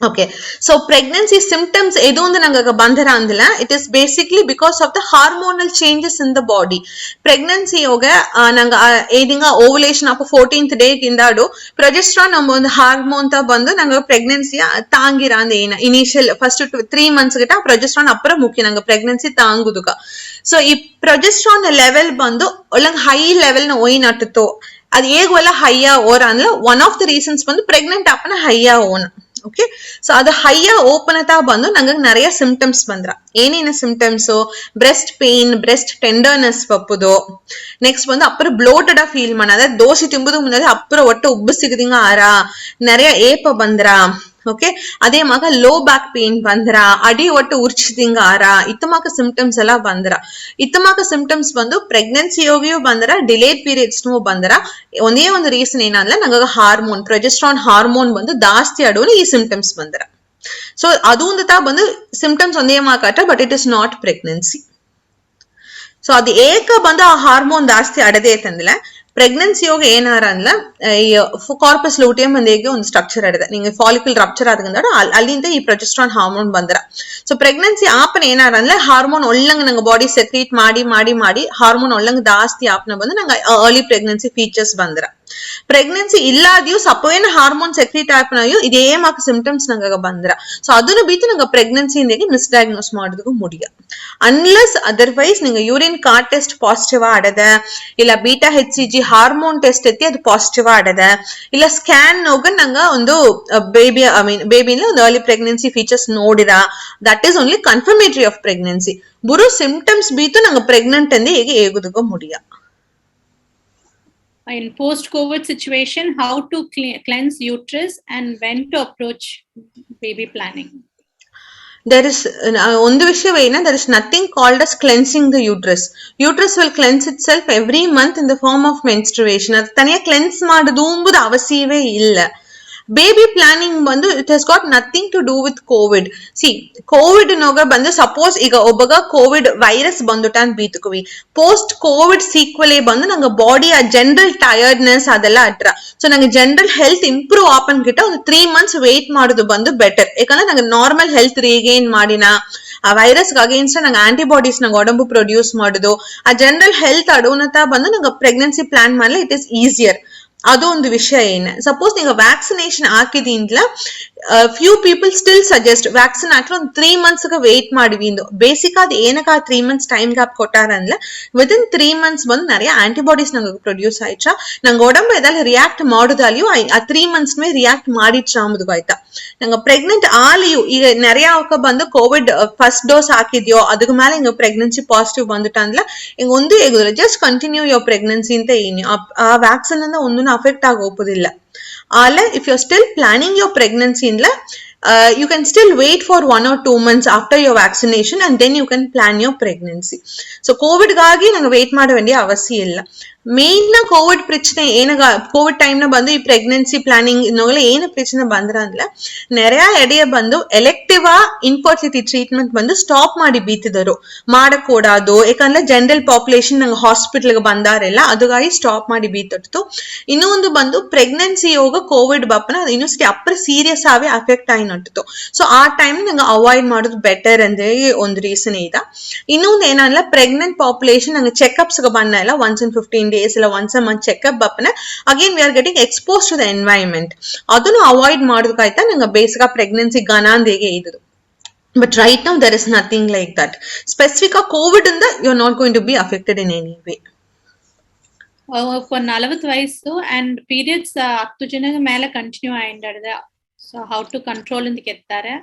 Okay, so pregnancy symptoms edu undu nanga bandara andila, it is basically because of the hormonal changes in the body. Pregnancy yoga nanga edinga ovulation up 14th day kindadu progesterone namba ಒಂದು ಹಾರ್ಮೋನ್ ತ ಬಂದು ನಂಗೆ ಪ್ರೆಗ್ನೆನ್ಸಿ ತಾಂಗಿರ ಅಂದೇನ ಇನಿಷಿಯಲ್ ಫಸ್ಟ್ 3 months ಗಿಟ ಪ್ರೊಜೆಸ್ಟ್ರಾನ್ ಅಪ್ಪರ ಮುಖ್ಯ ನಂಗೆ ಪ್ರೆಗ್ನೆನ್ಸಿ ತಾಂಗುದುಗ. ಸೊ ಈ ಪ್ರೊಜೆಸ್ಟ್ರಾನ್ ಲೆವೆಲ್ ಬಂದು ಒಳಂಗ್ ಹೈ ಲೆವೆಲ್ ನ ಒಯ್ನಟ್ಟುತ್ತೋ ಅದು ಹೇಗುವಲ್ಲ ಹೈಯ ಓರ ಅಂದ್ರೆ ಒನ್ ಆಫ್ ದ ರೀಸನ್ಸ್ ಬಂದು ಪ್ರೆಗ್ನೆಂಟ್ ಅಪ್ಪನ ಹೈಯ ಓನ್. ಓಕೆ, ಸೊ ಅದು ಹೈಯ ಓಪನತಾ ಬಂದು ನಂಗೆ நிறைய ಸಿಂಪ್ಟಮ್ಸ್ ಬಂದ್ರ. ಏನೇನು symptoms? Breast pain, breast tenderness ಬಪ್ಪುದು. ನೆಕ್ಸ್ಟ್ ಬಂದು ಅಪ್ಪರ ಬ್ಲೋಟೆಡ್ ಫೀಲ್ ಮಾಡದ, ದೋಸೆ ತಿಂಬುದು ಮುಂದೆ ಅಪ್ಪರ ಒಟ್ಟು ಉಬ್ಬು ಸಿಗದಿಂಗ ಆರ, நிறைய ಏಪ ಬಂದ್ರ. ಓಕೆ, ಅದೇ ಮಗ ಲೋ ಬ್ಯಾಕ್ ಪೇನ್ ಬಂದ್ರ, ಅಡಿ ಒಟ್ಟು ಉರ್ಚಿದಿಂಗ ಆರ, ಇತ್ತಮಾಕ ಸಿಂಪ್ಟಮ್ಸ್ ಎಲ್ಲ ಬಂದ್ರ. ಇತ್ತಮಾಕ ಸಿಂಪ್ಟಮ್ಸ್ ಬಂದು ಪ್ರೆಗ್ನೆನ್ಸಿ ಯೋಗಿಯೂ ಬಂದ್ರ, ಡಿಲೇಡ್ ಪೀರಿಯಡ್ಸ್ ಬಂದ್ರ. ಒಂದೇ ಒಂದು ರೀಸನ್ ಏನಂದ್ರೆ ನಂಗೆ ಹಾರ್ಮೋನ್ ಪ್ರೊಜೆಸ್ಟ್ರಾನ್ ಹಾರ್ಮೋನ್ ಬಂದು ಜಾಸ್ತಿ ಆಡೋನು ಈ ಸಿಂಪ್ಟಮ್ಸ್ ಬಂದ್ರ. ಸೊ ಅದು ಒಂದು ತಾ ಬಂದು ಸಿಂಪ್ಟಮ್ಸ್ ಒಂದೇ ಮಾಕಾಟ, but it is not pregnancy. So ಅದು ಏಕ ಬಂದು ಆ ಹಾರ್ಮೋನ್ ಜಾಸ್ತಿ ಆಡದೆ ಅಂತಂದ್ರೆ ಪ್ರೆಗ್ನೆನ್ಸಿ ಯೋಗ ಏನಾರ ಅಂದ್ಲ ಕಾರ್ಪಸ್ ಲೂಟಿಯಂ ಅಂದೇಗೆ ಒಂದು ಸ್ಟ್ರಕ್ಚರ್ ಆಡಿದೆ, ನಿಂಗೆ ಫಾಲಿಕಲ್ ರಪ್ಚರ್ ಆದ್ಕಂದ ಅಲ್ಲಿಂದ ಈ ಪ್ರೊಜೆಸ್ಟ್ರಾನ್ ಹಾರ್ಮೋನ್ ಬಂದ್ರ. ಸೊ ಪ್ರೆಗ್ನೆನ್ಸಿ ಆಪನ ಏನಾರ ಅಂದ್ರೆ ಹಾರ್ಮೋನ್ ಒಳ್ಳಂಗ್ ನಂಗೆ ಬಾಡಿ ಸೆಕ್ರೀಟ್ ಮಾಡಿ ಮಾಡಿ ಮಾಡಿ ಹಾರ್ಮೋನ್ ಒಳ್ಳಂಗ್ ಜಾಸ್ತಿ ಆಪನ ಬಂದು ನಂಗೆ ಅರ್ಲಿ ಪ್ರೆಗ್ನೆನ್ಸಿ ಫೀಚರ್ಸ್ ಬಂದ್ರ. ಪ್ರೆಗ್ನೆನ್ಸಿ ಇಲ್ಲಾದ್ಯೂ ಸಪೋಯೇನ ಹಾರ್ಮೋನ್ ಸೆಕ್ರೀಟ್ ಆಪನಯು ಇದೇ ಮಾಕ ಸಿಂಪ್ಟಮ್ಸ್ ನಂಗೆ ಬಂದ್ರ. ಸೊ ಅದನ್ನು ಬೀತು ನಂಗೆ ಪ್ರೆಗ್ನೆನ್ಸಿ ಇಂದಾಗಿ ಮಿಸ್ಡಯಾಗ್ನೋಸ್ ಮಾಡೋದಕ್ಕೂ ಮುಡಿಯ. ಅನ್ಲೆಸ್ ಅದರ್ವೈಸ್ ನಿಂಗೆ ಯೂರಿನ್ ಕಾರ್ಡ್ ಟೆಸ್ಟ್ ಪಾಸಿಟಿವ್ ಆಡದ, ಇಲ್ಲ ಬೀಟಾ HCG ಹಾರ್ಮೋನ್ ಟೆಸ್ಟ್ ಐತಿ ಅದು ಪಾಸಿಟಿವ್ ಆಡದ, ಇಲ್ಲ ಸ್ಕ್ಯಾನ್ ಹೋಗ ನಂಗೆ ಒಂದು ಬೇಬಿನ ಒಂದು ಅರ್ಲಿ ಪ್ರೆಗ್ನೆನ್ಸಿ ಫೀಚರ್ಸ್ ನೋಡಿರ, that is only confirmatory of pregnancy. ಬುರು ಸಿಂಪ್ಟಮ್ಸ್ ಬೀತು ನಂಗೆ ಪ್ರೆಗ್ನೆಂಟ್ ಅಂದೇ ಹೇಗೆ ಹೇಗುದಕ್ಕೂ ಮುಡಿಯ. In post-COVID situation, how to cleanse uterus and when to approach baby planning? There is ಒಂದು ವಿಷಯವೇನ, there is nothing called as cleansing the uterus. Uterus will cleanse itself every month in the form of menstruation. ಅದು ತನಿಯ ಕ್ಲೆನ್ಸ್ ಮಾಡೋದು ಎಂಬುದು ಅವಶ್ಯವೇ ಇಲ್ಲ. ಬೇಬಿ ಪ್ಲಾನಿಂಗ್ ಬಂದು it has got nothing to do with covid. ಸಿ ಕೋವಿಡ್ ನೋಗ ಬಂದು ಸಪೋಸ್ ಈಗ ಒಬ್ಬಗ ಕೋವಿಡ್ ವೈರಸ್ ಬಂದುಟ ಅಂತ ಬೀತುಕವಿ, ಪೋಸ್ಟ್ ಕೋವಿಡ್ ಸೀಕ್ವಲೇ ಬಂದು ನಂಗೆ ಬಾಡಿ ಆ ಜನರಲ್ ಟಯರ್ಡ್ನೆಸ್ ಅದೆಲ್ಲ ಅಟ್ರ. ಸೊ ನಂಗೆ ಜನರಲ್ ಹೆಲ್ತ್ ಇಂಪ್ರೂವ್ ಆಪನ್ ಗಿಟ್ಟ ಒಂದು 3 months ವೇಟ್ ಮಾಡೋದು ಬಂದು ಬೆಟರ್. ಯಾಕಂದ್ರೆ ನಂಗೆ ನಾರ್ಮಲ್ ಹೆಲ್ತ್ ರೀಗೇನ್ ಮಾಡಿನ ಆ ವೈರಸ್ ಅಗೇನ್ಸ್ಟ್ ನಂಗೆ ಆಂಟಿಬಾಡೀಸ್ ನಂಗೆ ಒಡಂಬು ಪ್ರೊಡ್ಯೂಸ್ ಮಾಡುದು, ಆ ಜನರಲ್ ಹೆಲ್ತ್ ಅಡೋನತ ಬಂದು ನಂಗೆ ಪ್ರೆಗ್ನೆನ್ಸಿ ಪ್ಲಾನ್ ಮಾಡಲಿ ಇಟ್ ಇಸ್ ಈಸಿಯರ್. ಅದು ಒಂದು ವಿಷಯ ಏನು. ಸಪೋಸ್ ನೀವು ವ್ಯಾಕ್ಸಿನೇಷನ್ ಹಾಕಿದಿಂದ್ಲ few people still suggest vaccine ಹಾಕಿ ಒಂದು 3 months ವೇಟ್ ಮಾಡಿವಿಂದು. ಬೇಸಿಕ್ ಅದು ಏನಕ್ಕೆ ಆ 3 months ಟೈಮ್ ಗ್ಯಾಪ್ ಕೊಟ್ಟಾರ ಅಂದ್ರೆ ವಿದಿನ್ 3 months ಬಂದು நிறைய ಆಂಟಿಬಾಡೀಸ್ ನಂಗೆ ಪ್ರೊಡ್ಯೂಸ್ ಆಯ್ತಾ, ನಂಗೆ ಒಡಂಬ ಇದೆಲ್ಲ ರಿಯಾಕ್ಟ್ ಮಾಡೋದಲ್ಲಿಯೂ ಆ 3 months ರಿಯಾಕ್ಟ್ ಮಾಡಿಟ್ರ ಅಂಬುದು ಆಯ್ತಾ. ನಂಗೆ ಪ್ರೆಗ್ನೆಂಟ್ ಆಲಿಯೂ ಈಗ நிறைய ಬಂದು ಕೋವಿಡ್ ಫಸ್ಟ್ ಡೋಸ್ ಹಾಕಿದ್ಯೋ ಅದಕ್ಕೆ ಮೇಲೆ ಹಿಂಗ ಪ್ರೆಗ್ನೆನ್ಸಿ ಪಾಸಿಟಿವ್ ಬಂದುಟ ಅಂದ್ಲ ಹಿಂಗ ಒಂದು ಹೇಗುದಿಲ್ಲ, ಜಸ್ಟ್ ಕಂಟಿನ್ಯೂ ಯೋರ್ ಪ್ರೆಗ್ನೆನ್ಸಿ ಅಂತ ಏನು ಆ ವ್ಯಾಕ್ಸಿನ್ ಅಂದ ಒಂದು ಅಫೆಕ್ಟ್ ಆಗೋಪೋದಿಲ್ಲ. ಆಲೆ if you are still planning your pregnancy ಇಂದ್ಲ you can still wait for 1 or 2 months after your vaccination and then you can plan your pregnancy. So COVID ಗಾಗಿ ನಂಗೆ ವೇಟ್ ಮಾಡ ವೇண்டிಯ ಅವಶ್ಯ ಇಲ್ಲ. ಮೇನ್ ಕೋವಿಡ್ ಪ್ರಶ್ನೆ ಏನಾಗ ಕೋವಿಡ್ ಟೈಮ್ ನ ಬಂದು ಈ ಪ್ರೆಗ್ನೆನ್ಸಿ ಪ್ಲಾನಿಂಗ್ ಇನ್ನೊಗಲ ಏನು ಪ್ರಶ್ನೆ ಬಂದ್ರ ಅಂದ್ರೆ ನೆರೆಯ ಎಡೆಯ ಬಂದು ಎಲೆಕ್ಟಿವ್ ಇನ್ಫರ್ಟಿಲಿಟಿ ಟ್ರೀಟ್ಮೆಂಟ್ ಬಂದು ಸ್ಟಾಪ್ ಮಾಡಿ ಬೀತಿದರು ಮಾಡಕೂಡದು. ಯಾಕಂದ್ರೆ ಜನರಲ್ ಪಾಪ್ಯುಲೇಷನ್ ನಂಗೆ ಹಾಸ್ಪಿಟಲ್ಗೆ ಬಂದಾರೆಲ್ಲ ಅದುಗಾಗಿ ಸ್ಟಾಪ್ ಮಾಡಿ ಬೀತಿತ್ತು. ಇನ್ನೂ ಒಂದು ಬಂದು ಪ್ರೆಗ್ನೆನ್ಸಿ ಯೋಗ ಕೋವಿಡ್ ಬಪ್ಪನ ಇನ್ನೊಂದ್ಸತಿ ಅಪ್ರ ಸೀರಿಯಸ್ ಆಗಿ ಅಫೆಕ್ಟ್ ಆಯ್ನಟ್ಟು. ಸೊ ಆ ಟೈಮ್ ನಂಗೆ ಅವಾಯ್ಡ್ ಮಾಡೋದು ಬೆಟರ್ ಅಂದ್ರೆ ಒಂದು ರೀಸನ್ ಇದೆ. ಇನ್ನೊಂದು ಏನಲ್ಲ ಪ್ರೆಗ್ನೆಂಟ್ ಪಾಪ್ಯುಲೇಷನ್ ನಂಗೆ ಚೆಕ್ಅಪ್ಸ್ ಬಂದ ಇಲ್ಲ once in 15 days ಇಲ್ಲ once a month ಚೆಕ್ಅಪ್ ಬಪ್ಪನ again we are getting expose to the environment. ಅದನ್ನು ಅವಾಯ್ಡ್ ಮಾಡೋದಕ್ಕಾಯ್ತಾ ನಂಗೆ ಬೇಸಿಕ ಪ್ರೆಗ್ನೆನ್ಸಿ ಗನಾಂದೇಗೆ ಇದ್ದು. But right now there is nothing like that. Specific COVID and you're not going to be affected in any way. For 40 ವಯಸ್ಸು and periods 10 ಜನದ ಮೇಲೆ ಕಂಟಿನ್ಯೂ ಆಯ್ತದೆ. So how to control ಅಂತ ಕೆತ್ತಾರೆ.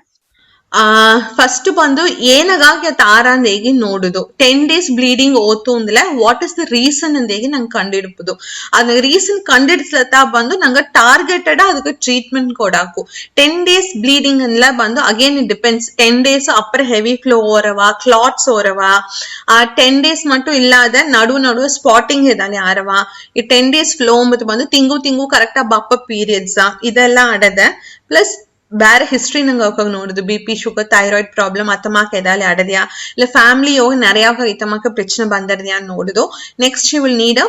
ಫಸ್ಟ್ ಬಂದು ಏನಾಗಿ ತಾರ ಅಂದೇಗಿ ನೋಡುದು 10 days ಬ್ಲೀಡಿಂಗ್ ಓತು ಅಂದ್ರೆ ವಾಟ್ ಇಸ್ ದ ರೀಸನ್ ಅಂದೇಗಿ ನಂಗೆ ಕಂಡಿಡ್ಬೋದು. ಅದ ರೀಸನ್ ಕಂಡಿಡ್ಸ್ಲತ್ತಾ ಬಂದು ನಂಗೆ ಟಾರ್ಗೆಟೆಡ್ ಅದಕ್ಕೆ ಟ್ರೀಟ್ಮೆಂಟ್ ಕೊಡಾಕು. 10 days ಬ್ಲೀಡಿಂಗ್ ಅಂದ್ಲ ಬಂದು ಅಗೇನ್ ಇಟ್ ಡಿಪೆಂಡ್ಸ್. 10 days ಅಪ್ಪರ ಹೆವಿ ಫ್ಲೋ ಓರವ ಕ್ಲಾಟ್ಸ್ ಓರವ 10 days ಮಟ್ಟು ಇಲ್ಲಾದ ನಡುವೆ ಸ್ಪಾಟಿಂಗ್ ಇದಾನೆ ಆರವ. ಈ 10 days ಫ್ಲೋ ಅಂಬತ್ತು ಬಂದು ತಿಂಗು ಕರೆಕ್ಟ್ ಬಪ್ಪ ಪೀರಿಯಡ್ಸ್ ಇದೆಲ್ಲ ಆಡದೆ. ಪ್ಲಸ್ ಬೇರೆ ಹಿಸ್ಟ್ರಿ ನಂಗೆ ಅವಾಗ ನೋಡುದು BP ಶುಗರ್ ಥೈರಾಯ್ಡ್ ಪ್ರಾಬ್ಲಮ್ ಅತ್ತಮಾಕ ಎದಾಲೆ ಆಡದ್ಯಾ ಇಲ್ಲ ಫ್ಯಾಮಿಲಿಯೋ ನೆರೆಯಾಗ ಇತ್ತಮಾಕ ಪ್ರಶ್ನೆ ಬಂದರ್ದ್ಯಾ ನೋಡುದು. Next you will need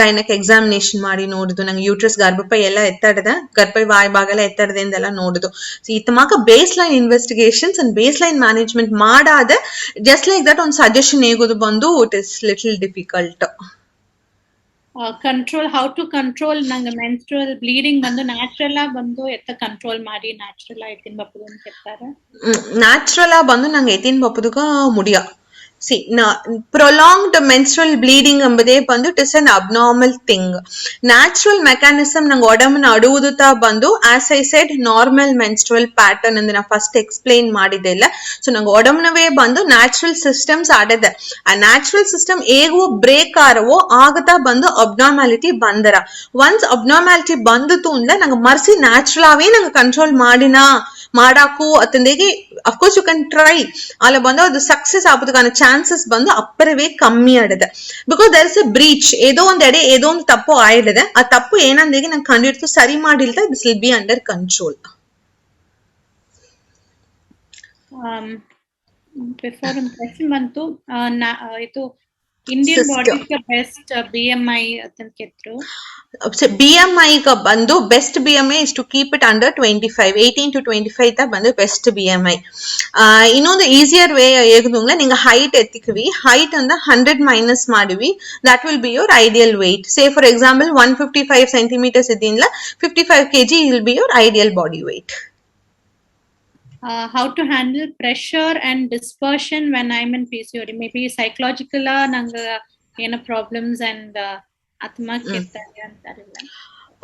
gynaec examination ಮಾಡಿ ನೋಡುದು ನಂಗೆ ಯೂಟ್ರಸ್ ಗರ್ಭಪೈ ಎಲ್ಲ ಎತ್ತಾಡದ ಗರ್ಭಪೈ ವಾಯ್ ಭಾಗಲ್ಲ ಎತ್ತಾಡದೆ ಅಂದೆಲ್ಲ ನೋಡುದು. ಸೊ ಇತ್ತಮಾಕ baseline investigations and baseline management ಮಾಡಾದ ಜಸ್ಟ್ ಲೈಕ್ ದಟ್ ಒಂದು ಸಜೆಷನ್ ಹೇಗೋದು ಬಂದು it is little difficult. Control how to control ನಂಗೆ ಮೆನ್ಸ್ಟ್ರುವಲ್ ಬ್ಲೀಡಿಂಗ್ ಬಂದು ನ್ಯಾಚುರಲ್ ಆಗಿ ಬಂದು ಎತ್ತ ಕಂಟ್ರೋಲ್ ಮಾಡಿ ನ್ಯಾಚುರಲ್ ಆಗಿ ಎತ್ತಿನ ಬಪ್ಪದು ಅಂತ ಕೆತ್ತಾರೆ. ನ್ಯಾಚುರಲ್ ಆಗಿ ಬಂದು ನಂಗೆ ಎತ್ತಿನ ಬಪ್ಪದುಗ ಮುಡಿಯ. See, prolonged menstrual bleeding ambade bandu it is an abnormal thing. Natural mechanism nange odamna aduvuduta bandu as I said normal menstrual pattern and na first explain madidella. So nange odamnave bandu natural systems adade. A natural system ego break aravo agata bandu abnormality bandara. Once abnormality banditu anda nange marsi natural ave nange control madina ಮಾಡಾಕು ಅತಂದೇಗೆ ಅಫ್ಕೋರ್ಸ್ ಯು ಕ್ಯಾನ್ ಟ್ರೈ ಅಲ್ಲ ಬಂದು ಅದು ಸಕ್ಸಸ್ ಆಗೋದಕ್ಕೆ ಚಾನ್ಸಸ್ ಬಂದು ಅಪ್ಪರವೇ ಕಮ್ಮಿ ಆಡಿದೆ. Because there is a breach ಏದೋ ಒಂದ್ ಎಡೆ ಏದೋ ಒಂದು ತಪ್ಪು ಆಯಿಡಿದೆ. ಆ ತಪ್ಪು ಏನಂದೇಗೆ ನಂಗೆ ಕಂಡಿಡ್ತು ಸರಿ ಮಾಡಿಲ್ದ this will be under control. Before ಒಂದು ಕ್ವೆಶ್ಚನ್ ಬಂತು ಇದು ಇಂಡಿಯನ್ ಬಾಡಿ ಬೆಸ್ಟ್ BMI ಅಂತ ಕೆತ್ರು. BMI ka bandu best BMI is to keep it under 25 18 to 25 ta bandu best BMI. Innondu easier way egudunga ninga height etikvi height anda 100 minus ಮಾಡಿವಿ that will be your ideal weight. Say for example 155 centimeters idinla 55 kg will be your ideal body weight. How to handle pressure and dispersion when I'm in PCOD? Maybe psychological nanga ena problems and atma kettare antarilla.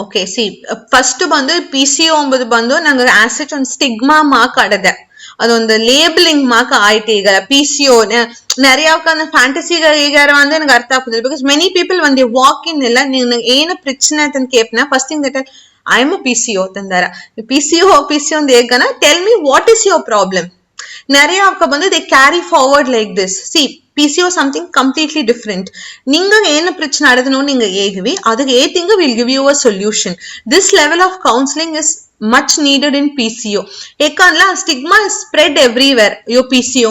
Okay, see first bandu PCO ಅಂಬುದು ಬಂದು ನಂಗೆ ಆಸಿಡ್ ಒಂದು ಸ್ಟಿಗ್ಮಾ ಮಾರ್ಕ್ ಆಡದೆ. ಅದೊಂದು ಲೇಬಲಿಂಗ್ ಮಾರ್ಕ್ ಆಯ್ತು ಈಗ PCO நிறைய ಫ್ಯಾಂಟಸಿಗ ಈಗಾರ ಅಂದ್ರೆ ನನಗೆ ಅರ್ಥ ಆಗ್ತದೆ. ಬಿಕಾಸ್ ಮೆನಿ ಪೀಪಲ್ ಒಂದು ವಾಕ್ ಇನ್ ಎಲ್ಲ ನಿನಗೆ ಏನು ಪ್ರಶ್ನೆ ಅಂತ ಕೇಳ್ನ first thing that I am a PCO ತಂದಾರ. PCO ಅಂತ ಹೇಗನ tell me what is your problem. நிறைய ಬಂದು they carry forward like this. See PCO something completely different. ನಿಂಗ ಏನು ಪ್ರಶ್ನೆ ಆಡೋದು ನೋಡಿ ನಿಂಗ ಹೇಗಿವಿ ಅದಕ್ಕೆ ಏ ತಿಂಗ will give you a solution. This level of counseling is much needed in PCO. Ekanla stigma is spread everywhere. Yo PCO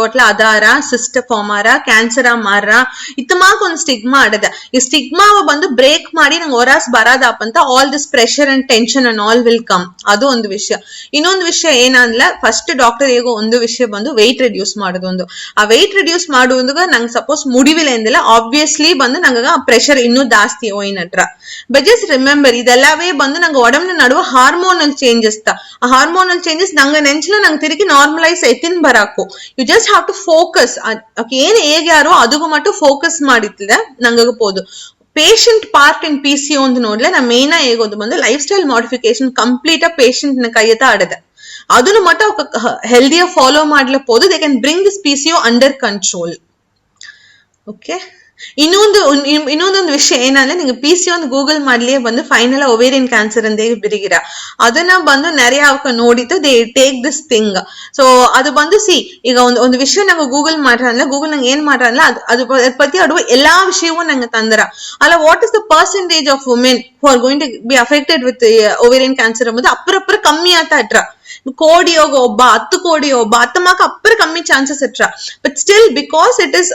atla adara cyst formara cancer marra itama kon stigma adada. Ee stigma bandu break ಮಾಡಿ ನಂಗೆ ಹೊರಾಸ್ ಬರದಪ್ಪ ಅಂತ all this pressure and tension and all will come. ಅದು ಒಂದು ವಿಷಯ. ಇನ್ನೊಂದು ವಿಷಯ ಏನಂದ್ರೆ ಫಸ್ಟ್ ಡಾಕ್ಟರ್ ಹೇಗೋ ಒಂದು ವಿಷಯ ಬಂದು weight reduce ಮಾಡೋದು ಒಂದು. ಆ weight reduce ಮಾಡುವಾಗ ನಂಗೆ ಸಪೋಸ್ ಮುಡಿವಿಲ್ಲ ಎಂದಿಲ್ಲ ಆಬ್ವಿಯಸ್ಲಿ ಬಂದು ನಂಗೆ ಪ್ರೆಷರ್ ಇನ್ನೂ ಜಾಸ್ತಿ ಹೋಯ್ನಟ್ರ. ಬಟ್ ಜಸ್ಟ್ ರಿಮೆಂಬರ್ ಇದೆಲ್ಲವೇ ಬಂದು ನಂಗೆ ಒಡಂಬ ನಡುವೆ ಹಾರ್ಮೋನಲ್ ಚೇಂಜಸ್ ಆ ಹಾರ್ಮೋನಲ್ ಚೇಂಜಸ್ ನಂಗೆ ನೆಂಚಲ ನಂಗೆ ತಿರುಗಿ ನಾರ್ಮಲೈಸ್ ಎತ್ತಿನ ಬರಾಕು. You just have to focus ಏನ್ ಹೇಗ್ಯಾರೋ ಅದಕ್ಕೂ ಮಟ್ಟು ಫೋಕಸ್ ಮಾಡಿತ್ತಿದೆ ನಂಗೆ ಪೋದು. ಪೇಷಂಟ್ ಪಾರ್ಟ್ ಇನ್ PCO ಅಂತ ನೋಡ್ಲೆ ನಾ ಮೇನ್ ಹೇಗೋದು ಬಂದು lifestyle modification complete patient ನ ಕೈಯತ್ತ ಆಡದೆ. ಅದನ್ನು ಮಟ್ಟ ಹೆಲ್ದಿಯ ಫಾಲೋ ಮಾಡ್ಲೇ ಪೋದು they can bring this PCO under control. Okay ಇನ್ನೊಂದೊಂದು ವಿಷಯ ಏನಂದ್ರೆ ನಿಂಗೆ PCO ಗೂಗಲ್ ಮಾಡ್ಲಿಯೇ ಬಂದು ಫೈನಲ್ ಒವೇರಿಯನ್ ಕ್ಯಾನ್ಸರ್ ಅಂದೇ ಬಿರಿಗಿರ ಅದನ್ನ ಬಂದು ನೆರೆಯ ಅವಕ ನೋಡಿದ್ದು they take this thing. So ಅದು ಬಂದು ಈಗ ಒಂದು ವಿಷಯ ನಂಗೆ ಗೂಗಲ್ ಮಾಡ್ರಲ್ಲ, ಗೂಗಲ್ ನಂಗೆ ಏನ್ ಮಾಡ್ರಲ್ಲ ಅದು ಪತಿ ಆಡುವ ಎಲ್ಲಾ ವಿಷಯವೂ ನಂಗೆ ತಂದರ ಅಲ್ಲ. What is the percentage of women who are going to be affected with ovarian cancer ಎಂಬುದು ಅಪ್ಪರಪ್ಪರ ಕಮ್ಮಿ ಆತ ಅಟ್ರ. ಕೋಡಿಯೋಗ ಒಬ್ಬ 10 ಕೋಡಿ ಒಬ್ಬ 10 ಮಾಕ ಅಪ್ಪರ ಕಮ್ಮಿ ಚಾನ್ಸಸ್ ಇಟ್ರ. But still because it is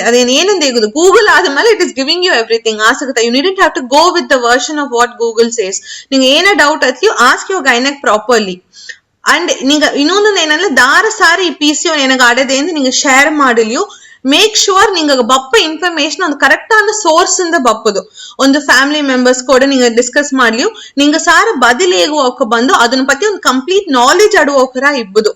ಅದೇನೇನಂದ ಹೇಗುದು ಗೂಗಲ್ ಆದ್ಮೇಲೆ it is giving you everything. ಆಸಕ್ತ you needn't have to go with the version of what Google says. ನಿಂಗೆ ಏನ ಡೌಟ್ ಅತ್ಲಿಯೋ ask your gynaec properly. And ನಿಂಗೆ ಇನ್ನೊಂದೊಂದು ಏನಂದ್ರೆ ದಾರ ಸಾರಿ ಈ PCO ನನಗೆ ಆಡದೆ ಅಂತ ನಿಂಗೆ ಶೇರ್ ಮಾಡಲಿಯೋ ಮೇಕ್ ಶೂರ್ ನಿಂಗ ಬಪ್ಪ ಇನ್ಫಾರ್ಮೇಶನ್ ಒಂದು ಕರೆಕ್ಟ್ ಆದ ಸೋರ್ಸ್ ಇಂದ ಬಪ್ಪದು. ಒಂದು ಫ್ಯಾಮಿಲಿ ಮೆಂಬರ್ಸ್ ಕೂಡ ನಿಂಗೆ ಡಿಸ್ಕಸ್ ಮಾಡ್ಲಿಯು ನಿಂಗ ಸಾರ ಬದಲೇಗುವ ಬಂದು ಅದನ್ನ ಪತಿ ಒಂದು ಕಂಪ್ಲೀಟ್ ನಾಲೆಜ್ ಆಡುವಕರ ಇಬ್ಬುದು.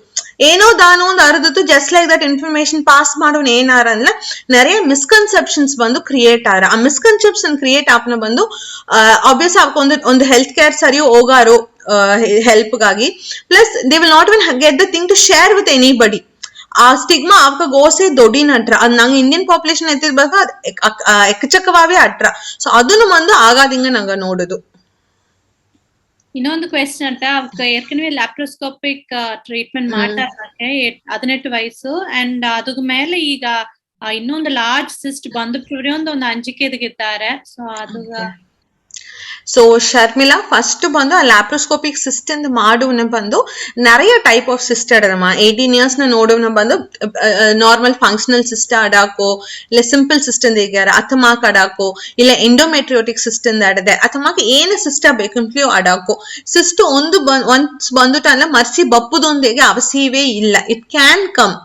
ಏನೋ ದಾನೋ ಒಂದು ಅರ್ಧತ್ತು just like that information pass ಮಾಡೋನ್ ಏನಾರ ಅಂದ್ರೆ நிறைய ಮಿಸ್ಕನ್ಸೆಪ್ಷನ್ಸ್ ಬಂದು ಕ್ರಿಯೇಟ್ ಆರ. ಆ ಮಿಸ್ಕನ್ಸೆಪ್ಷನ್ ಕ್ರಿಯೇಟ್ ಆಪ್ನ ಬಂದು ಆಬ್ವಿಯಸ್ ಒಂದು ಹೆಲ್ತ್ ಕೇರ್ ಸರಿಯೋ ಹೋಗಾರೋ ಹೆಲ್ಪ್ ಗಾಗಿ. Plus they will not even get the thing to share with anybody. ಆ ಸ್ಟಿಗ್ಮಾ ಅವಕ ಗೋಸೆ ದೊಡ್ಡಿನ ಅಟ್ರ ಅದ್ ನಂಗೆ ಇಂಡಿಯನ್ ಪಾಪ್ಯುಲೇಷನ್ ಎತ್ತಿರ್ಬೇಕ ಎಕ್ಕಚಕ್ಕವಾವೇ ಅಟ್ರ. ಸೊ ಅದನ್ನು ಬಂದು ಆಗಾದಿಂಗ ನಂಗ ನೋಡುದು. ಇನ್ನೊಂದು ಕ್ವೆಶ್ಚನ್ ಅಂತ ಅವಕ್ಕೆ ಏರ್ಕನವೇ ಲ್ಯಾಪ್ರೋಸ್ಕೋಪಿಕ್ ಟ್ರೀಟ್ಮೆಂಟ್ ಮಾಡ್ತಾರೆ 18 ವಯಸ್ಸು ಅಂಡ್ ಅದ್ರ ಮೇಲೆ ಈಗ ಇನ್ನೊಂದು ಲಾರ್ಜ್ ಸಿಸ್ಟ್ ಬಂದು ಒಂದು ಅಂಜಿಕೆದಿಗಿದ್ದಾರೆ. ಸೊ ಅದು ಸೊ ಶರ್ಮಿಳಾ ಫಸ್ಟ್ ಬಂದು ಆ ಲ್ಯಾಪ್ರೋಸ್ಕೋಪಿಕ್ ಸಿಸ್ಟ್ ಎಂದು ಮಾಡುವನ ಬಂದು நிறைய ಟೈಪ್ ಆಫ್ ಸಿಸ್ಟ್ ಅಡದಮ್ಮ. 18 years ನೋಡುವನ ಬಂದು ನಾರ್ಮಲ್ ಫಂಕ್ಷನಲ್ ಸಿಸ್ಟ್ ಅಡಾಕೋ ಇಲ್ಲ ಸಿಂಪಲ್ ಸಿಸ್ಟ್ ಅಂತ ಹೇಗಾರ ಅಥಮಾಕ್ ಅಡಾಕೋ ಇಲ್ಲ ಎಂಡೋಮೆಟ್ರಿಯೋಟಿಕ್ ಸಿಸ್ಟ್ ಅಂತ ಅಡದೆ ಅಥಮಾಕ್ ಏನು ಸಿಸ್ಟ್ ಬೇಕಂತಲೂ ಅಡಾಕೋ. ಸಿಸ್ಟ್ ಒಂದು ಬಂದುಟಲ್ಲ ಮರ್ಸಿ ಬಪ್ಪುದೊಂದಿಗೆ ಅವಶ್ಯವೇ ಇಲ್ಲ. ಇಟ್ ಕ್ಯಾನ್ ಕಮ್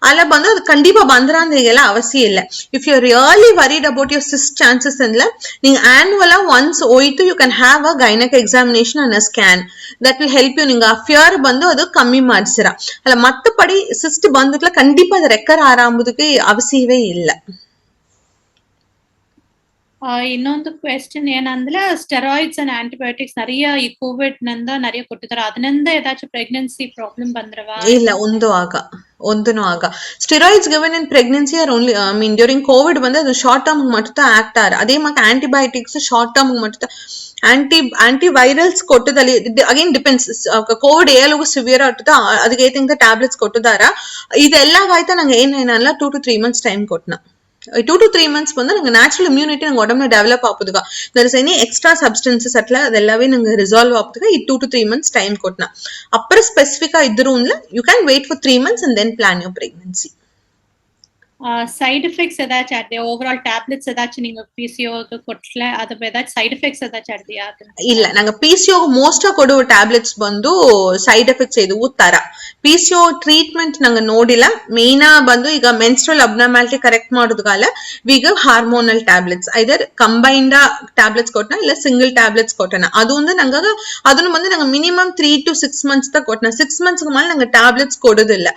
ಅಲ್ಲ ಬಂದು ಅದು ಖಂಡಿತ ಬಂದ್ರ ಅಂತ ಹೇಗೆಲ್ಲ ಅವಶ್ಯ ಇಲ್ಲ. If you really worried about your cyst chances ಅಂದ್ರೆ ನಿಂಗೆ ಆನ್ಯುವಲ್ ಒನ್ಸ್ ಹೋಯ್ತು you can have a gynaec examination and a scan that will help you. ನಿಂಗೆ ಆ ಫಿಯರ್ ಬಂದು ಅದು ಕಮ್ಮಿ ಮಾಡಿಸಿರ ಅಲ್ಲ ಮತ್ತೆ ಪಡಿ ಸಿಸ್ಟ್ ಬಂದುಟ್ಲ ಖಂಡಿತ ಅದು ರೆಕ್ಕರ್ ಆರಾಂಬುದಕ್ಕೆ ಅವಶ್ಯವೇ ಇಲ್ಲ. ಇನ್ನೊಂದು ಕ್ವೆಶ್ಚನ್ ಏನಂದ್ರೆ ಸ್ಟೆರಾಯ್ಡ್ಸ್ ಅಂಡ್ ಆಂಟಿಬಯೋಟಿಕ್ಸ್ நிறைய ಈ ಕೋವಿಡ್ ನಂದ நிறைய ಕೊಟ್ಟಿದ್ದಾರೆ. ಅದರಿಂದ ಏದಾச்சும் ಪ್ರೆಗ್ನೆನ್ಸಿ ಪ್ರಾಬ್ಲಮ್ ಬಂದ್ರವಾ? ಇಲ್ಲ ಒಂದೂ ಆಗ steroids given in pregnancy are only during covid ಬಂದು ಅದು ಶಾರ್ಟ್ ಟರ್ಮ್ ಮಟ್ಟ ಆಕ್ಟ್ ಆರ. ಅದೇ ಮಾಕ ಆಂಟಿಬಯೋಟಿಕ್ಸ್ ಶಾರ್ಟ್ ಟರ್ಮ್ ಮಟ್ಟ ಆಂಟಿವೈರಲ್ಸ್ ಕೊಟ್ಟದಲ್ಲಿ ಅಗೇನ್ ಡಿಪೆಂಡ್ಸ್. ಕೋವಿಡ್ ಏಲುಗು ಸಿವಿಯರ್ ಆಟದ ಅದಕ್ಕೆ ತಿಂಗ ಟ್ಯಾಬ್ಲೆಟ್ಸ್ ಕೊಟ್ಟದಾರ. ಇದೆಲ್ಲ ಆಯ್ತಾ ನಂಗೆ ಏನೇನಲ್ಲ 2 to 3 months ಟೈಮ್ ಕೊಟ್ಟನ. 2 to 3 months ಬಂದು ನಂಗೆ ನ್ಯಾಚುರಲ್ ಇಮ್ಯುನಿಟಿ ನಂಗೆ ಉಡಂಬ ಡೆವಲಪ್ ಆಪುದುಗ there is any extra substances ಅಟ್ಲ ಅದೆಲ್ಲವೇ ನಂಗೆ ರಿಸಾಲ್ವ್ ಆಪುದುಗ ಈ 2 to 3 months ಟೈಮ್ ಕೊಟ್ಟನ. ಅಪ್ಪರ ಸ್ಪೆಸಿಫಿಕ್ ಇದ್ರು you can wait for 3 months and then plan your pregnancy. Side effects ಏದಾச்சும் ಆಡ್ದೆ ಓವರಾಲ್ ಟ್ಯಾಬ್ಲೆಟ್ಸ್ ಏದಾச்சும் நீங்க PCO ಕೊಟ್ಲ ಅದು ಏದಾச்சும் ಸೈಡ್ ಎಫೆಕ್ಟ್ಸ್ ಏದಾச்சும் ಆಡ್ದಿಯಾ? ಇಲ್ಲ ನಂಗೆ PCO ಮೋಸ್ಟ್ ಕೊಡುವ ಟ್ಯಾಬ್ಲೆಟ್ಸ್ ಬಂದು ಸೈಡ್ ಎಫೆಕ್ಟ್ಸ್ ಇದು ತರ PCO ಟ್ರೀಟ್ಮೆಂಟ್ ನಂಗೆ ನೋಡಿಲ್ಲ. ಮೇನ್ ಬಂದು ಈಗ ಮೆನ್ಸ್ಟ್ರಲ್ ಅಬ್ನಾರ್ಮಾಲಿಟಿ ಕರೆಕ್ಟ್ ಮಾಡೋದಗಾಲ we give hormonal tablets either combined tablets ಕೊಟ್ಟನ ಇಲ್ಲ ಸಿಂಗಲ್ ಟ್ಯಾಬ್ಲೆಟ್ಸ್ ಕೊಟ್ಟನ. ಅದು ಒಂದು ನಂಗೆ ಅದನ್ನು ಬಂದು ನಂಗೆ ಮಿನಿಮಮ್ 3 to 6 months ತ ಕೊಟ್ಟನ. 6 months ಮೇಲೆ ನಂಗೆ ಟ್ಯಾಬ್ಲೆಟ್ಸ್ ಕೊಡೋದಿಲ್ಲ.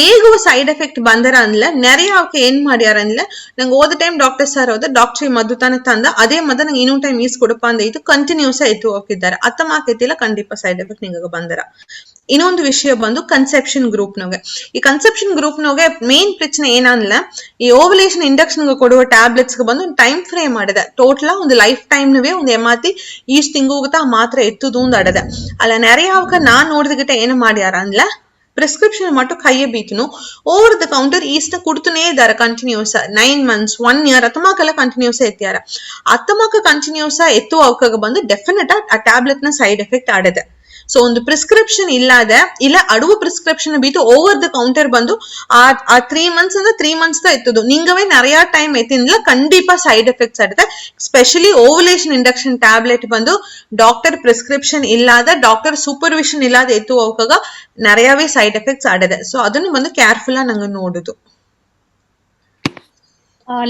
ಹೇಗೂ ಸೈಡ್ ಎಫೆಕ್ಟ್ ಬಂದರ ಅಂದ್ಲ ನೆರೆಯ ಅವಕ್ಕೆ ಏನ್ ಮಾಡ್ಯಾರ ಅಂದ್ಲೆ ನಂಗೆ ಓದ ಟೈಮ್ ಡಾಕ್ಟರ್ ಸರ್ ಹೋದ ಡಾಕ್ಟರ್ ಮದ್ದುತಾನೆ ತಂದ ಅದೇ ಮದ ನಂಗೆ ಇನ್ನೊಂದು ಟೈಮ್ ಈಸ್ ಕೊಡಪ್ಪ ಅಂದ ಇದು ಕಂಟಿನ್ಯೂಸ್ ಆಯ್ತು ಹೋಗಿದ್ದಾರೆ. ಅತ್ತಮಾಕೈತಿಲ್ಲ ಖಂಡಿತ ಸೈಡ್ ಎಫೆಕ್ಟ್ ನಿಂಗ ಬಂದರ. ಇನ್ನೊಂದು ವಿಷಯ ಬಂದು ಕನ್ಸೆಪ್ಷನ್ ಗ್ರೂಪ್ ನೋಗೆ ಈ ಕನ್ಸೆಪ್ಷನ್ ಗ್ರೂಪ್ ನೋಗೆ ಮೇನ್ ಪ್ರಶ್ನೆ ಏನಂದ್ಲ ಈ ಓವಲೇಷನ್ ಇಂಡಕ್ಷನ್ ಕೊಡುವ ಟ್ಯಾಬ್ಲೆಟ್ಸ್ ಬಂದು ಒಂದು ಟೈಮ್ ಫ್ರೇಮ್ ಆಡದೆ. ಟೋಟಲ್ ಒಂದು ಲೈಫ್ ಟೈಮ್ ನವೇ ಒಂದು ಎಮಾತಿ ಈಸ್ಟ್ ತಿಂಗೋಗುತ್ತಾ ಮಾತ್ರ ಎತ್ತುದು ಒಂದು ಅಡದೆ ಅಲ್ಲ. ನೆರೆಯ ಅವಕ ನಾನ್ ನೋಡಿದಗಿಟ್ಟ ಏನು ಮಾಡ್ಯಾರ ಅಂದ್ಲ ಪ್ರಿಸ್ಕ್ರಿಪ್ಷನ್ ಮಟ್ಟು ಕೈಯೇ ಬೀತನು ಓವರ್ ದ ಕೌಂಟರ್ ಈಸ್ಟ್ ಕೊಡ್ತಾನೆ ಇದ್ದಾರೆ ಕಂಟಿನ್ಯೂಸ್ 9 months 1 year ಅತ್ತಮಾಕೆಲ್ಲ ಕಂಟಿನ್ಯೂಸ್ ಎತ್ತಿಯಾರ. ಅತ್ತಮಾಕ ಕಂಟಿನ್ಯೂಸ್ ಎತ್ತುವ ಅವಕಾಗ ಬಂದು ಡೆಫಿನೆಟ್ ಆ ಟ್ಯಾಬ್ಲೆಟ್ ನ ಸೈಡ್ ಎಫೆಕ್ಟ್ ಆಡದೆ. ಸೊ ಒಂದು ಪ್ರಿಸ್ಕ್ರಿಪ್ಷನ್ ಇಲ್ಲದೆ ಇಲ್ಲ ಅಡುವ ಪ್ರಿಸ್ಕ್ರಿಪ್ಷನ್ ಬೀತು ಓವರ್ ದ ಕೌಂಟರ್ ಬಂದು ಆ 3 months ಅಂದ್ರೆ 3 months ದ ಎತ್ತದು ನಿಂಗವೇ நிறைய ಟೈಮ್ ಎತ್ತಿಂದಿಲ್ಲ ಖಂಡಿತ ಸೈಡ್ ಎಫೆಕ್ಟ್ಸ್ ಆಡುತ್ತೆ. ಸ್ಪೆಷಲಿ ಓವಲೇಷನ್ ಇಂಡಕ್ಷನ್ ಟ್ಯಾಬ್ಲೆಟ್ ಬಂದು ಡಾಕ್ಟರ್ ಪ್ರಿಸ್ಕ್ರಿಪ್ಷನ್ ಇಲ್ಲದ ಡಾಕ್ಟರ್ ಸೂಪರ್ವಿಷನ್ ಇಲ್ಲದ ಎತ್ತುವ ಅವಕಾಗ நிறையவே ಸೈಡ್ ಎಫೆಕ್ಟ್ಸ್ ಆಡದೆ. ಸೊ ಅದನ್ನು ಬಂದು ಕೇರ್ಫುಲ್ ನಂಗೆ ನೋಡುದು.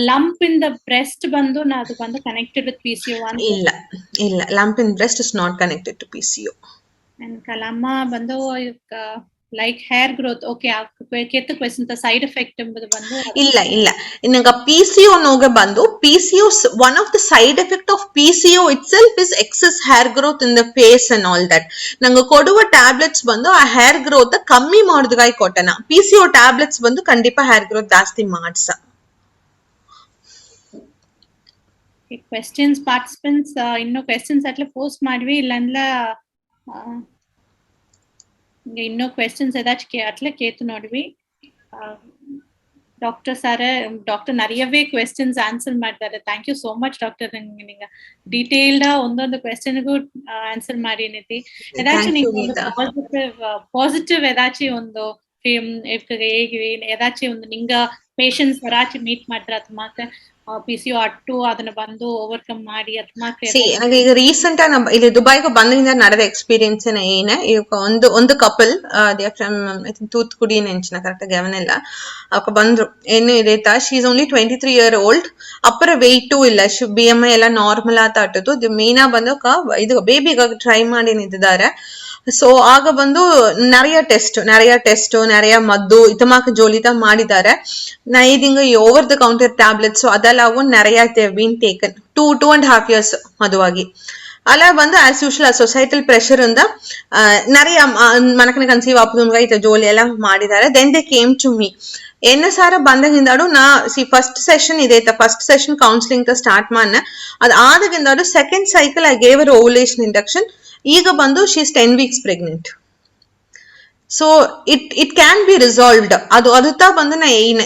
lump in the breast ಬಂದು ಅದು ಬಂದು connected with PCO ಇಲ್ಲ lump in breast is not connected to PCO. and kalama ಬಂದು like hair growth okay ಕೆತ್ತ ಕ್ವೆಶ್ಚನ್ ತ ಸೈಡ್ ಎಫೆಕ್ಟ್ ಎಂಬುದು ಬಂದು ಇಲ್ಲ ಇನ್ನಂಗ PCO ನೋಗೆ ಬಂದು PCO one of the side effect of PCO itself is excess hair growth in the face and all that. ನಂಗೆ ಕೊಡುವ ಟ್ಯಾಬ್ಲೆಟ್ಸ್ ಬಂದು ಆ ಹೇರ್ ಗ್ರೋತ್ ಕಮ್ಮಿ ಮಾಡೋದಕ್ಕಾಗಿ ಕೊಟ್ಟನ. PCO ಟ್ಯಾಬ್ಲೆಟ್ಸ್ ಬಂದು ಖಂಡಿತ ಹೇರ್ ಗ್ರೋತ್ ಜಾಸ್ತಿ ಮಾಡ್ಸ. ಕ್ವೆಶ್ಚನ್ಸ್ ಪಾರ್ಟಿಸಿಪೆಂಟ್ಸ್ ಇನ್ನೂ ಕ್ವೆಶ್ಚನ್ಸ್ ಅಟ್లా ಪೋಸ್ಟ್ ಮಾಡ್ವಿ ಇಲ್ಲಂದ್ರ ಇನ್ನೂ ಕ್ವೆಶ್ಚನ್ಸ್ ஏதாச்சும் ಅಟ್లా ಕೇತು ನೋಡ್ವಿ. ಡಾಕ್ಟರ್ ಸರ್ ಡಾಕ್ಟರ್ நிறையவே ಕ್ವೆಶ್ಚನ್ಸ್ ಆನ್ಸರ್ ಮಾಡ್ತಾರೆ. Thank you so much doctor. ನಿಂಗೆ ಡೀಟೇಲ್ಡ್ ಒಂದೊಂದು ಕ್ವೆಶ್ಚನ್ಗೂ ಆನ್ಸರ್ ಮಾಡಿನಿತಿ. ಏದಾச்சும் ನಿಂಗೆ ಪಾಸಿಟಿವ್ ಏದಾச்சும் ಒಂದು ಏದಾச்சுം ಒಂದು ನಿಂಗ ಪೇಷನ್ಸ್ ಏದಾச்சும் ಮೀಟ್ ಮಾಡ್ರ ಅದ್ಮಾಕ PCO ಅಟ್ಟು ಅದನ್ನ ಬಂದು ಓವರ್ಕಮ್ ಮಾಡಿ ಅದ್ಮಾಕ ನನಗೆ ಈಗ ರೀಸೆಂಟ್ ನಮ್ಮ ಇಲ್ಲಿ ದುಬೈಗೆ ಬಂದಿಂದ ನಡೆದ ಎಕ್ಸ್ಪೀರಿಯನ್ಸ್ ಏನ ಈಗ ಒಂದು ಕಪಲ್ ಫ್ರಮ್ ತೂತ್ಕುಡಿ ನೆಂಚಿನ ಕರೆಕ್ಟ್ ಗಮನಿಲ್ಲ ಅಪ್ಪ ಬಂದ್ರು ಏನು ಇದೈತಾ she is only 23 year old ಅಪ್ಪರ ವೆಯ್ಟು ಇಲ್ಲ BMI ಎಲ್ಲ ನಾರ್ಮಲ್ ಆತ ಅಟ್ಟದು ಮೀನಾ ಬಂದು ಇದು ಬೇಬಿಗ ಟ್ರೈ ಮಾಡಿ ನಿಂತಿದ್ದಾರೆ. ಸೊ ಆಗ ಬಂದು நிறைய ಟೆಸ್ಟ್ நிறைய ಮದ್ದು ಇದಮಾಕ ಜೋಲಿತ ಮಾಡಿದ್ದಾರೆ. ಇದೀಗ ಓವರ್ ದ ಕೌಂಟರ್ ಟ್ಯಾಬ್ಲೆಟ್ಸ್ ಅದೆಲ್ಲವೂ நிறைய ಬೀನ್ ಟೇಕನ್ 2.5 years ಮದುವಾಗಿ ಅಲ್ಲ ಬಂದು ಆಸ್ ಯೂಶುವಲ್ ಸೊಸೈಟಲ್ ಪ್ರೆಷರ್ ಇಂದ நிறைய ಮನಕನ ಕನ್ಸೀವ್ ಆಪುದುಂಗ ಇತ ಜೋಲಿ ಎಲ್ಲ ಮಾಡಿದ್ದಾರೆ. Then they came to me ಎನ್ನ ಸಾರ ಬಂದಾಗಿಂದಾಡು ನಾ ಫಸ್ಟ್ ಸೆಷನ್ ಇದೈತ ಫಸ್ಟ್ ಸೆಷನ್ ಕೌನ್ಸಿಲಿಂಗ್ ಸ್ಟಾರ್ಟ್ ಮಾಡ್ನ ಅದು ಆದಾಗಿಂದಾಡು second cycle I gave her ovulation induction. ಈಗ ಬಂದು she is 10 weeks pregnant. So it can be resolved. ಅದು ಬಂದು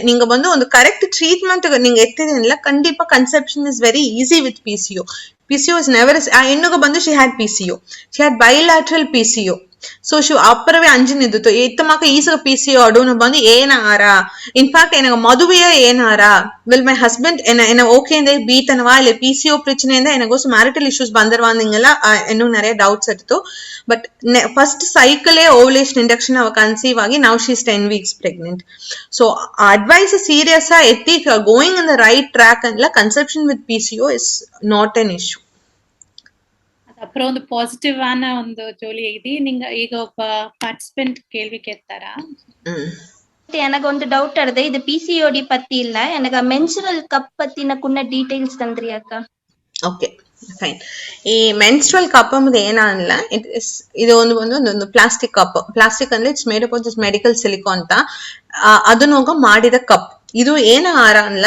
ನಿಂಗ ಬಂದು ಒಂದು ಕರೆಕ್ಟ್ ಟ್ರೀಟ್ಮೆಂಟ್ ನಿಂಗೆ ಎತ್ತಿದಿಲ್ಲ ಖಂಡಿತ conception is very easy with PCO. PCO is never ಹೆಣ್ಣುಗ ಬಂದು she had PCO, she had bilateral PCO. So ಶಿವ್ ಅಪ್ಪರವೇ ಅಂಜಿನಿದ್ದು ಇತ್ತಮಾಕ ಈಸಗ PCO ಅಡುನ ಬಂದು ಏನಾರ ಇನ್ಫ್ಯಾಕ್ಟ್ ಏನಗ ಮದುವೆಯ ಏನಾರ ವಿಲ್ ಮೈ ಹಸ್ಬೆಂಡ್ ಎನ್ನ ಓಕೆ ಇಂದ ಬೀತನವಾ ಇಲ್ಲ PCO ಪ್ರಚನೆಯಿಂದ ಏನಗೋಸ್ ಮ್ಯಾರಿಟಲ್ ಇಶ್ಯೂಸ್ ಬಂದಿರುವಂದಿಂಗೆಲ್ಲ ಇನ್ನೂ நிறைய ಡೌಟ್ಸ್ ಇತ್ತು. ಬಟ್ ಫಸ್ಟ್ ಸೈಕಲೇ ಓವ್ಯುಲೇಷನ್ ಇಂಡಕ್ಷನ್ ಅವ ಕನ್ಸೀವ್ ಆಗಿ now she is 10 weeks pregnant. So advice serious ಎತ್ತಿ going in the right track ಅಂದ್ಲ conception with PCO is not an issue. ಅப்புறம் ಒಂದು ಪಾಸಿಟಿವ್ ಆನ ಒಂದು ಜೋಲಿ ಐತಿ. ನಿಂಗ ಈಗ ಒಬ್ಬ ಪಾರ್ಟಿಸಿಪೆಂಟ್ ಕೇಳ್ವಿ ಕೇಳ್ತಾರಾ? எனக்கு ಒಂದು ಡೌಟ್ ಅಡದೆ ಇದು PCOD ಪತ್ತಿ ಇಲ್ಲ எனக்கு ಮೆನ್ಸ್ಟ್ರಲ್ ಕಪ್ ಪತ್ತಿನ ಕುನ್ನ ಡೀಟೇಲ್ಸ್ ತಂದ್ರಿ ಅಕ್ಕ. Okay fine. ಈ ಮೆನ್ಸ್ಟ್ರಲ್ ಕಪ್ ಅನ್ನೋದು ಏನಲ್ಲ ಇದು ಒಂದು ಪ್ಲಾಸ್ಟಿಕ್ ಕಪ್. ಪ್ಲಾಸ್ಟಿಕ್ ಅಂದ್ರೆ it's made up of this medical silicon ಅಂತ ಅದನ್ನೋಗ ಮಾಡಿದ ಕಪ್. ಇದು ಏನ ಆರ ಅನ್ಲ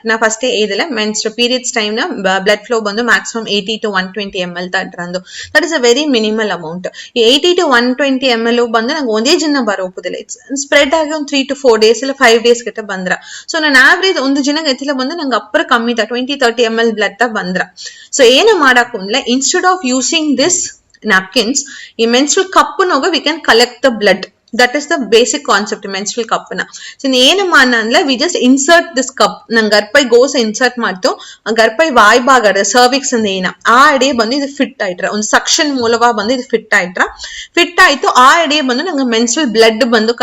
ನಾ ಫಸ್ಟ್ ಏದಿಲ್ಲ ಮೆನ್ಸ್ಟ್ರಲ್ ಪೀರಿಯಡ್ಸ್ ಟೈಮ್ ನ ಬ್ಲಡ್ ಫ್ಲೋ ಬಂದು ಮ್ಯಾಕ್ಸಿಮಮ್ 80 to 120 ml ತಟ್ರಂದು that is a very minimal amount. ಈ 80 to 120 ml ಬಂದು ನಂಗೆ ಒಂದೇ ಜಿನ್ನ ಬರೋಪುದಿಲ್ಲ. ಇಟ್ಸ್ ಸ್ಪ್ರೆಡ್ ಆಗಿ ಒಂದು 3 to 4 days ಇಲ್ಲ 5 days ಗಿಟ್ಟ ಬಂದ್ರ. ಸೊ ನಾನು ಆವ್ರೇಜ್ ಒಂದು ಜಿನ ಎತ್ತಿಲ್ಲ ಬಂದು ನಂಗೆ ಅಪ್ಪರ ಕಮ್ಮಿ 20-30 ml ಬ್ಲಡ್ ತ ಬಂದ್ರ. ಸೊ ಏನ ಮಾಡಾಕುಂದ್ಲೆ instead of using this napkins ಈ ಮೆನ್ಸ್ಟ್ರಲ್ ಕಪ್ ನೋಗ we can collect the blood. That is the basic concept menstrual cup na. So ಏನು ಮಾನ ಅಂದ್ರೆ we just insert this cup ನಂಗೆ ಗರ್ಭೈ ಗೋಸ್ ಇನ್ಸರ್ಟ್ ಮಾಡ್ತು ಗರ್ಭೈ ವಾಯ್ ಭಾಗ ಸರ್ವಿಕ್ಸ್ ಅಂದ ಏನ ಆ ಎಡೆ ಬಂದು ಇದು ಫಿಟ್ ಆಯ್ತ್ರ ಒಂದು ಸಕ್ಷನ್ ಮೂಲವಾ ಬಂದು ಇದು ಫಿಟ್ ಆಯ್ತು ಆ ಎಡೆ ಬಂದು ನಂಗೆ ಮೆನ್ಸ್ಟ್ರಲ್ ಬ್ಲಡ್ ಬಂದು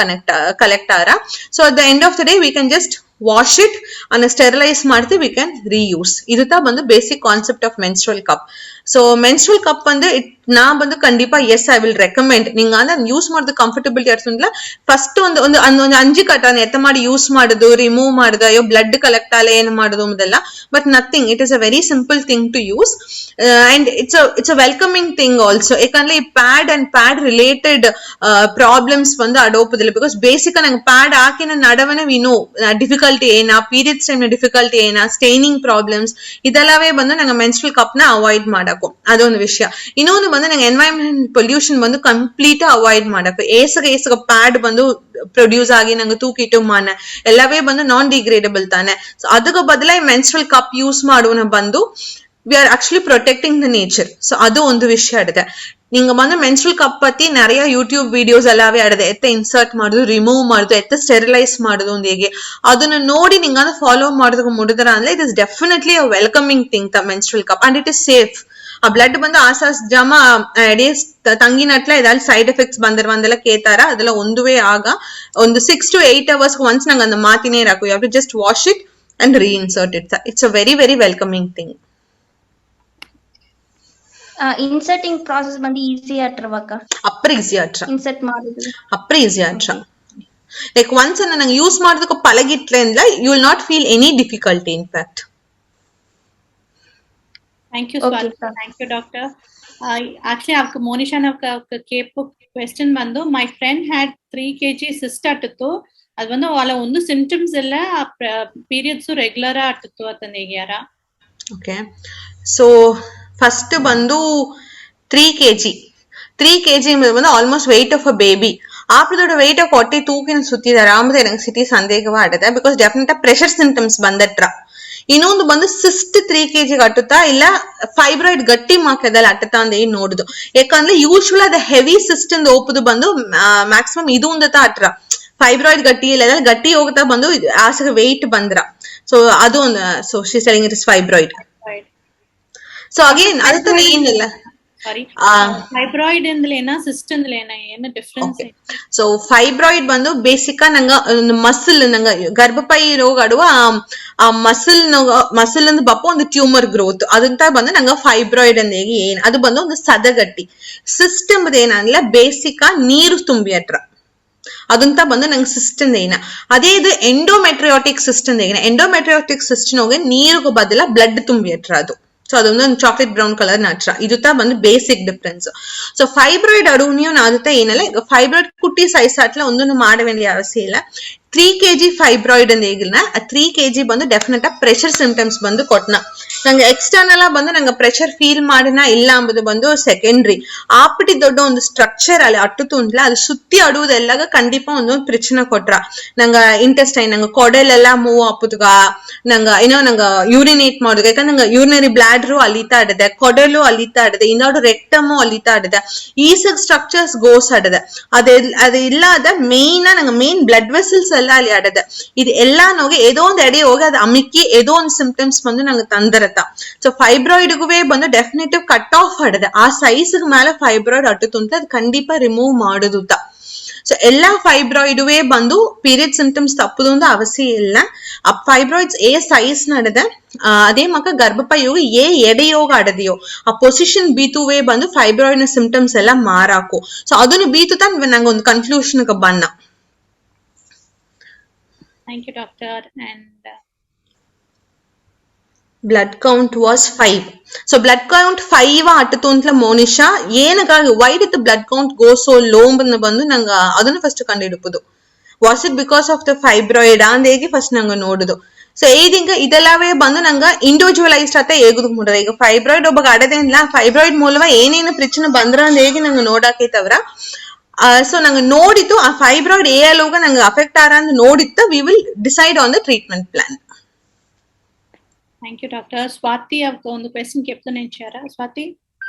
ಕಲೆಕ್ಟ್ ಆರ. So at the end of the day we can just wash it ಅನ್ನ ಸ್ಟೆರಿಲೈಸ್ ಮಾಡ್ತೀವಿ ವಿ ಕ್ಯಾನ್ ರೀಯೂಸ್. ಇದು ಬಂದು basic concept of menstrual cup. So menstrual cup ಅಂದ್ರೆ ನಾ ಬಂದು ಖಂಡಿತ ಎಸ್ ಐ ವಿಲ್ ರೆಕಮೆಂಡ್ ನಿಂಗ ಯೂಸ್ ಮಾಡೋದು ಕಂಫರ್ಟಬಿಲಿಟಿ ಅರ್ಸಂಗಿಲ್ಲ. ಫಸ್ಟ್ ಒಂದು ಅಂಜಿ ಕಟ್ಟನ ಎತ್ತ ಮಾಡಿ ಯೂಸ್ ಮಾಡುದು ರಿಮೂವ್ ಮಾಡುದು ಅಯ್ಯೋ ಬ್ಲಡ್ ಕಲೆಕ್ಟ್ ಆಲ ಏನು ಮಾಡುದು ಅದೆಲ್ಲ. But nothing, it is a very simple thing to use and it's a welcoming thing also. ಯಾಕಂದ್ರೆ ಈ ಪ್ಯಾಡ್ ರಿಲೇಟೆಡ್ ಪ್ರಾಬ್ಲಮ್ಸ್ ಬಂದು ಅಡೋಪದಿಲ್ಲ. ಬಿಕಾಸ್ ಬೇಸಿಕ್ ನಂಗೆ ಪ್ಯಾಡ್ ಹಾಕಿನ ನಡವನೆ ವಿ ನೋ ಡಿಫಿಕಲ್ಟಿ ಏನ ಪೀರಿಯಡ್ಸ್ ಟೈಮ್ ಡಿಫಿಕಲ್ಟಿ ಏನ ಸ್ಟೈನಿಂಗ್ ಪ್ರಾಬ್ಲಮ್ಸ್ ಇದೆಲ್ಲವೇ ಬಂದು ನಂಗೆ ಮೆನ್ಸ್ಟ್ರಲ್ ಕಪ್ ನ ಅವಾಯ್ಡ್ ಮಾಡಕು ಅದೊಂದು ವಿಷಯ. ಇನ್ನೊಂದು ಬಂದು ನಂಗೆ ಎನ್ವೈರನ್ಮೆಂಟ್ ಪೊಲ್ಯೂಷನ್ ಬಂದು ಕಂಪ್ಲೀಟ್ ಅವಾಯ್ಡ್ ಮಾಡಕು. ಏಸಗ ಪ್ಯಾಡ್ ಬಂದು ಪ್ರೊಡ್ಯೂಸ್ ಆಗಿ ನಂಗೆ ತೂಕಿಟ್ಟು ಮಾನ ಎಲ್ಲವೇ ಬಂದು ನಾನ್ ಡಿಗ್ರೇಡಬಲ್ ತಾನೆ. ಸೊ ಅದಕ್ಕೆ ಬದಲಾಗಿ ಮೆನ್ಸ್ಟ್ರಲ್ ಕಪ್ ಯೂಸ್ ಮಾಡುವ ಬಂದು we are actually protecting the nature. So ಅದು ಒಂದು ವಿಷಯ ಆಡಿದೆ. நீங்க வந்து மென்ஸ்ட்ரல் கப் பத்தி நிறைய ಯೂಟ್ಯೂಬ್ ವಿಡಿಯೋಸ್ ಎಲ್ಲಾವೇ ಆಡದೆ ಎತ್ತ ಇನ್ಸರ್ಟ್ ಮಾಡುದು ರಿಮೂವ್ ಮಾಡುದು ಎತ್ತ ಸ್ಟೆರಿಲೈಸ್ ಮಾಡುದು ಒಂದು ಹೇಗೆ ಅದನ್ನ ನೋಡಿ ನಿಂಗ ಅದು ಫಾಲೋ ಮಾಡೋದಕ್ಕೆ ಮುಡಿದ್ರ ಅಂದ್ರೆ it is definitely a welcoming thing the menstrual cup and it is safe. ಆ ಬ್ಲಡ್ ಬಂದು ಆಸಾಸ್ ಜಮ ತಂಗಿನಟ್ಲ ಇದಲ್ಲಿ ಸೈಡ್ ಎಫೆಕ್ಟ್ಸ್ ಬಂದಿರುವಂದೆಲ್ಲ ಕೇತಾರ ಅದೆಲ್ಲ ಒಂದುವೇ ಆಗ ಒಂದು 6 to 8 hours ಒನ್ಸ್ ನಂಗೆ ಅಂದ ಮಾತಿನೇ ಇರಾಕು. You have to just wash it and reinsert it. It's a very very welcoming thing. Inserting process ಬಂದು ಈಸಿ ಆಟ್ರವಕ್ಕ ಅಪ್ರ ಈಸಿ ಆಟ್ರ ಇನ್ಸರ್ಟ್ ಮಾಡುದು ಅಪ್ರ ಈಸಿ ಆಟ್ರ ಲೈಕ್ ಒನ್ಸ್ ನಂಗೆ ಯೂಸ್ ಮಾಡೋದಕ್ಕೆ ಪಳಗಿಟ್ಲೆ ಅಂದ್ರೆ you will not feel any difficulty in fact. Thank you, Swati. Thank you, doctor. Actually, आपका मोनिशा ने आपका केप क्वेश्चन बंदो. My friend had 3 kg cyst आटतो. ಅದು ಬಂದು ಅವಳ ಒಂದು ಸಿಂಪ್ಟಮ್ಸ್ ಎಲ್ಲ ಪೀರಿಯಡ್ಸ್ ರೆಗ್ಯುಲರ್ ಆಗ್ತಿತ್ತು ಅಂತ ಹೇಗ್ಯಾರ. ಓಕೆ, ಸೊ ಫಸ್ಟ್ ಬಂದು 3 kg ಬಂದು almost weight of a baby. ಆಪದೋட ವೆಯ್ಟ್ ಆಫ್ 42 ಸುತ್ತಿದ್ದಾರೆ. ಆಮೇಲೆ ನಂಗೆ ಸಿಟಿ ಸಂದೇಹವಾಡಿದೆ ಬಿಕಾಸ್ ಡೆಫಿನೆಟ್ ಪ್ರೆಷರ್ ಸಿಂಟಮ್ಸ್ ಬಂದಟ್ರ. ಇನ್ನೊಂದು ಬಂದು ಸಿಸ್ಟ್ 3 kg ಅಟ್ಟುತ್ತಾ ಇಲ್ಲ ಫೈಬ್ರಾಯ್ಡ್ ಗಟ್ಟಿ ಮಾಕದಲ್ಲಿ ಅಟ್ಟುತ್ತಾ ಅಂತ ಏನ್ ನೋಡುದು. ಯಾಕಂದ್ರೆ ಯೂಶ್ವಲ್ ಅದ ಹೆವಿ ಸಿಸ್ಟ್ ಇಂದ ಓಪುದು ಬಂದು ಮ್ಯಾಕ್ಸಿಮಮ್ ಇದು ಒಂದತ ಅಟ್ರ ಫೈಬ್ರಾಯ್ಡ್ ಗಟ್ಟಿ ಇಲ್ಲ ಗಟ್ಟಿ ಹೋಗ್ತಾ ಬಂದು ಆಸಗ ವೆಯ್ಟ್ ಬಂದ್ರ. ಸೊ ಅದು ಒಂದು so she selling it is fibroid. So again ಅದು ಏನಿಲ್ಲ ಸಾರಿ ಫೈಬ್ರಾಯ್ಡ್ ಅಂದ್ಲೇನಾ ಸಿಸ್ಟ್ ಅಂದ್ಲೇನಾ ಏನು ಡಿಫರೆನ್ಸ್? ಸೊ ಫೈಬ್ರಾಯ್ಡ್ ಬಂದು ಬೇಸಿಕ್ ನಂಗ ಮಸಲ್ ನಂಗ ಗರ್ಭಪೈ ರೋಗ ಆಡುವ ಆ ಮಸಲ್ ಅಂದ್ ಬಪ್ಪ ಒಂದು ಟ್ಯೂಮರ್ ಗ್ರೋತ್ ಅದಂತ ಬಂದು ನಂಗ ಫೈಬ್ರಾಯ್ಡ್ ಅಂದ ಏನ್ ಅದು ಬಂದು ಒಂದು ಸದಗಟ್ಟಿ. ಸಿಸ್ಟ್ ಎಂಬುದು ಏನಂದ್ರೆ ಬೇಸಿಕ್ ನೀರು ತುಂಬಿ ಅಟ್ರ ಅದಂತ ಬಂದು ನಂಗೆ ಸಿಸ್ಟ್ ಏನ. ಅದೇ ಇದು ಎಂಡೋಮೆಟ್ರಿಯಾಟಿಕ್ ಸಿಸ್ಟ್ ಏನ. ಎಂಡೋಮೆಟ್ರಿಯಾಟಿಕ್ ಸಿಸ್ಟ್ ಹೋಗಿ ನೀರು ಬದಲ ಬ್ಲಡ್ ತುಂಬಿ ಅಟ್ರ ಅದು. ಸೊ ಅದೊಂದು ಚಾಕ್ಲೇಟ್ ಬ್ರೌನ್ ಕಲರ್ ನಟ್ರ ಇದು ಬಂದು ಬೇಸಿಕ್ ಡಿಫ್ರೆನ್ಸ್. ಸೊ ಫೈಬ್ರಾಯ್ಡ್ ಅಡುವು ನಾದುತ್ತಾ ಏನಲ್ಲ ಫೈಬ್ರಾಯ್ಡ್ ಕುಟ್ಟಿ ಸೈಜ್ ಅಟ್ಲ ಒಂದೊಂದು ಮಾಡವೇண்டிய ಅವಶ್ಯ ಇಲ್ಲ. 3 kg ಫೈಬ್ರಾಯ್ಡ್ ಅಂದ ಹೇಗಿಲ್ಲ 3 kg ಬಂದು ಡೆಫಿನೆಟ್ ಪ್ರೆಷರ್ ಸಿಂಟಮ್ಸ್ ಬಂದು ಕೊಟ್ನ. ನಂಗೆ ಎಕ್ಸ್ಟರ್ನಲ್ ಬಂದು ನಂಗೆ ಪ್ರೆಷರ್ ಫೀಲ್ ಮಾಡಿನ ಇಲ್ಲ ಅಂಬುದು ಬಂದು ಸೆಕೆಂಡ್ರಿ. ಆಪಟಿ ದೊಡ್ಡ ಒಂದು ಸ್ಟ್ರಕ್ಚರ್ ಅಲ್ಲಿ ಅಟ್ಟುತ್ತು ಉಂಟ್ಲ ಅದು ಸುತ್ತಿ ಅಡುವುದೆಲ್ಲಾಗ ಖಂಡಿತ ಒಂದೊಂದು ಪ್ರಚನೆ ಕೊಟ್ರ. ನಂಗ ಇಂಟೆಸ್ಟೈನ್ ನಂಗೆ ಕೊಡೆಲೆಲ್ಲ ಮೂವ್ ಆಪುದ್ಗ ನಂಗ ಏನೋ ನಂಗ ಯೂರಿನೇಟ್ ಮಾಡುದು. ಯಾಕಂದ್ರೆ ನಂಗೆ ಯೂರಿನರಿ ಬ್ಲಾಡ್ರು ಅಲಿತಾ ಆಡದೆ, ಕೊಡೆಲು ಅಲಿತಾ ಆಡದೆ, ಇನ್ನೊಂದು ರೆಕ್ಟಮು ಅಲಿತಾ ಆಡದೆ, ಈಸಗ್ ಸ್ಟ್ರಕ್ಚರ್ಸ್ ಗೋಸ್ ಆಡದೆ. ಅದು ಇಲ್ಲದ ಮೇನ್ ನಂಗೆ ಮೇನ್ ಬ್ಲಡ್ ವೆಸಲ್ಸ್ ಎಲ್ಲ ಅಲ್ಲಿ ಆಡದೆ. ಇದು ಎಲ್ಲಾ ನೋಗಿ ಏದೋ ಒಂದ್ ಎಡೆ ಹೋಗಿ ಅದು ಅಮಿಕ್ಕಿ ಏದೋ ಒಂದು ಸಿಂಪ್ಟಮ್ಸ್ ಬಂದು ನಂಗೆ ತಂದರತ್ತ. ಸೊ ಫೈಬ್ರಾಯ್ಡ್ಗೂ ಬಂದು ಡೆಫಿನೆಟಿವ್ ಕಟ್ ಆಫ್ ಆಡದೆ. ಆ ಸೈಜ್ ಮೇಲೆ ಫೈಬ್ರಾಯ್ಡ್ ಅಟ್ಟುತ್ತು ಅಂತ ಅದು ಖಂಡಿತ ರಿಮೂವ್ ಮಾಡುದುತ್ತ. ಸೊ ಎಲ್ಲಾ ಫೈಬ್ರಾಯ್ಡುವೇ ಬಂದು ಪೀರಿಯಡ್ ಸಿಂಪ್ಟಮ್ಸ್ ತಪ್ಪುದು ಅವಶ್ಯ ಇಲ್ಲ. ಆ ಫೈಬ್ರಾಯ್ಡ್ಸ್ ಏ ಸೈಜ್ ನಡೆದೆ ಅದೇ ಮಕ್ಕ ಗರ್ಭಪೈಯೋಗ ಏ ಎಡೆಯೋಗ ಆಡದೆಯೋ ಆ ಪೊಸಿಷನ್ ಬೀತುವೇ ಬಂದು ಫೈಬ್ರಾಯ್ಡ್ ನ ಸಿಂಪ್ಟಮ್ಸ್ ಎಲ್ಲ ಮಾರಾಕು. ಸೊ ಅದನ್ನು ಬೀತುತ್ತಾ ನಂಗೆ ಒಂದು ಕನ್ಕ್ಲೂಷನ್ ಬನ್ನ. Thank you, doctor. And blood count was 5. So blood count 5 ಅಟ್ಟತು ಅಂತಲ Monisha ಏನಕ್ಕಾಗಿ why did the blood count go so low ಅಂತ ಬಂದು ನಂಗೆ ಅದನ್ನು ಫಸ್ಟ್ ಕಂಡು ಹಿಡಿಪುದು. Was it because of the fibroid ಅಂದ ಹೇಗೆ ಫಸ್ಟ್ ನಂಗೆ ನೋಡುದು. ಸೊ ಈಗ ಇದೆಲ್ಲವೇ ಬಂದು ನಂಗೆ ಇಂಡಿವಿಜುವಲೈಸ್ಡ್ ಅತ್ತ ಹೇಗುದು ಮುಡದ. ಈಗ ಫೈಬ್ರಾಯ್ಡ್ ಒಬ್ಬ ಅಡದೆ ಇಲ್ಲ ಫೈಬ್ರಾಯ್ಡ್ ಮೂಲವ ಏನೇನು ಪ್ರಚನೆ ಬಂದ್ರ ಅಂದ ಹೇಗೆ ನಂಗೆ ನೋಡಾಕೈತವ್ರ. ಸೊ ನಂಗೆ ನೋಡಿತ್ತು ಆ ಫೈಬ್ರಾಯ್ಡ್ ఏ లోగా ನಂಗೆ ಅಫೆಕ್ಟ್ ಆರ ಅಂತ ನೋಡಿತ್ತು we will decide on the treatment plan. Thank you doctor. Swathi ಅವಕ್ಕೆ ಒಂದು ಕ್ವೆಶ್ಚನ್ ಕೆಪ್ತಾನೆ ಇಚ್ಚಾರ. ಸ್ವಾತಿ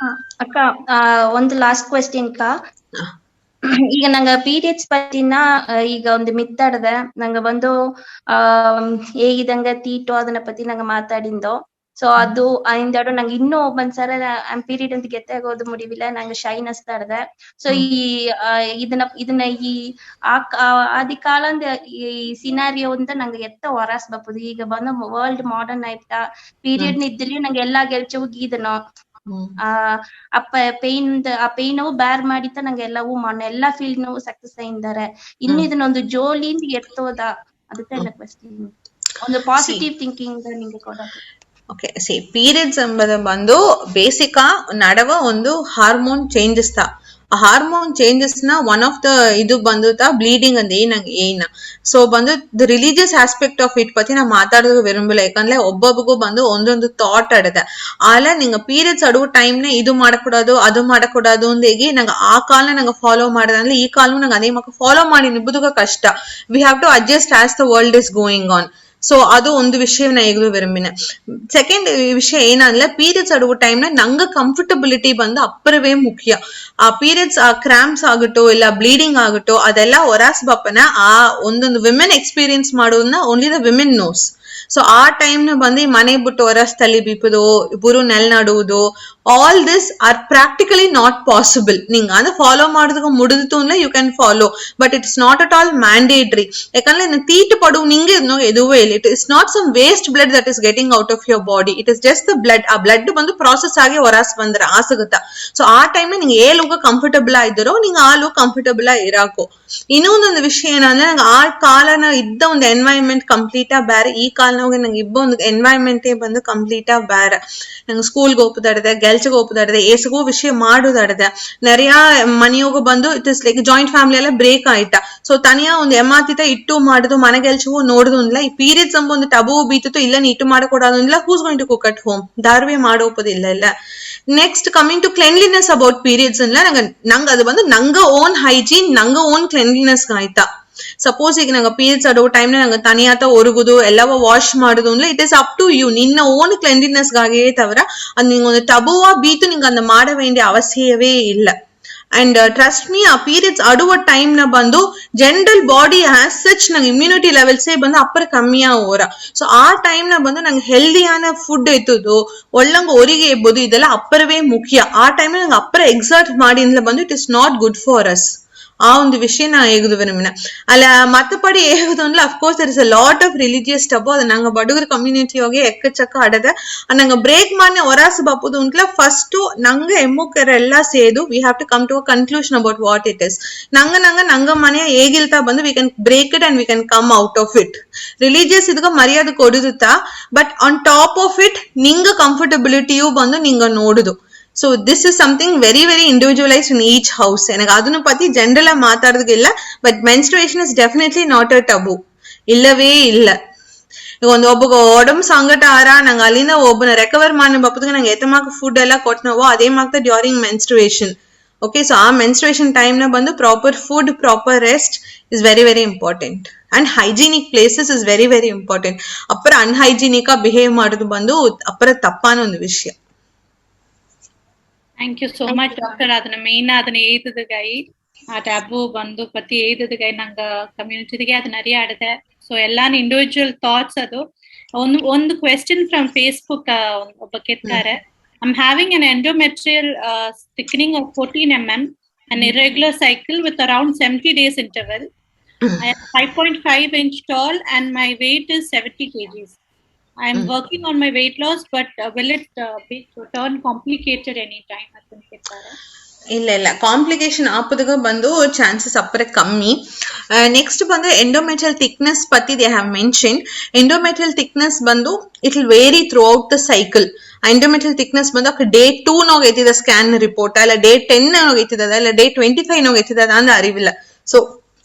ಅಕ್ಕ ಒಂದು ಲಾಸ್ಟ್ ಕ್ವೆಶ್ಚನ್ ಅಕ್ಕ. ಈಗ ನಂಗ ಪೀರಿಯಡ್ಸ್ ಪತ್ತಿನ ಈಗ ಒಂದು ಮಿತ್ತಾಡದ ನಂಗ ಬಂದು ಹೇಗಿದಂಗ ತೀಟೋ ಅದನ್ನ ಪತಿ ನಂಗ ಮಾತಾಡಿಂದೋ. ಸೊ ಅದು ಇಂದಾಡು ನಂಗೆ ಇನ್ನೂ ಒಂದ್ಸಲ ಪೀರಿಯಡ್ ಅಂತ ಗೆತ್ತಾಗೋದು ಮುಡಿವಿಲ್ಲ ನಂಗೆ ಶೈನ್ ಅಸ್ತಾಡ್ದೆ. ಸೊ ಇದನ್ನ ಈ ಆದಿ ಕಾಲಂದ ಈ ಸಿನಾರಿಯೋ ಅಂತ ನಂಗೆ ಎತ್ತ ಹೊರಾಸ್ ಬಪ್ಪುದು. ಈಗ ಬಂದು ವರ್ಲ್ಡ್ ಮಾಡರ್ನ್ ಆಯ್ತಾ ಪೀರಿಯಡ್ ಇದ್ದಲ್ಲಿ ನಂಗೆ ಎಲ್ಲಾ ಗೆಲ್ಚವು ಗೀದನೋ ಅಪ್ಪ ಆ ಪೇನ್ ನೋವು ಬ್ಯಾರ್ ಮಾಡಿತ್ತ ನಂಗೆ ಎಲ್ಲವೂ ಎಲ್ಲಾ ಫೀಲ್ಡ್ ನೋವು ಸಕ್ಸಸ್ ಆಗಿದ್ದಾರೆ. ಇನ್ನು ಇದನ್ನೊಂದು ಜೋಲಿಂದ ಎತ್ತೋದ ಅದಕ್ಕೆ ಎಲ್ಲ ಕ್ವೆಶ್ಚನ್ ಒಂದು ಪಾಸಿಟಿವ್ ಥಿಂಕಿಂಗ್ ನಿಂಗೆ ಕೊಡೋದು. ಓಕೆ ಸಿ ಪೀರಿಯಡ್ಸ್ ಎಂಬುದು ಬಂದು ಬೇಸಿಕ್ ನಡವ ಒಂದು ಹಾರ್ಮೋನ್ ಚೇಂಜಸ್ ತಾ. ಆ ಹಾರ್ಮೋನ್ ಚೇಂಜಸ್ ನ ಒನ್ ಆಫ್ ದ ಇದು ಬಂದು ಬ್ಲೀಡಿಂಗ್ ಅಂದ ಏನ. ಸೊ ಬಂದು the religious aspect of it ಪತಿ ನಾ ಮಾತಾಡೋದು ವಿರಂಬಿಲ್ಲ. ಯಾಕಂದ್ರೆ ಒಬ್ಬೊಬ್ಬಗೂ ಬಂದು ಒಂದೊಂದು ಥಾಟ್ ಆಡದೆ. ಆಲ ನಿಂಗೆ ಪೀರಿಯಡ್ಸ್ ಅಡುವ ಟೈಮ್ನೆ ಇದು ಮಾಡಕೊಡೋದು ಅದು ಮಾಡಕೊಡೋದು ಅಂದ ಹೇಗೆ ನಂಗೆ ಆ ಕಾಲ್ನ ನಂಗೆ ಫಾಲೋ ಮಾಡಿದ್ರೆ ಈ ಕಾಲ್ನು ನಂಗೆ ಅದೇ ಮಕ್ಕ ಫಾಲೋ ಮಾಡಿ ನಿಬ್ಬುದುಗ ಕಷ್ಟ. We have to adjust as the world is going on. So ಅದು ಒಂದು ವಿಷಯವನ್ನ ಈಗಲೂ ವಿರಂಬಿನ. ಸೆಕೆಂಡ್ ವಿಷಯ ಏನಂದ್ರೆ ಪೀರಿಯಡ್ಸ್ ಅಡುವ ಟೈಮ್ನ ನಂಗೆ ಕಂಫರ್ಟಬಿಲಿಟಿ ಬಂದು ಅಪ್ಪರವೇ ಮುಖ್ಯ. ಆ ಪೀರಿಯಡ್ಸ್ ಆ ಕ್ರಾಂಪ್ಸ್ ಆಗುತ್ತೋ ಇಲ್ಲ ಬ್ಲೀಡಿಂಗ್ ಆಗುತ್ತೋ ಅದೆಲ್ಲ ಹೊರಾಸ್ ಬಪ್ಪನ ಆ ಒಂದೊಂದು ವಿಮೆನ್ ಎಕ್ಸ್ಪೀರಿಯನ್ಸ್ ಮಾಡೋದನ್ನ only the women knows. So ಆ ಟೈಮ್ನ ಬಂದು ಮನೆ ಬಿಟ್ಟು ಹೊರಸ್ ತಲೆ ಬೀಪುದು ಬುರು ನೆಲ್ ನಡುವುದು all this are practically not possible. ನಿಂಗ ಅಂದ್ರೆ ಫಾಲೋ ಮಾಡೋದಕ್ಕೆ ಮುಡಿದಿತ್ತು ಅಂದ್ರೆ you can follow but it's not at all mandatory. ಯಾಕಂದ್ರೆ ತೀಟು ಪಡು ನಿಂಗೆ ಎದುವೇ ಇಲ್ಲ. It is not some waste blood that is getting out of your body. It is just the blood. ಆ ಬ್ಲಡ್ ಬಂದು ಪ್ರಾಸೆಸ್ ಆಗಿ ಹೊರಾಸ್ ಬಂದ್ರೆ ಆಸಗುತ್ತ. ಸೊ ಆ ಟೈಮ್ ನಿಂಗೆ ಏ ಲೋಗ ಕಂಫರ್ಟಬಲ್ ಆಗಿದ್ದರೋ ನಿಂಗೆ ಆ ಲೋಗ ಕಂಫರ್ಟಬಲ್ ಇರಾಕು. ಇನ್ನೊಂದೊಂದು ವಿಷಯ ಏನಂದ್ರೆ ನಂಗೆ ಆ ಕಾಲನ ಇದ್ದ ಒಂದು ಎನ್ವೈರನ್ಮೆಂಟ್ ಕಂಪ್ಲೀಟಾ ಬೇರೆ. ಈ ಕಾಲನಾಗ ನಂಗೆ ಇಬ್ಬ ಒಂದು ಎನ್ವೈರನ್ಮೆಂಟೇ ಬಂದು ಕಂಪ್ಲೀಟಾ ಬೇರೆ. ನಂಗೆ ಸ್ಕೂಲ್ಗೆ ಹೋಗ್ದಾಡ್ದೆ ಕೆಲ್ಸಕ್ಕೆ ಹೋಗೋದಾಡದೆ ಏಸಗೋ ವಿಷಯ ಮಾಡೋದಾಡದೆ ನೆರೆಯ ಮನೆಯೋಗ ಬಂದು it is like joint family ಎಲ್ಲ ಬ್ರೇಕ್ ಆಯ್ತಾ ಸೊ ತನಿಯ ಒಂದು ಎಮಾತಿತ ಇಟ್ಟು ಮಾಡುದು ಮನೆ ಕೆಲ್ಸವೂ ನೋಡುದು ಇಲ್ಲ ಈ ಪೀರಿಯಡ್ಸ್ ಎಂಬ ಒಂದು ಟಬು ಬೀತಿತ್ತು ಇಲ್ಲ ಇಟ್ಟು ಮಾಡಕೊಡೋದಿಲ್ಲ who's going to cook at home ದಾರ್ವೇ ಮಾಡೋಪದಿಲ್ಲ ಇಲ್ಲ next coming to cleanliness about periods ಇಲ್ಲ ನಂಗೆ ಅದು ಬಂದು ನಂಗ ಓನ್ ಹೈಜೀನ್ ನಂಗ ಓನ್ ಕ್ಲೆನ್ಲಿನೆಸ್ ಆಯ್ತಾ ಸಪೋಸ್ ಈಗ ನಂಗೆ ಪೀರಿಯಡ್ಸ್ ಆಡೋ ಟೈಮ್ ನಂಗೆ ತನಿಯಾತ ಒರುಗುದು ಎಲ್ಲವ ವಾಶ್ ಮಾಡುದು ಅಂದ್ರೆ it is up to you ನಿನ್ನ ಓನ್ ಕ್ಲೆನ್ಲಿನೆಸ್ ಗಾಗೇ ತವರ ಅದು ನಿಂಗೊಂದು ಟಬುವಾ ಬೀತು ನಿಂಗೆ ಅಂದ ಮಾಡ ವೇண்டிய ಅವಶ್ಯವೇ ಇಲ್ಲ ಅಂಡ್ ಟ್ರಸ್ಟ್ ಮೀ ಆ ಪೀರಿಯಡ್ಸ್ ಆಡುವ ಟೈಮ್ ನ ಬಂದು ಜನರಲ್ ಬಾಡಿ ಆಸ್ ಸಚ್ ನಂಗೆ ಇಮ್ಯುನಿಟಿ ಲೆವೆಲ್ಸೇ ಬಂದು ಅಪ್ಪರ ಕಮ್ಮಿಯ ಓರ ಸೊ ಆ ಟೈಮ್ ನ ಬಂದು ನಂಗೆ ಹೆಲ್ದಿಯಾನ ಫುಡ್ ಎತ್ತುದು ಒಳ್ಳಂಗ ಒರಿಗೆ ಎಬ್ಬೋದು ಇದೆಲ್ಲ ಅಪ್ಪರವೇ ಮುಖ್ಯ ಆ ಟೈಮ್ ನಂಗೆ ಅಪ್ಪರ ಎಕ್ಸರ್ಟ್ ಮಾಡಿ ಬಂದು it is not good for us ಆ ಒಂದು ವಿಷಯ ನಾ ಹೇಗುದು ವಿರಮಿನ ಅಲ್ಲ ಮತ್ತಪಡಿ ಹೇಗುದು ಅಂದ್ರೆ of course there is a lot of religious taboo ಅದು ನಂಗೆ ಬಡುಗರ ಕಮ್ಯುನಿಟಿ ಹೋಗಿ ಎಕ್ಕಚಕ್ಕ ಆಡದ ನಂಗೆ ಬ್ರೇಕ್ ಮಾಡಿ ಹೊರಾಸ ಬಪ್ಪುದು ಉಂಟ್ಲ ಫಸ್ಟ್ ನಂಗೆ ಎಮ್ಮುಕರೆಲ್ಲ ಸೇದು we have to come to a conclusion about what it is ನಂಗ ಮನೆಯ ಹೇಗಿಲ್ತಾ ಬಂದು we can break it and we can come out of it religious ಇದಕ್ಕೆ ಮರ್ಯಾದೆ ಕೊಡುತ್ತಾ but on top of it ನಿಂಗ ಕಂಫರ್ಟಬಿಲಿಟಿಯು ಬಂದು ನಿಂಗ ನೋಡುದು so this is something very very individualized in each house ನನಗೆ ಅದನ್ನ ಪತಿ ಜನರಲ್ ಆಗಿ ಮಾತಾಡೋದಿಲ್ಲ but menstruation is definitely not a taboo ಇಲ್ಲವೇ ಇಲ್ಲ ಈಗ ಒಂದು ಒಬ್ಬ ಒಡಂಬ ಸಂಗಟ ಆರ ನಂಗೆ ಅಲ್ಲಿಂದ ಒಬ್ಬನ ರೆಕವರ್ ಮಾಡಿ ಬಪ್ಪದಾಗ ನಂಗೆ ಎತ್ತಮಾಕ ಫುಡ್ ಎಲ್ಲ ಕೊಟ್ಟನವೋ ಅದೇ ಮಾಕ್ತ ಡ್ಯೂರಿಂಗ್ ಮೆನ್ಸ್ಟ್ರುಯೇಷನ್ ಓಕೆ ಸೊ ಆ ಮೆನ್ಸ್ಟ್ರುಯೇಷನ್ ಟೈಮ್ ನ ಬಂದು proper food proper rest is very very important and hygienic places is very very important ಅಪ್ಪರ ಅನ್ಹೈಜಿನಿಕ್ ಬಿಹೇವ್ ಮಾಡೋದು ಬಂದು ಅಪ್ಪರ ತಪ್ಪಾನ ಒಂದು ವಿಷಯ thank you so much doctor ಅದನ್ನ ಮೇನ್ ಅದನ್ನ ಏದದಗೈ ಆ ಟ್ಯಾಬು ಬಂದು ಪತಿ ಏದದಗೈ ನಂಗ ಕಮ್ಯುನಿಟಿಗೆ ಅದು ನರಿಯ ಆಡದೆ ಸೊ ಎಲ್ಲಾನು ಇಂಡಿವಿಜುವಲ್ ಥಾಟ್ಸ್ ಅದು ಒಂದು ಕ್ವೆಶ್ಚನ್ ಫ್ರಮ್ ಫೇಸ್ಬುಕ್ ಒಬ್ಬ ಕೆತ್ತಾರೆ I'm having an endometrial thickening of 14 mm, an irregular cycle with around 70 days interval. I am 5.5 inch tall and my weight is 70 kgs. I am working on my weight loss, but will it turn complicated anytime? ಇಲ್ಲ ಕಾಂಪ್ಲಿಕೇಶನ್ ಆಪದಾಗ ಬಂದು ಚಾನ್ಸಸ್ ಅಪ್ಪರೆ ಕಮ್ಮಿ ನೆಕ್ಸ್ಟ್ ಬಂದು ಎಂಡೋಮೆಟ್ರಿಯಲ್ ಥಿಕ್ನೆಸ್ ಪತಿ they have mention endometrial thickness ಬಂದು it will vary throughout the cycle endometrial thickness ಬಂದು ಡೇ 2 ನೋಗ್ ಎತ್ತಿದ ಸ್ಕ್ಯಾನ್ ರಿಪೋರ್ಟ್ ಅಲ್ಲ ಡೇ 10 ನೋಗ್ ಎತ್ತಿದ ಅಲ್ಲ ಡೇ 25 ನೋಗ್ ಎತ್ತಿದ ಅಂದ್ರೆ ಅರಿವಿಲ್ಲ ಸೊ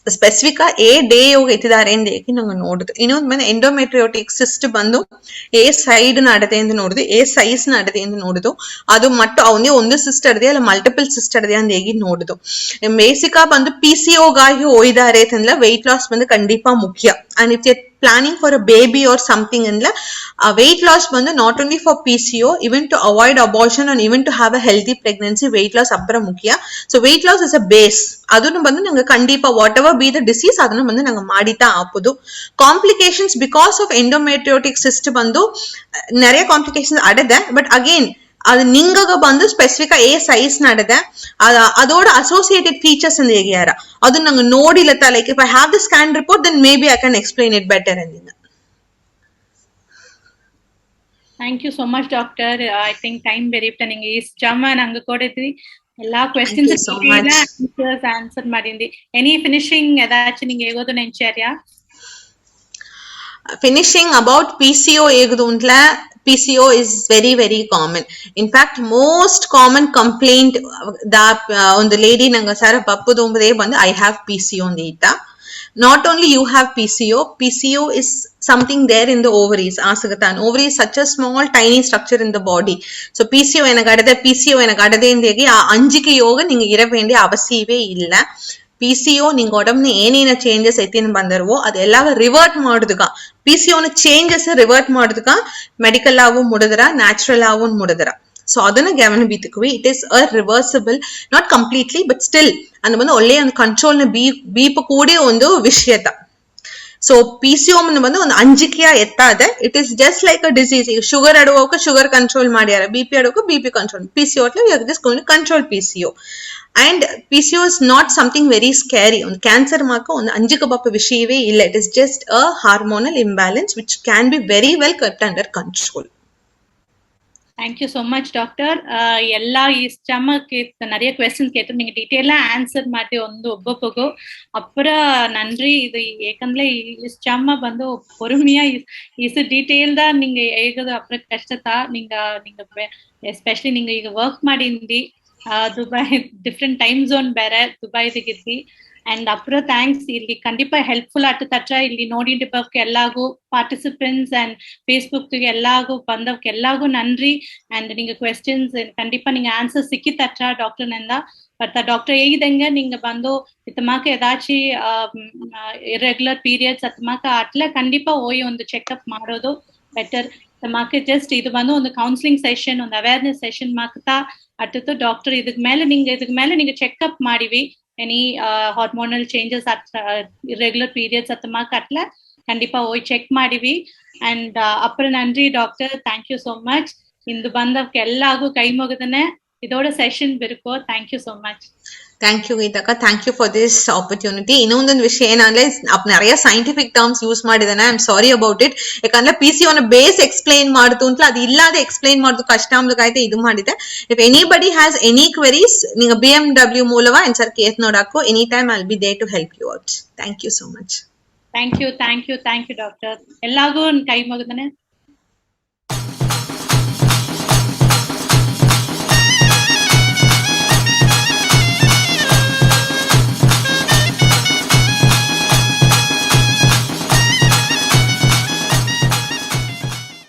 ಸ್ಪೆಸಿಫಿಕ್ ಏ ಡೇ ಹೋಗಿ ಎತ್ತಿದ್ದಾರೆ ಎಂದೇಕಿ ನಂಗೆ ನೋಡುದು ಇನ್ನೊಂದು ಬಂದು ಎಂಡೋಮೆಟ್ರಿಯೋಟಿಕ್ ಸಿಸ್ಟ್ ಬಂದು ಏ ಸೈಡ್ ನಡದೆ ಎಂದು ನೋಡುದು ಏ ಸೈಜ್ ನಡದೆ ಎಂದು ನೋಡುದು ಅದು ಮಟ್ಟು ಅವನೇ ಒಂದು ಸಿಸ್ಟ್ ಅಡದೆ ಅಲ್ಲ ಮಲ್ಟಿಪಲ್ ಸಿಸ್ಟ್ ಅಡದೆ ಅಂತ ಹೇಗೆ ನೋಡುದು ಬೇಸಿಕಾ ಬಂದು PCOಗಾಗಿ ಹೋಯ್ದಾರೆ ಅಂತಂದ್ರೆ ವೆಯ್ಟ್ ಲಾಸ್ ಬಂದು ಖಂಡಿತ ಮುಖ್ಯ and if planning for a baby or something andla weight loss bandu not only for PCO even to avoid abortion and even to have a healthy pregnancy weight loss appara mukya so weight loss is a base adunu bandu nanga kandipa whatever be the disease adunu bandu nanga madita aapudu complications because of endometriotic cyst bandu nariya complications adade but again ಅದು ನಿಂಗಗ ಬಂದು ಸ್ಪೆಸಿಫಿಕ್ ಏ ಸೈಜ್ ನಡದೆ ಅದೋಡ ಅಸೋಸಿಯೇಟೆಡ್ ಫೀಚರ್ಸ್ ಅಂತ ಹೇಗ್ಯಾರ ಅದು ನಂಗೆ ನೋಡಿಲ್ಲತ್ತ like if I have the scan report then maybe I can explain it better ಅಂದಿನ thank you so much doctor I think time ಬೆರಿಪ್ಟ ನಿಂಗೆ ಈ ಜಮ ನಂಗೆ ಕೊಡಿದ್ರಿ ಎಲ್ಲಾ ಕ್ವೆಶ್ಚನ್ಸ್ ಆನ್ಸರ್ ಮಾಡಿದ್ರಿ ಎನಿ ಫಿನಿಶಿಂಗ್ ಏದಾச்சும் நீங்க ஏகோது நினைச்சாரியா finishing about PCO ஏகுது உண்ட்ல PCO is very very common. In fact, most common complaint that on the lady nanga sara pappudu umbade bandu I have PCO ndita. Not only you have PCO is something there in the ovaries. Asagatan ovary is such a small tiny structure in the body. So PCO enagadade endegi aa anjike yoga ninga iravendi avasiyave illa. PCO ನಿಂಗೆ ಒಡಂಬ ಏನೇನ ಚೇಂಜಸ್ ಐತಿನ ಬಂದರ್ವೋ ಅದೆಲ್ಲ revert ಮಾಡುದಕ PCO changes revert ಮಾಡುದಕ medical ಆವು ಮುಡದರ ನ್ಯಾಚುರಲ್ ಆವು ಮುಡದರ ಸೊ ಅದನ್ನ ಗಮನ ಬೀತಕ್ವಿ it is a reversible not completely but still ಅಂದ ಬಂದು ಒಳ್ಳೆಯ ಒಂದು ಕಂಟ್ರೋಲ್ನ ಬೀಪ ಕೂಡಿ ಒಂದು ವಿಷಯತ ಸೊ PCO ಬಂದು ಒಂದು ಅಂಜಿಕೆಯ ಎತ್ತಾದೆ it is just like a disease ಈಗ ಶುಗರ್ ಅಡುವಕ್ಕೆ ಶುಗರ್ ಕಂಟ್ರೋಲ್ ಮಾಡ್ಯಾರ BP ಅಡುವಕ್ಕೆ BP control PCO just going to control PCO and PCO is not something very scary on cancer marka on anjika bappa vishayave illa it is just a hormonal imbalance which can be very well kept under control. Thank you so much doctor. ಎಲ್ಲ ಈ ಸ್ಟಮಕ್ಕೆ நிறைய ಕ್ವೆಶ್ಚನ್ಸ್ ಕೇಳ್ತು, ನಿಂಗೆ ಡೀಟೇಲ್ ಆನ್ಸರ್ ಮಾಡಿ ಒಂದು ಒಬ್ಬೊಬ್ಬಗೂ ಅಪ್ಪರ நன்றி. ಇದು ಏಕಂದ್ರೆ ಈ ಸ್ಟಮ ಬಂದು பொறுமையா ಇಸ್ ಡೀಟೇಲ್ ದ ನಿಂಗೆ ಹೇಗದು ಅಪ್ಪರ ಕಷ್ಟತಾ ನಿಂಗೆ ಎಸ್ಪೆಷಲಿ ನಿಂಗೆ ಈಗ ವರ್ಕ್ ಮಾಡಿಂದಿ ದುಬೈ ಡಿಫ್ರೆಂಟ್ ಟೈಮ್ ಝೋನ್ ಬೇರೆ ದುಬೈದಿಗಿದ್ದಿ. ಅಂಡ್ ಅಪ್ರ ಥ್ಯಾಂಕ್ಸ್, ಇಲ್ಲಿ ಖಂಡಿತ ಹೆಲ್ಪ್ಫುಲ್ ಆಗ್ತದ. ಇಲ್ಲಿ ನೋಡಿದ್ದಕ್ಕೆ ಎಲ್ಲಾಗೂ ಪಾರ್ಟಿಸಿಪೆಂಟ್ಸ್ ಅಂಡ್ ಫೇಸ್ಬುಕ್ ಎಲ್ಲಾಗೂ ಬಂದವಕ್ಕೆ ಎಲ್ಲಾಗೂ ನನ್ರಿ. ಅಂಡ್ ನಿಂಗೆ ಕ್ವೆಶ್ಚನ್ಸ್ ಖಂಡಿತ ನಿಂಗೆ ಆನ್ಸರ್ ಸಿಕ್ಕಿತಚ್ಚ ಡಾಕ್ಟರ್ ನಿಂದ. ಬಟ್ ಡಾಕ್ಟರ್ ಹೇಳಿದಂಗೆ ನಿಂಗೆ ಬಂದು ಇತ್ತಮಾಕ ಏದಾಚಿ ಇರ್ರೆಗ್ಯುಲರ್ ಪೀರಿಯಡ್ಸ್ ಅತ್ತಮಾಕ ಅಟ್ಲೆ ಖಂಡಿತ ಹೋಗಿ ಒಂದು ಚೆಕ್ಅಪ್ ಮಾಡೋದು ಬೆಟರ್. ತಮಾಕೆ ಜಸ್ಟ್ ಇದು ಬಂದು ಒಂದು ಕೌನ್ಸಿಲಿಂಗ್ ಸೆಷನ್, ಒಂದು ಅವೇರ್ನೆಸ್ ಸೆಷನ್ ಮಾಕ್ತಾ ಅಟ್ಟಿತ್ತು ಡಾಕ್ಟರ್. ಇದಕ್ ಮೇಲೆ ನಿಂಗೆ ಚೆಕ್ಅಪ್ ಮಾಡಿವಿ any hormonal changes irregular periods ಅತ್ತಮಾಕ ಅಟ್ಲೆ ಖಂಡಿತ ಹೋಗಿ ಚೆಕ್ ಮಾಡಿವಿ. ಅಂಡ್ ಅಪ್ಪರ ನನ್ರಿ doctor, thank you so much. ಇಂದು ಬಂದವಕ್ಕೆ ಎಲ್ಲಾಗೂ ಕೈ ಮುಗಿದನೆ இதோட ಸೆಷನ್ ಬಿರುಕೋ. Thank you so much. Thank you ಗೀತಕ್ಕ, thank you for this opportunity. ಇನ್ನೊಂದೊಂದು ವಿಷಯ ಏನಂದ್ರೆ நிறைய ಸೈಂಟಿಫಿಕ್ ಟರ್ಮ್ಸ್ ಯೂಸ್ ಮಾಡಿದಾನೆ. I am sorry about it. ಯಾಕಂದ್ರೆ PCOD ಬೇಸ್ ಎಕ್ಸ್ಪ್ಲೈನ್ ಮಾಡ್ತು ಅಂತ ಅದು ಇಲ್ಲದೆ ಎಕ್ಸ್ಪ್ಲೈನ್ ಮಾಡ್ತು ಕಷ್ಟ ಆಯ್ತು ಇದು ಮಾಡಿದೆ. If anybody has any queries ನೀವು BMW ಮೂಲವ ಆನ್ಸರ್ ಕೇಸ್ ನೋಡಾಕು any time I will be there to help you out. Thank you so much. Thank you doctor. ಎಲ್ಲಾಗೂ ಕೈ ಮುಗಿದನೆ